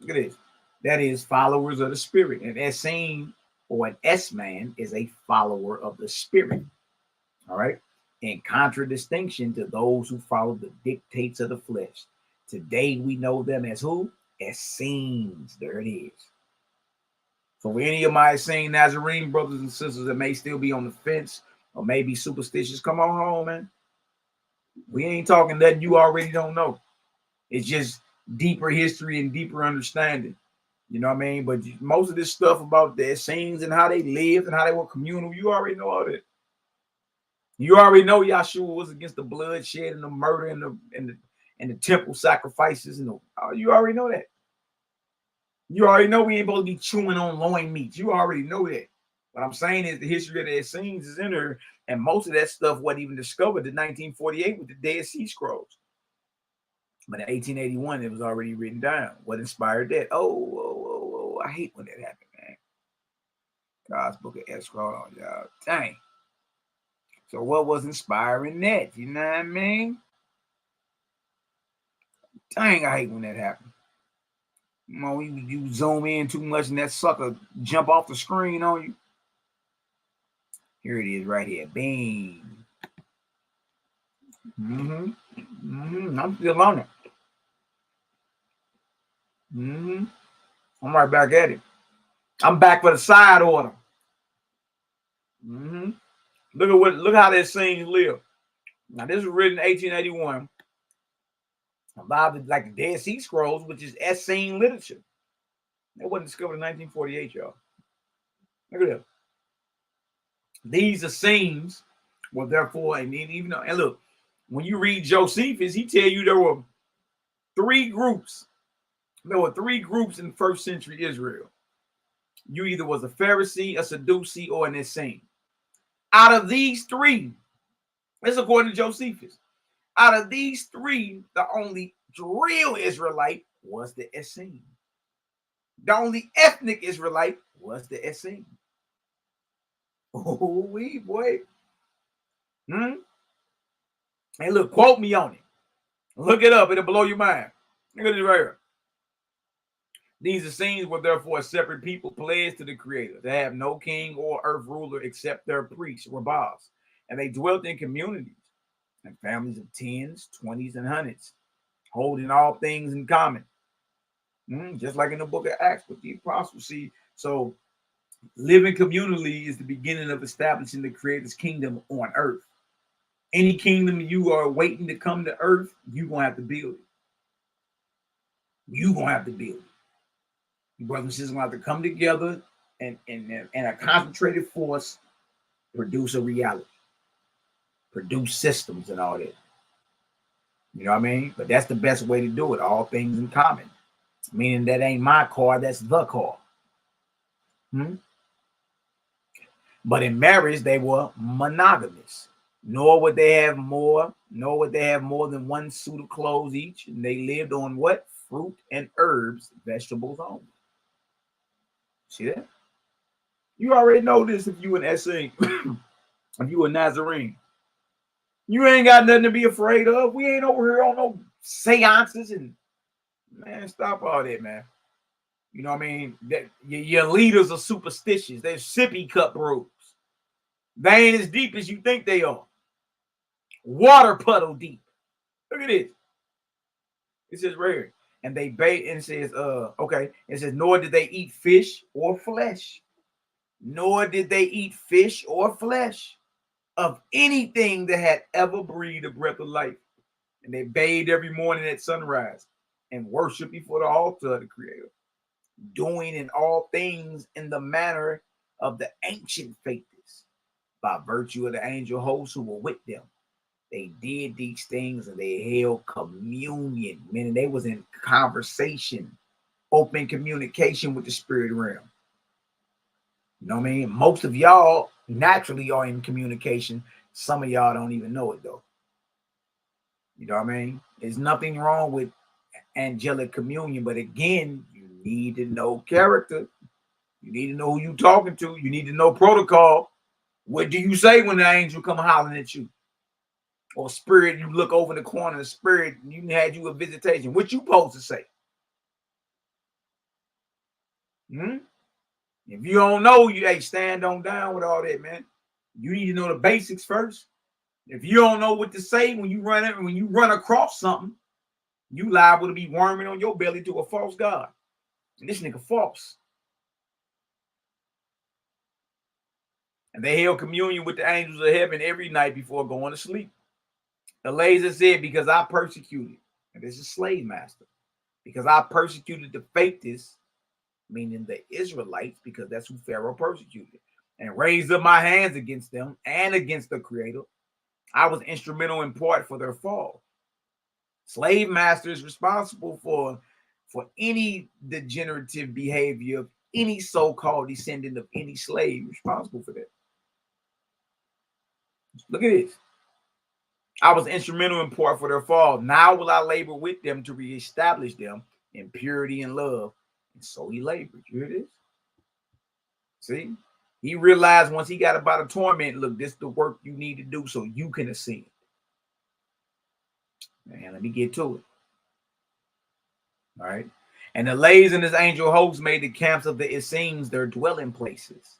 S1: Look at this. That is followers of the spirit. And Essene, or an S-man, is a follower of the spirit. All right? In contradistinction to those who follow the dictates of the flesh. Today we know them as who? Essenes. There it is. So for any of my Essene Nazarene brothers and sisters that may still be on the fence or may be superstitious, come on home, man. We ain't talking nothing you already don't know. It's just deeper history and deeper understanding. You know what I mean? But most of this stuff about the Essenes and how they lived and how they were communal, you already know all that. You already know Yahshua was against the bloodshed and the murder and the temple sacrifices. And you already know that. You already know we ain't supposed to be chewing on loin meat. You already know that. What I'm saying is the history of the Essenes is in there, and most of that stuff wasn't even discovered in 1948 with the Dead Sea Scrolls. But in 1881, it was already written down. What inspired that? Oh, I hate when that happened, man. God's book of escrow on y'all. Dang. So what was inspiring that? You know what I mean? Dang, I hate when that happened. You know, you zoom in too much and that sucker jump off the screen on you. Here it is right here. Bing. I'm still on it. I'm right back at it. I'm back for the side order. Look how that scene live. Now this was written in 1881 about the Dead Sea Scrolls, which is Essene literature. It wasn't discovered in 1948, y'all. Look at that. These Essenes were therefore, and even though, and look, when you read Josephus, he tell you there were three groups. There were three groups in first century Israel. You either was a Pharisee, a Sadducee, or an Essene. Out of these three, this is according to Josephus, out of these three, the only real Israelite was the Essene. The only ethnic Israelite was the Essene. Oh, we boy. Hey, look, quote me on it. Look it up, it'll blow your mind. Look at this right here. These Essenes were therefore a separate people, pledged to the Creator. They have no king or earth ruler except their priests, rabbis, and they dwelt in communities and families of tens, 20s, and hundreds, holding all things in common. Just like in the book of Acts with the apostles. See, so living communally is the beginning of establishing the Creator's kingdom on earth. Any kingdom you are waiting to come to earth, you're going to have to build it. You're going to have to build it. Your brothers and sisters are going to have to come together and a concentrated force produce a reality, produce systems and all that. You know what I mean? But that's the best way to do it. All things in common. Meaning that ain't my car, that's the car. But in marriage, they were monogamous. Nor would they have more than one suit of clothes each. And they lived on what? Fruit and herbs, vegetables only. See that? You already know this if you an Essene, if you a Nazarene. You ain't got nothing to be afraid of. We ain't over here on no seances and man, stop all that, man. You know what I mean? That your leaders are superstitious. They're sippy cup bros. They ain't as deep as you think they are. Water puddle deep. Look at this. It says right here. And they bait and it says, okay. It says, nor did they eat fish or flesh. Nor did they eat fish or flesh of anything that had ever breathed a breath of life. And they bathed every morning at sunrise and worshiped before the altar of the Creator, doing in all things in the manner of the ancient faiths, by virtue of the angel hosts who were with them. They did these things and they held communion, meaning they was in conversation, open communication with the spirit realm. You know what I mean? Most of y'all naturally are in communication. Some of y'all don't even know it though. You know what I mean? There's nothing wrong with angelic communion, but again, you need to know character. You need to know who you talking to. You need to know protocol. What do you say when the angel come hollering at you? Or spirit, you look over the corner, the spirit, you had you a visitation. What you supposed to say? If you don't know, you ain't stand on down with all that, man. You need to know the basics first. If you don't know what to say when you run across something, you liable to be worming on your belly to a false god. And this nigga false. And they held communion with the angels of heaven every night before going to sleep. The laser said, because I persecuted, and this is slave master, because I persecuted the faithless, meaning the Israelites, because that's who Pharaoh persecuted, and raised up my hands against them and against the Creator. I was instrumental in part for their fall. Slave master is responsible for any degenerative behavior of any so-called descendant of any slave, responsible for that. Look at this. I was instrumental in part for their fall. Now will I labor with them to reestablish them in purity and love. And so he labored. You hear this? See? He realized once he got about a torment, look, this is the work you need to do so you can ascend. Man, let me get to it. All right. And the lays and his angel hosts made the camps of the Essenes their dwelling places.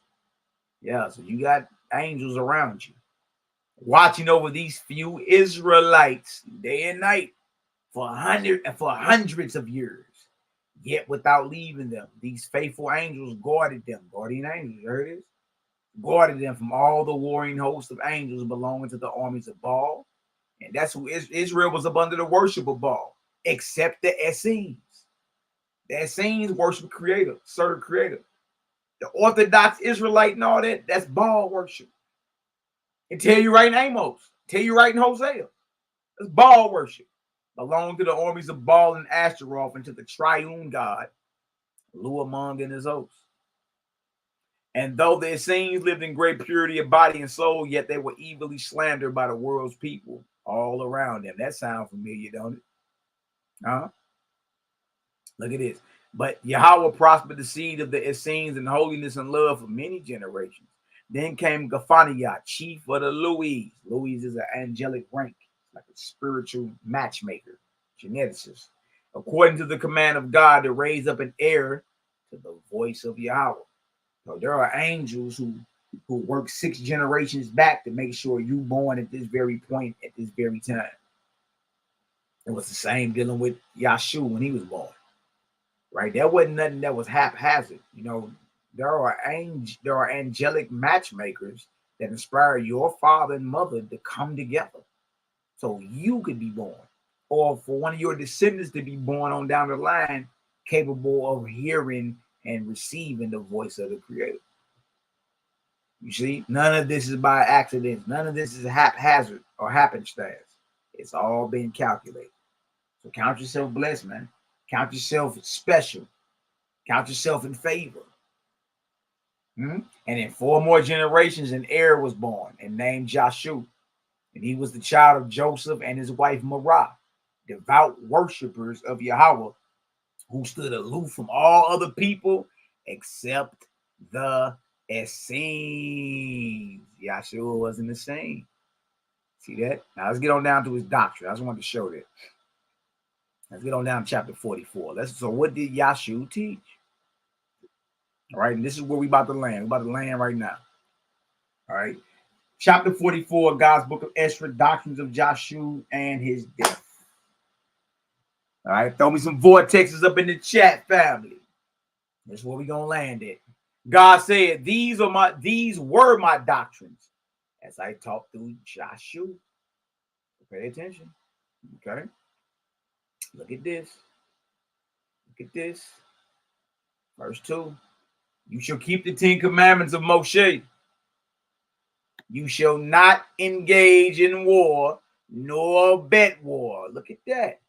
S1: Yeah, so you got angels around you, watching over these few Israelites day and night for hundreds of years. Yet without leaving them, these faithful angels guarded them. Guardian angels, you heard this? Guarded them from all the warring hosts of angels belonging to the armies of Baal. And that's who Israel was up under the worship of Baal, except the Essenes. The Essenes worship Creator, serve Creator. The Orthodox Israelite and all that, that's Baal worship. It tell you right in Amos, tell you right in Hosea. That's Baal worship. Belong to the armies of Baal and Ashtaroth and to the triune God, Luamong and his hosts. And though the Essenes lived in great purity of body and soul, yet they were evilly slandered by the world's people all around them. That sounds familiar, don't it? Huh? Look at this. But Yahweh prospered the seed of the Essenes in holiness and love for many generations. Then came Gaphaniah, chief of the Louis. Louis is an angelic rank, like a spiritual matchmaker, geneticist. According to the command of God, to raise up an heir to the voice of Yahweh. So there are angels who work 6 generations back to make sure you born at this very point, at this very time. It was the same dealing with Yahshua when he was born. Right? There wasn't nothing that was haphazard. You know, there are angelic matchmakers that inspire your father and mother to come together so you could be born, or for one of your descendants to be born on down the line, capable of hearing and receiving the voice of the Creator. You see, none of this is by accident. None of this is haphazard or happenstance. It's all been calculated. So count yourself blessed, man. Count yourself special. Count yourself in favor. And in 4 more generations, an heir was born and named Joshua. And he was the child of Joseph and his wife Marah, devout worshipers of Yahweh, who stood aloof from all other people except the Essenes. Yahshua wasn't the same. See that? Now let's get on down to his doctrine. I just wanted to show that. Let's get on down to chapter 44. So what did Yahshua teach? All right, and this is where we about to land. We're about to land right now. All right. Chapter 44, God's book of Esther, doctrines of Joshua and his death. All right, throw me some vortexes up in the chat, family. That's where we're gonna land it. God said, these were my doctrines as I talked through Joshua. Pay attention. Okay. Look at this. Look at this. Verse 2. You shall keep the 10 commandments of Moshe. You shall not engage in war, nor bet war. Look at that.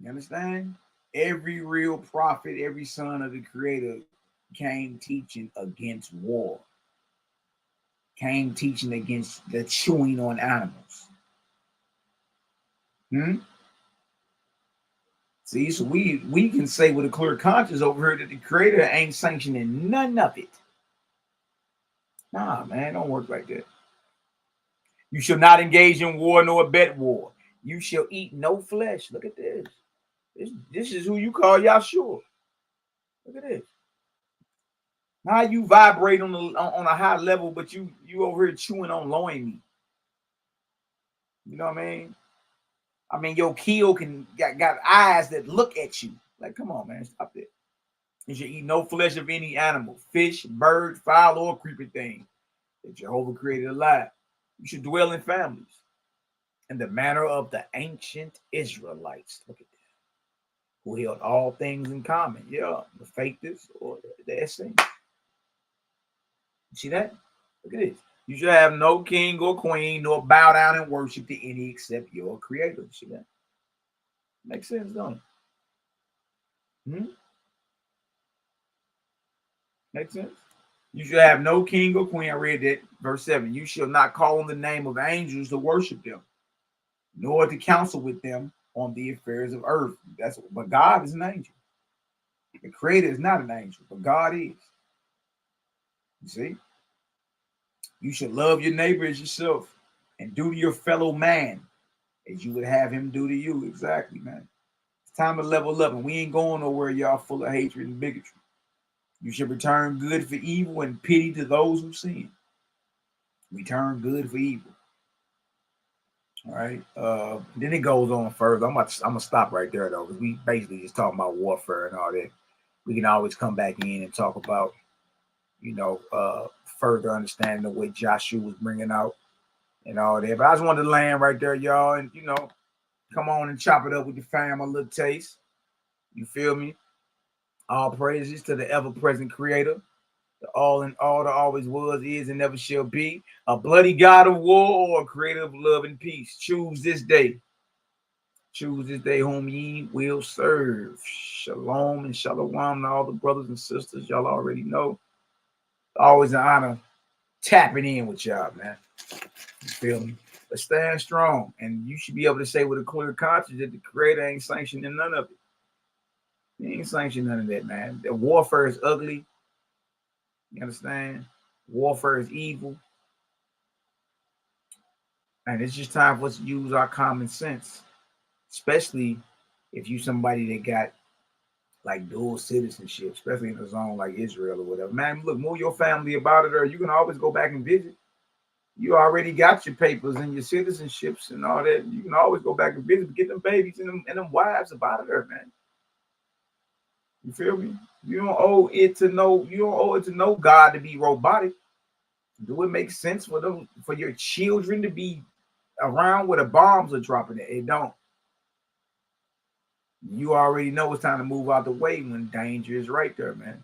S1: You understand? Every real prophet, every son of the Creator came teaching against war. Came teaching against the chewing on animals. See, so we can say with a clear conscience over here that the creator ain't sanctioning none of it. Nah, man, don't work like that. You shall not engage in war nor abet war. You shall eat no flesh. Look at this. This is who you call Yahshua. Look at this. Now you vibrate on a high level, but you over here chewing on loin meat. You know what I mean? I mean, your keel got eyes that look at you. Like, come on, man, stop that. You should eat no flesh of any animal, fish, bird, fowl, or creeping thing that Jehovah created alive. You should dwell in families in the manner of the ancient Israelites. Look at that. Who held all things in common. Yeah, the faithers or the essence. See that? Look at this. You should have no king or queen, nor bow down and worship to any except your creator. See that? Makes sense, don't it? Makes sense? You should have no king or queen. I read that, verse 7. You shall not call on the name of angels to worship them, nor to counsel with them on the affairs of earth. But God is an angel. The creator is not an angel, but God is. You see? You should love your neighbor as yourself and do to your fellow man as you would have him do to you. Exactly, man. It's time to level up, and we ain't going nowhere, y'all, full of hatred and bigotry. You should return good for evil and pity to those who sin. Return good for evil. All right. Then it goes on further. I'm gonna stop right there though, because we basically just talking about warfare and all that. We can always come back in and talk about, further understanding of what Joshua was bringing out and all that. But I just wanted to land right there, y'all, and come on and chop it up with the fam a little taste. You feel me? All praises to the ever-present creator, the all in all, that always was, is, and never shall be, a bloody God of war or a creator of love and peace. Choose this day. Choose this day whom ye will serve. Shalom and shalom to all the brothers and sisters. Y'all already know. Always an honor tapping in with y'all, man. You feel me? But stand strong. And you should be able to say with a clear conscience that the creator ain't sanctioning none of it. He ain't sanctioning none of that, man. The warfare is ugly. You understand? Warfare is evil. And it's just time for us to use our common sense. Especially if you somebody that got like dual citizenship, especially in a zone like Israel or whatever. Man, look, move your family about it, or you can always go back and visit. You already got your papers and your citizenships and all that. You can always go back and visit, get them babies and them wives about it there, man. You feel me? You don't owe it to know God to be robotic. Do it make sense for your children to be around where the bombs are dropping it? It don't. You already know it's time to move out the way when danger is right there, man.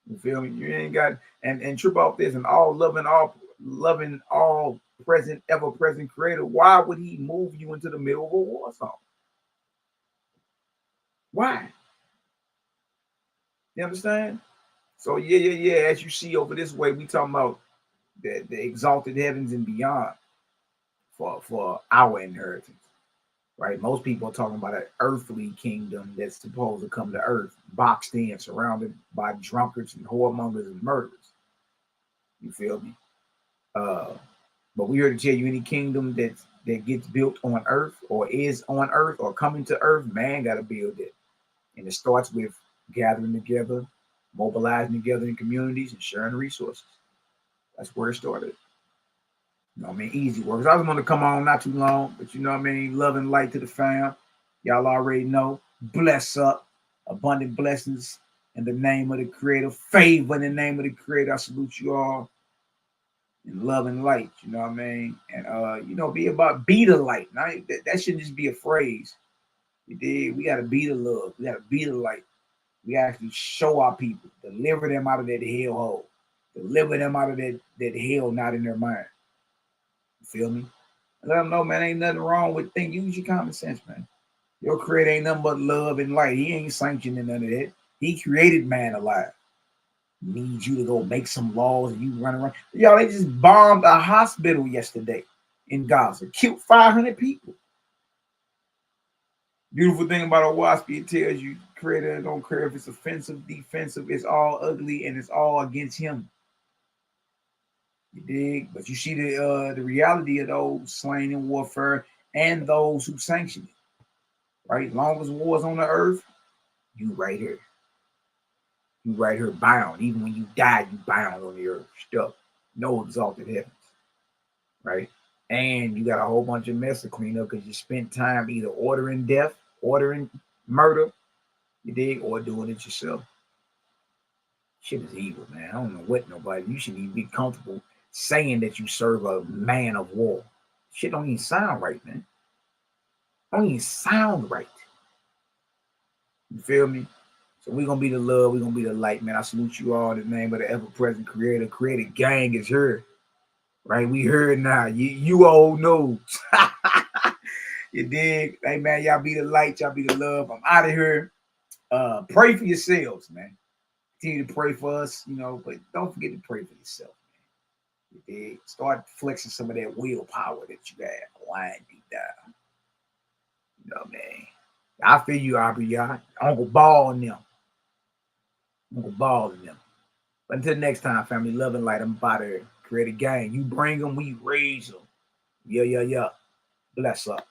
S1: You feel me? You ain't got and trip off this and all loving, all present, ever present creator. Why would he move you into the middle of a war zone? Why? You understand? So yeah. As you see over this way, we talking about the exalted heavens and beyond for our inheritance. Right, most people are talking about an earthly kingdom that's supposed to come to earth, boxed in, surrounded by drunkards and whoremongers and murderers. You feel me? But we're here to tell you, any kingdom that gets built on earth or is on earth or coming to earth, man got to build it. And it starts with gathering together, mobilizing together in communities, and sharing resources. That's where it started. You know what I mean? Easy work. I was going to come on not too long, but you know what I mean? Love and light to the fam. Y'all already know. Bless up. Abundant blessings in the name of the creator. Favor in the name of the creator. I salute you all. And love and light. You know what I mean? And, be the light. Now, that shouldn't just be a phrase. You dig? We got to be the love. We got to be the light. We got to show our people. Deliver them out of that hellhole. Deliver them out of that hell not in their mind. You feel me? Let them know, man, ain't nothing wrong with things. Use your common sense, man. Your creator ain't nothing but love and light. He ain't sanctioning none of that. He created man alive. Needs you to go make some laws and you run around. Y'all, they just bombed a hospital yesterday in Gaza. Killed 500 people. Beautiful thing about Oahspe, it tells you, creator don't care if it's offensive, defensive, it's all ugly and it's all against him. You dig? But you see the reality of those slain in warfare and those who sanction it. Right? Long as war's on the earth, you right here. You right here bound. Even when you die, you bound on the earth. Stuck. No exalted heavens. Right? And you got a whole bunch of mess to clean up because you spent time either ordering death, ordering murder, you dig, or doing it yourself. Shit is evil, man. I don't know what nobody. You shouldn't even be comfortable saying that you serve a man of war. Shit don't even sound right, man. Don't even sound right. You feel me? So we're gonna be the love, we're gonna be the light, man. I salute you all in the name of the ever-present creator. Creator gang is here. Right? We heard now. You all know. You dig? Hey man, y'all be the light, y'all be the love. I'm out of here. Pray for yourselves, man. Continue to pray for us, you know, but don't forget to pray for yourself, man. You dig? Start flexing some of that willpower that you have lying deep down. You know, man. I feel you, Aubrey, y'all. Uncle Ball and them. Uncle Ball and them. But until next time, family, love and light. I'm about to create a gang. You bring them, we raise them. Yeah. Bless up.